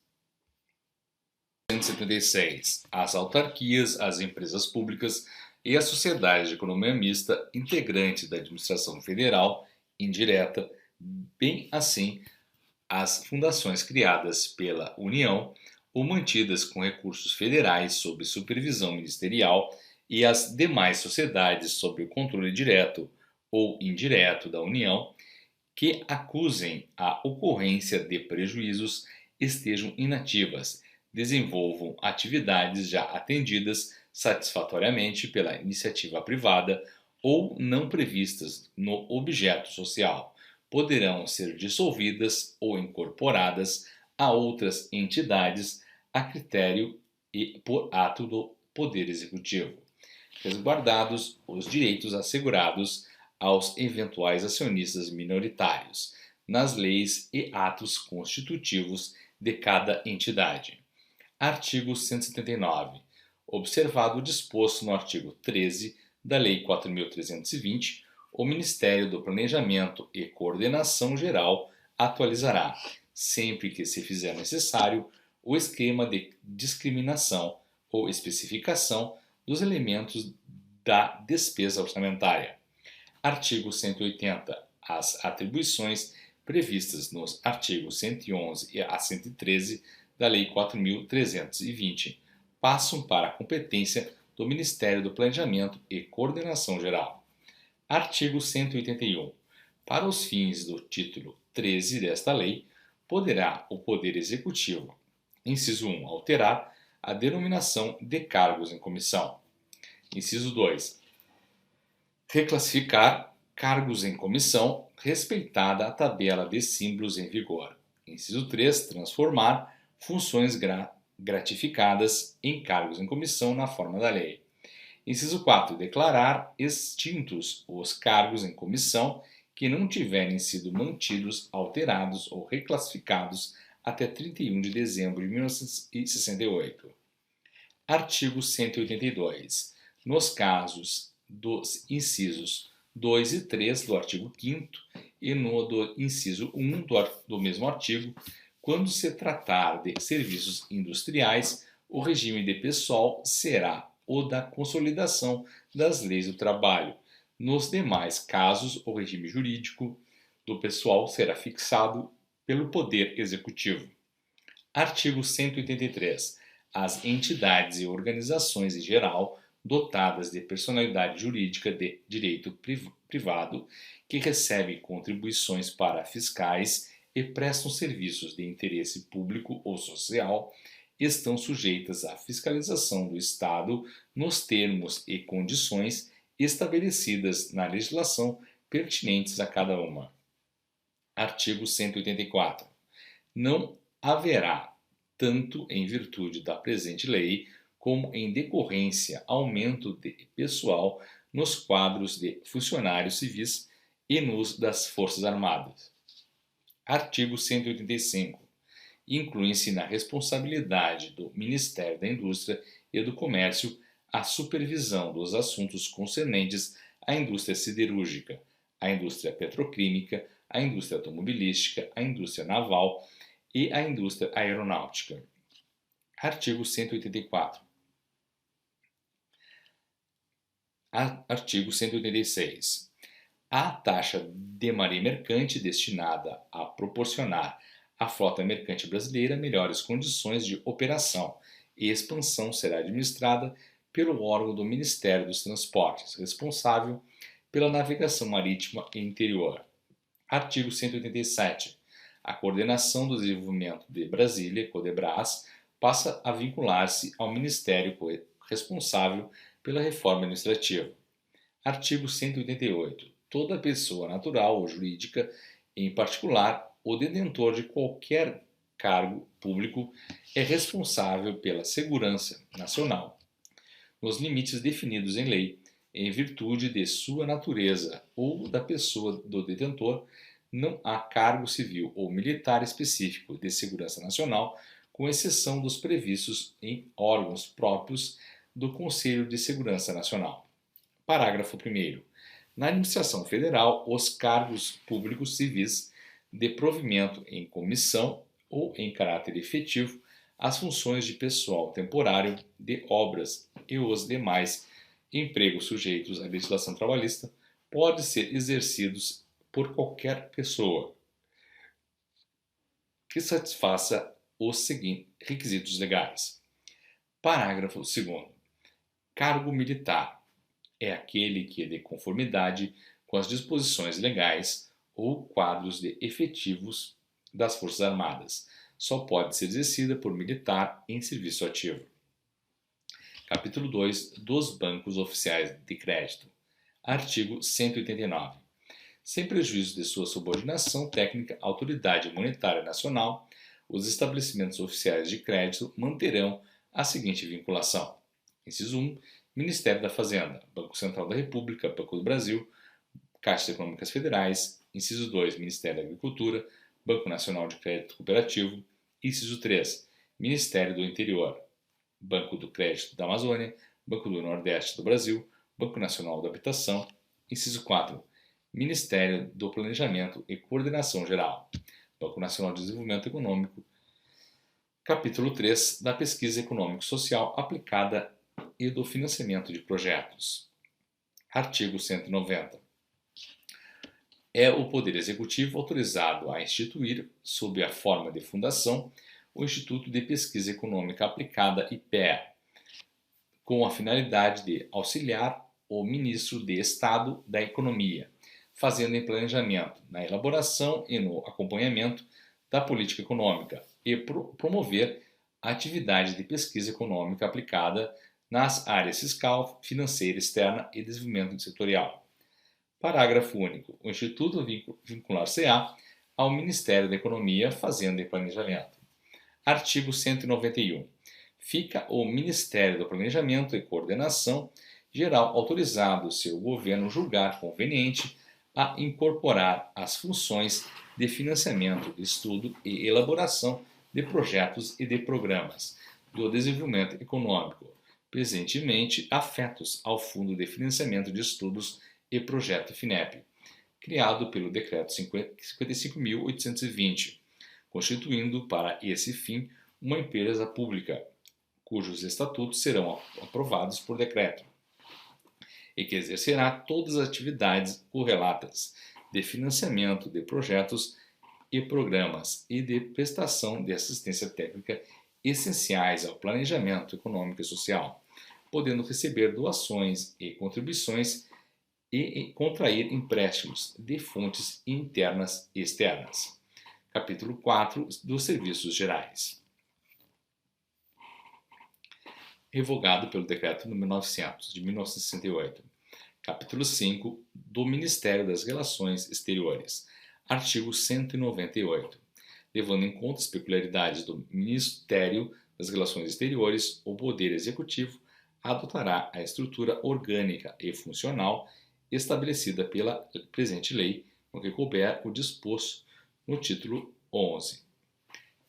S1: 176. As autarquias, as empresas públicas e as sociedades de economia mista integrantes da administração federal indireta, bem assim as fundações criadas pela União ou mantidas com recursos federais sob supervisão ministerial e as demais sociedades sob o controle direto ou indireto da União que acusem a ocorrência de prejuízos estejam inativas, desenvolvam atividades já atendidas satisfatoriamente pela iniciativa privada ou não previstas no objeto social, poderão ser dissolvidas ou incorporadas a outras entidades a critério e por ato do Poder Executivo, resguardados os direitos assegurados aos eventuais acionistas minoritários, nas leis e atos constitutivos de cada entidade. Artigo 179. Observado o disposto no artigo 13 da Lei 4.320, o Ministério do Planejamento e Coordenação Geral atualizará, sempre que se fizer necessário, o esquema de discriminação ou especificação dos elementos da despesa orçamentária. Artigo 180. As atribuições previstas nos artigos 111 a 113 da Lei 4.320 passam para a competência do Ministério do Planejamento e Coordenação Geral. Artigo 181. Para os fins do título 13 desta lei, poderá o Poder Executivo, inciso 1, alterar a denominação de cargos em comissão. Inciso 2. Reclassificar cargos em comissão, respeitada a tabela de símbolos em vigor. Inciso 3. Transformar funções gratificadas em cargos em comissão na forma da lei. Inciso 4. Declarar extintos os cargos em comissão que não tiverem sido mantidos, alterados ou reclassificados até 31 de dezembro de 1968. Artigo 182. Nos casos dos incisos 2 e 3 do artigo 5º e no do inciso 1 do mesmo artigo, quando se tratar de serviços industriais, o regime de pessoal será o da consolidação das leis do trabalho. Nos demais casos, o regime jurídico do pessoal será fixado pelo Poder Executivo. Artigo 183. As entidades e organizações em geral dotadas de personalidade jurídica de direito privado que recebem contribuições para fiscais e prestam serviços de interesse público ou social estão sujeitas à fiscalização do Estado nos termos e condições estabelecidas na legislação pertinentes a cada uma. Artigo 184. Não haverá, tanto em virtude da presente lei, como em decorrência aumento de pessoal nos quadros de funcionários civis e nos das Forças Armadas. Artigo 185. Inclui-se na responsabilidade do Ministério da Indústria e do Comércio a supervisão dos assuntos concernentes à indústria siderúrgica, à indústria petroquímica, à indústria automobilística, à indústria naval e à indústria aeronáutica. Artigo 184. Artigo 186. A taxa de marinha mercante destinada a proporcionar à frota mercante brasileira melhores condições de operação e expansão será administrada pelo órgão do Ministério dos Transportes, responsável pela navegação marítima e interior. Artigo 187. A coordenação do desenvolvimento de Brasília, Codebras, passa a vincular-se ao Ministério responsável pela reforma administrativa. Artigo 188. Toda pessoa natural ou jurídica, em particular o detentor de qualquer cargo público, é responsável pela segurança nacional, nos limites definidos em lei, em virtude de sua natureza ou da pessoa do detentor. Não há cargo civil ou militar específico de segurança nacional, com exceção dos previstos em órgãos próprios do Conselho de Segurança Nacional. Parágrafo 1º. Na administração federal, os cargos públicos civis de provimento em comissão ou em caráter efetivo, as funções de pessoal temporário de obras e os demais empregos sujeitos à legislação trabalhista podem ser exercidos por qualquer pessoa que satisfaça os seguintes requisitos legais. Parágrafo 2º. Cargo militar é aquele que, de conformidade com as disposições legais ou quadros de efetivos das Forças Armadas, só pode ser exercida por militar em serviço ativo. Capítulo 2 dos bancos oficiais de crédito. Artigo 189. Sem prejuízo de sua subordinação técnica à autoridade monetária nacional, os estabelecimentos oficiais de crédito manterão a seguinte vinculação. Inciso 1. Ministério da Fazenda, Banco Central da República, Banco do Brasil, Caixas Econômicas Federais. Inciso 2. Ministério da Agricultura, Banco Nacional de Crédito Cooperativo. Inciso 3. Ministério do Interior, Banco do Crédito da Amazônia, Banco do Nordeste do Brasil, Banco Nacional da Habitação. Inciso 4. Ministério do Planejamento e Coordenação Geral. Banco Nacional de Desenvolvimento Econômico, capítulo 3 da Pesquisa Econômico-Social Aplicada e do Financiamento de Projetos. Artigo 190. É o Poder Executivo autorizado a instituir, sob a forma de fundação, o Instituto de Pesquisa Econômica Aplicada (IPEA), com a finalidade de auxiliar o Ministro de Estado da Economia, fazendo em planejamento, na elaboração e no acompanhamento da política econômica e promover a atividade de pesquisa econômica aplicada nas áreas fiscal, financeira externa e desenvolvimento setorial. Parágrafo único. O Instituto vincular-se-á ao Ministério da Economia, Fazenda e Planejamento. Artigo 191. Fica o Ministério do Planejamento e Coordenação Geral autorizado seu governo julgar conveniente a incorporar as funções de financiamento, de estudo e elaboração de projetos e de programas do desenvolvimento econômico, presentemente afetos ao Fundo de Financiamento de Estudos e Projeto FINEP, criado pelo Decreto 55.820, constituindo para esse fim uma empresa pública, cujos estatutos serão aprovados por decreto, e que exercerá todas as atividades correlatas de financiamento de projetos e programas e de prestação de assistência técnica essenciais ao planejamento econômico e social, podendo receber doações e contribuições e contrair empréstimos de fontes internas e externas. Capítulo 4 dos Serviços Gerais. Revogado pelo Decreto nº 900, de 1968. Capítulo 5 do Ministério das Relações Exteriores. Artigo 198. Levando em conta as peculiaridades do Ministério das Relações Exteriores, o Poder Executivo adotará a estrutura orgânica e funcional estabelecida pela presente lei, no que couber o disposto no título 11.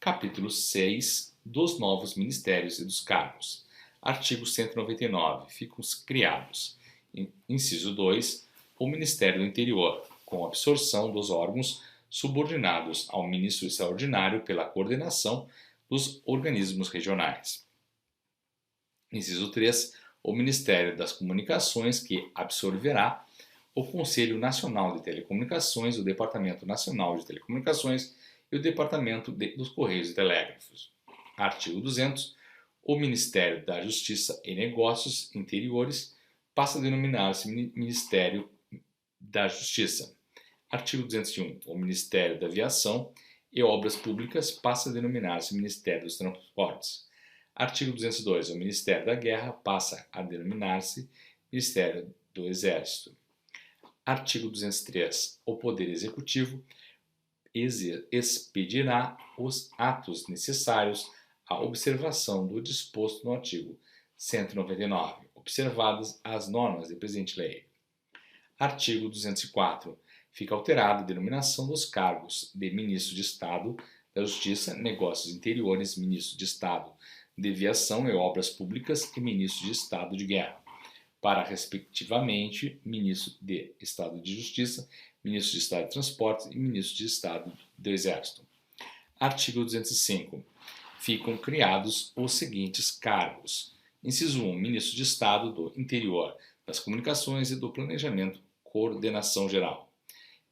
S1: Capítulo 6 dos novos ministérios e dos cargos. Artigo 199. Ficam criados. Inciso 2. O Ministério do Interior, com absorção dos órgãos subordinados ao Ministro Extraordinário pela coordenação dos organismos regionais. Inciso 3. O Ministério das Comunicações, que absorverá o Conselho Nacional de Telecomunicações, o Departamento Nacional de Telecomunicações e o Departamento dos Correios e Telégrafos. Artigo 200. O Ministério da Justiça e Negócios Interiores passa a denominar-se Ministério da Justiça. Artigo 201. O Ministério da Aviação e Obras Públicas passa a denominar-se Ministério dos Transportes. Artigo 202. O Ministério da Guerra passa a denominar-se Ministério do Exército. Artigo 203. O Poder Executivo expedirá os atos necessários à observação do disposto no artigo 199, observadas as normas da presente lei. Artigo 204. Fica alterada a denominação dos cargos de Ministro de Estado da Justiça, Negócios Interiores, Ministro de Estado de Aviação e Obras Públicas e Ministro de Estado de Guerra, para, respectivamente, Ministro de Estado de Justiça, Ministro de Estado de Transportes e Ministro de Estado do Exército. Artigo 205. Ficam criados os seguintes cargos. Inciso 1. Ministro de Estado do Interior, das Comunicações e do Planejamento, Coordenação Geral.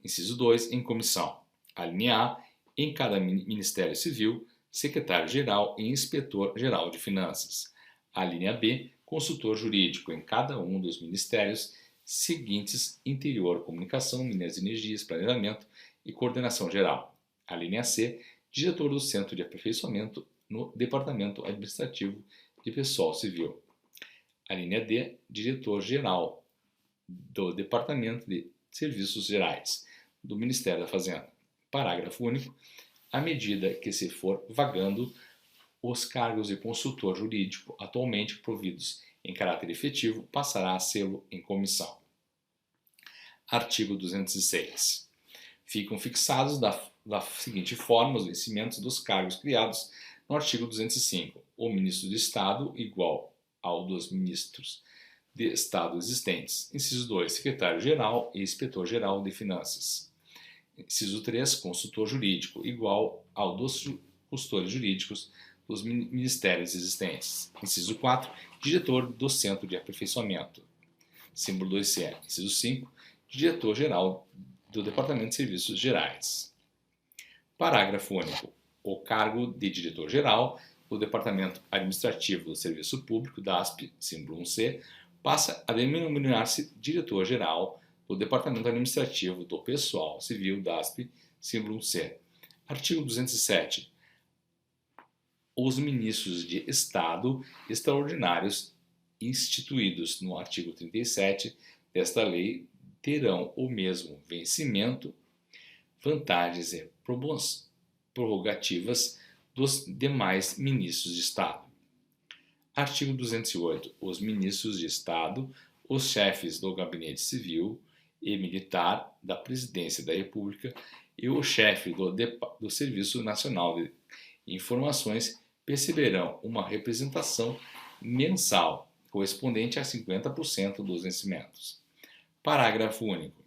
S1: Inciso 2. Em comissão. Alínea A. Em cada Ministério Civil, Secretário-Geral e Inspetor-Geral de Finanças. Alínea B. Consultor jurídico em cada um dos ministérios seguintes: Interior, Comunicação, Minas e Energias, Planejamento e Coordenação Geral. Alínea C. Diretor do Centro de Aperfeiçoamento no Departamento Administrativo de Pessoal Civil. Alínea D. Diretor-Geral do Departamento de Serviços Gerais do Ministério da Fazenda. Parágrafo único. À medida que se for vagando os cargos de consultor jurídico atualmente providos em caráter efetivo, passará a sê-lo em comissão. Artigo 206. Ficam fixados da seguinte forma os vencimentos dos cargos criados no artigo 205. O ministro de Estado igual ao dos ministros de Estado existentes. Inciso 2. Secretário-Geral e Inspetor-Geral de Finanças. Inciso 3, consultor jurídico, igual ao dos consultores jurídicos dos ministérios existentes. Inciso 4, diretor do Centro de Aperfeiçoamento. Símbolo 2C. Inciso 5, diretor-geral do Departamento de Serviços Gerais. Parágrafo único. O cargo de diretor-geral do Departamento Administrativo do Serviço Público, DASP, símbolo 1C, passa a denominar-se diretor-geral do Departamento Administrativo do Pessoal Civil, DASP, símbolo 1C. Artigo 207. Os ministros de Estado extraordinários instituídos no artigo 37 desta lei terão o mesmo vencimento, vantagens e prerrogativas dos demais ministros de Estado. Artigo 208. Os ministros de Estado, os chefes do Gabinete Civil e Militar da Presidência da República e o chefe do Serviço Nacional de Informações perceberão uma representação mensal correspondente a 50% dos vencimentos. Parágrafo único.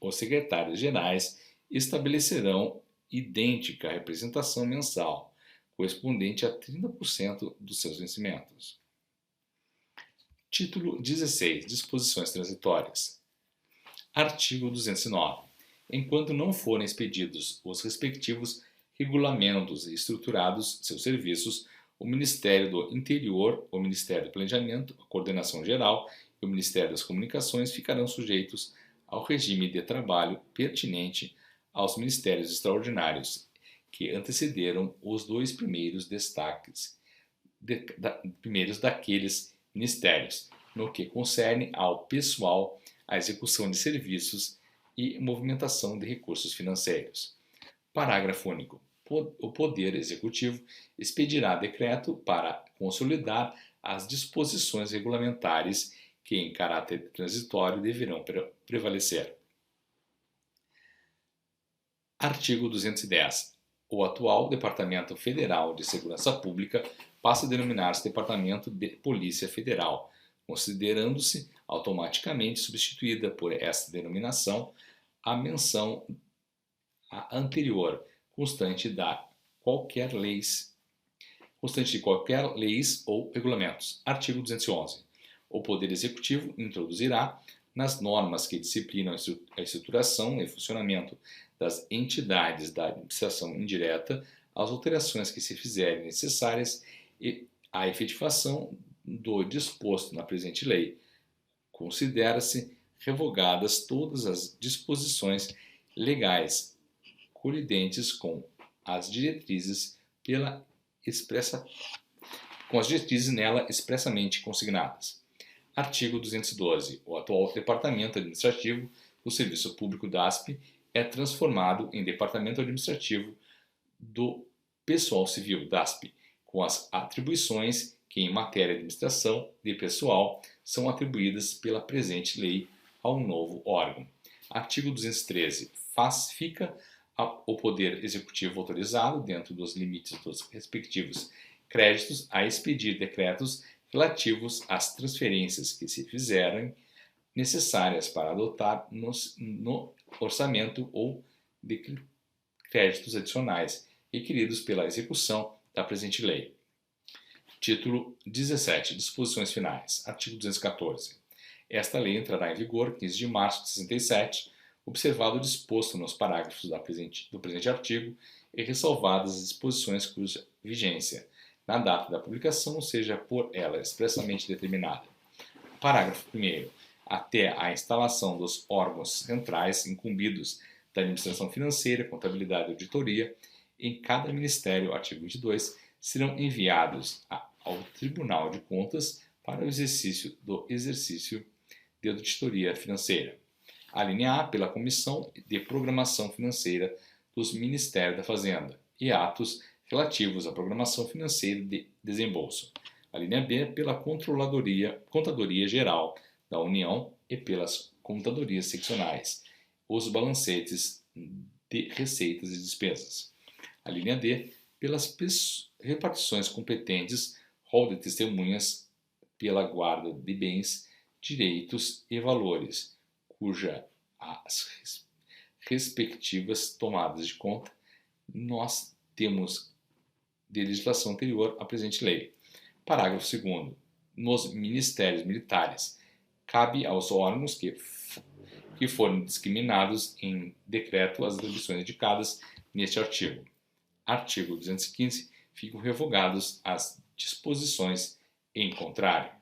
S1: Os secretários gerais estabelecerão idêntica representação mensal, correspondente a 30% dos seus vencimentos. Título 16. Disposições transitórias. Artigo 209. Enquanto não forem expedidos os respectivos regulamentos e estruturados seus serviços, o Ministério do Interior, o Ministério do Planejamento, a Coordenação Geral e o Ministério das Comunicações ficarão sujeitos ao regime de trabalho pertinente aos ministérios extraordinários que antecederam os dois primeiros primeiros daqueles ministérios, no que concerne ao pessoal, à execução de serviços e movimentação de recursos financeiros. Parágrafo único. O Poder Executivo expedirá decreto para consolidar as disposições regulamentares que, em caráter transitório, deverão prevalecer. Artigo 210. O atual Departamento Federal de Segurança Pública passa a denominar-se Departamento de Polícia Federal, considerando-se automaticamente substituída por esta denominação a menção anterior, constante de qualquer leis ou regulamentos. Artigo 211. O Poder Executivo introduzirá, nas normas que disciplinam a estruturação e funcionamento das entidades da administração indireta, as alterações que se fizerem necessárias e a efetivação do disposto na presente lei. Considera-se revogadas todas as disposições legais colidentes com as diretrizes nela expressamente consignadas. Artigo 212. O atual Departamento Administrativo do Serviço Público DASP é transformado em Departamento Administrativo do Pessoal Civil DASP, com as atribuições que em matéria de administração de pessoal são atribuídas pela presente lei ao novo órgão. Artigo 213. Fica o Poder Executivo autorizado, dentro dos limites dos respectivos créditos, a expedir decretos relativos às transferências que se fizerem necessárias para adotar no orçamento ou de créditos adicionais requeridos pela execução da presente lei. Título 17. Disposições finais. Artigo 214. Esta lei entrará em vigor 15 de março de 67, observado o disposto nos parágrafos do presente artigo e ressalvadas as disposições cuja vigência, na data da publicação, seja por ela expressamente determinada. Parágrafo 1º. Até a instalação dos órgãos centrais incumbidos da administração financeira, contabilidade e auditoria, em cada ministério, artigo 22, serão enviados ao Tribunal de Contas para o exercício de auditoria financeira. A linha A, pela Comissão de Programação Financeira dos Ministérios da Fazenda e atos relativos à programação financeira de desembolso. A linha B, pela Contadoria Geral da União e pelas contadorias seccionais, os balancetes de receitas e despesas. A linha D, pelas repartições competentes, rol de testemunhas, pela guarda de bens, direitos e valores, cuja as respectivas tomadas de conta, nós temos de legislação anterior à presente lei. Parágrafo 2º. Nos ministérios militares, cabe aos órgãos que forem discriminados em decreto as atribuições indicadas neste artigo. Artigo 215. Ficam revogados as disposições em contrário.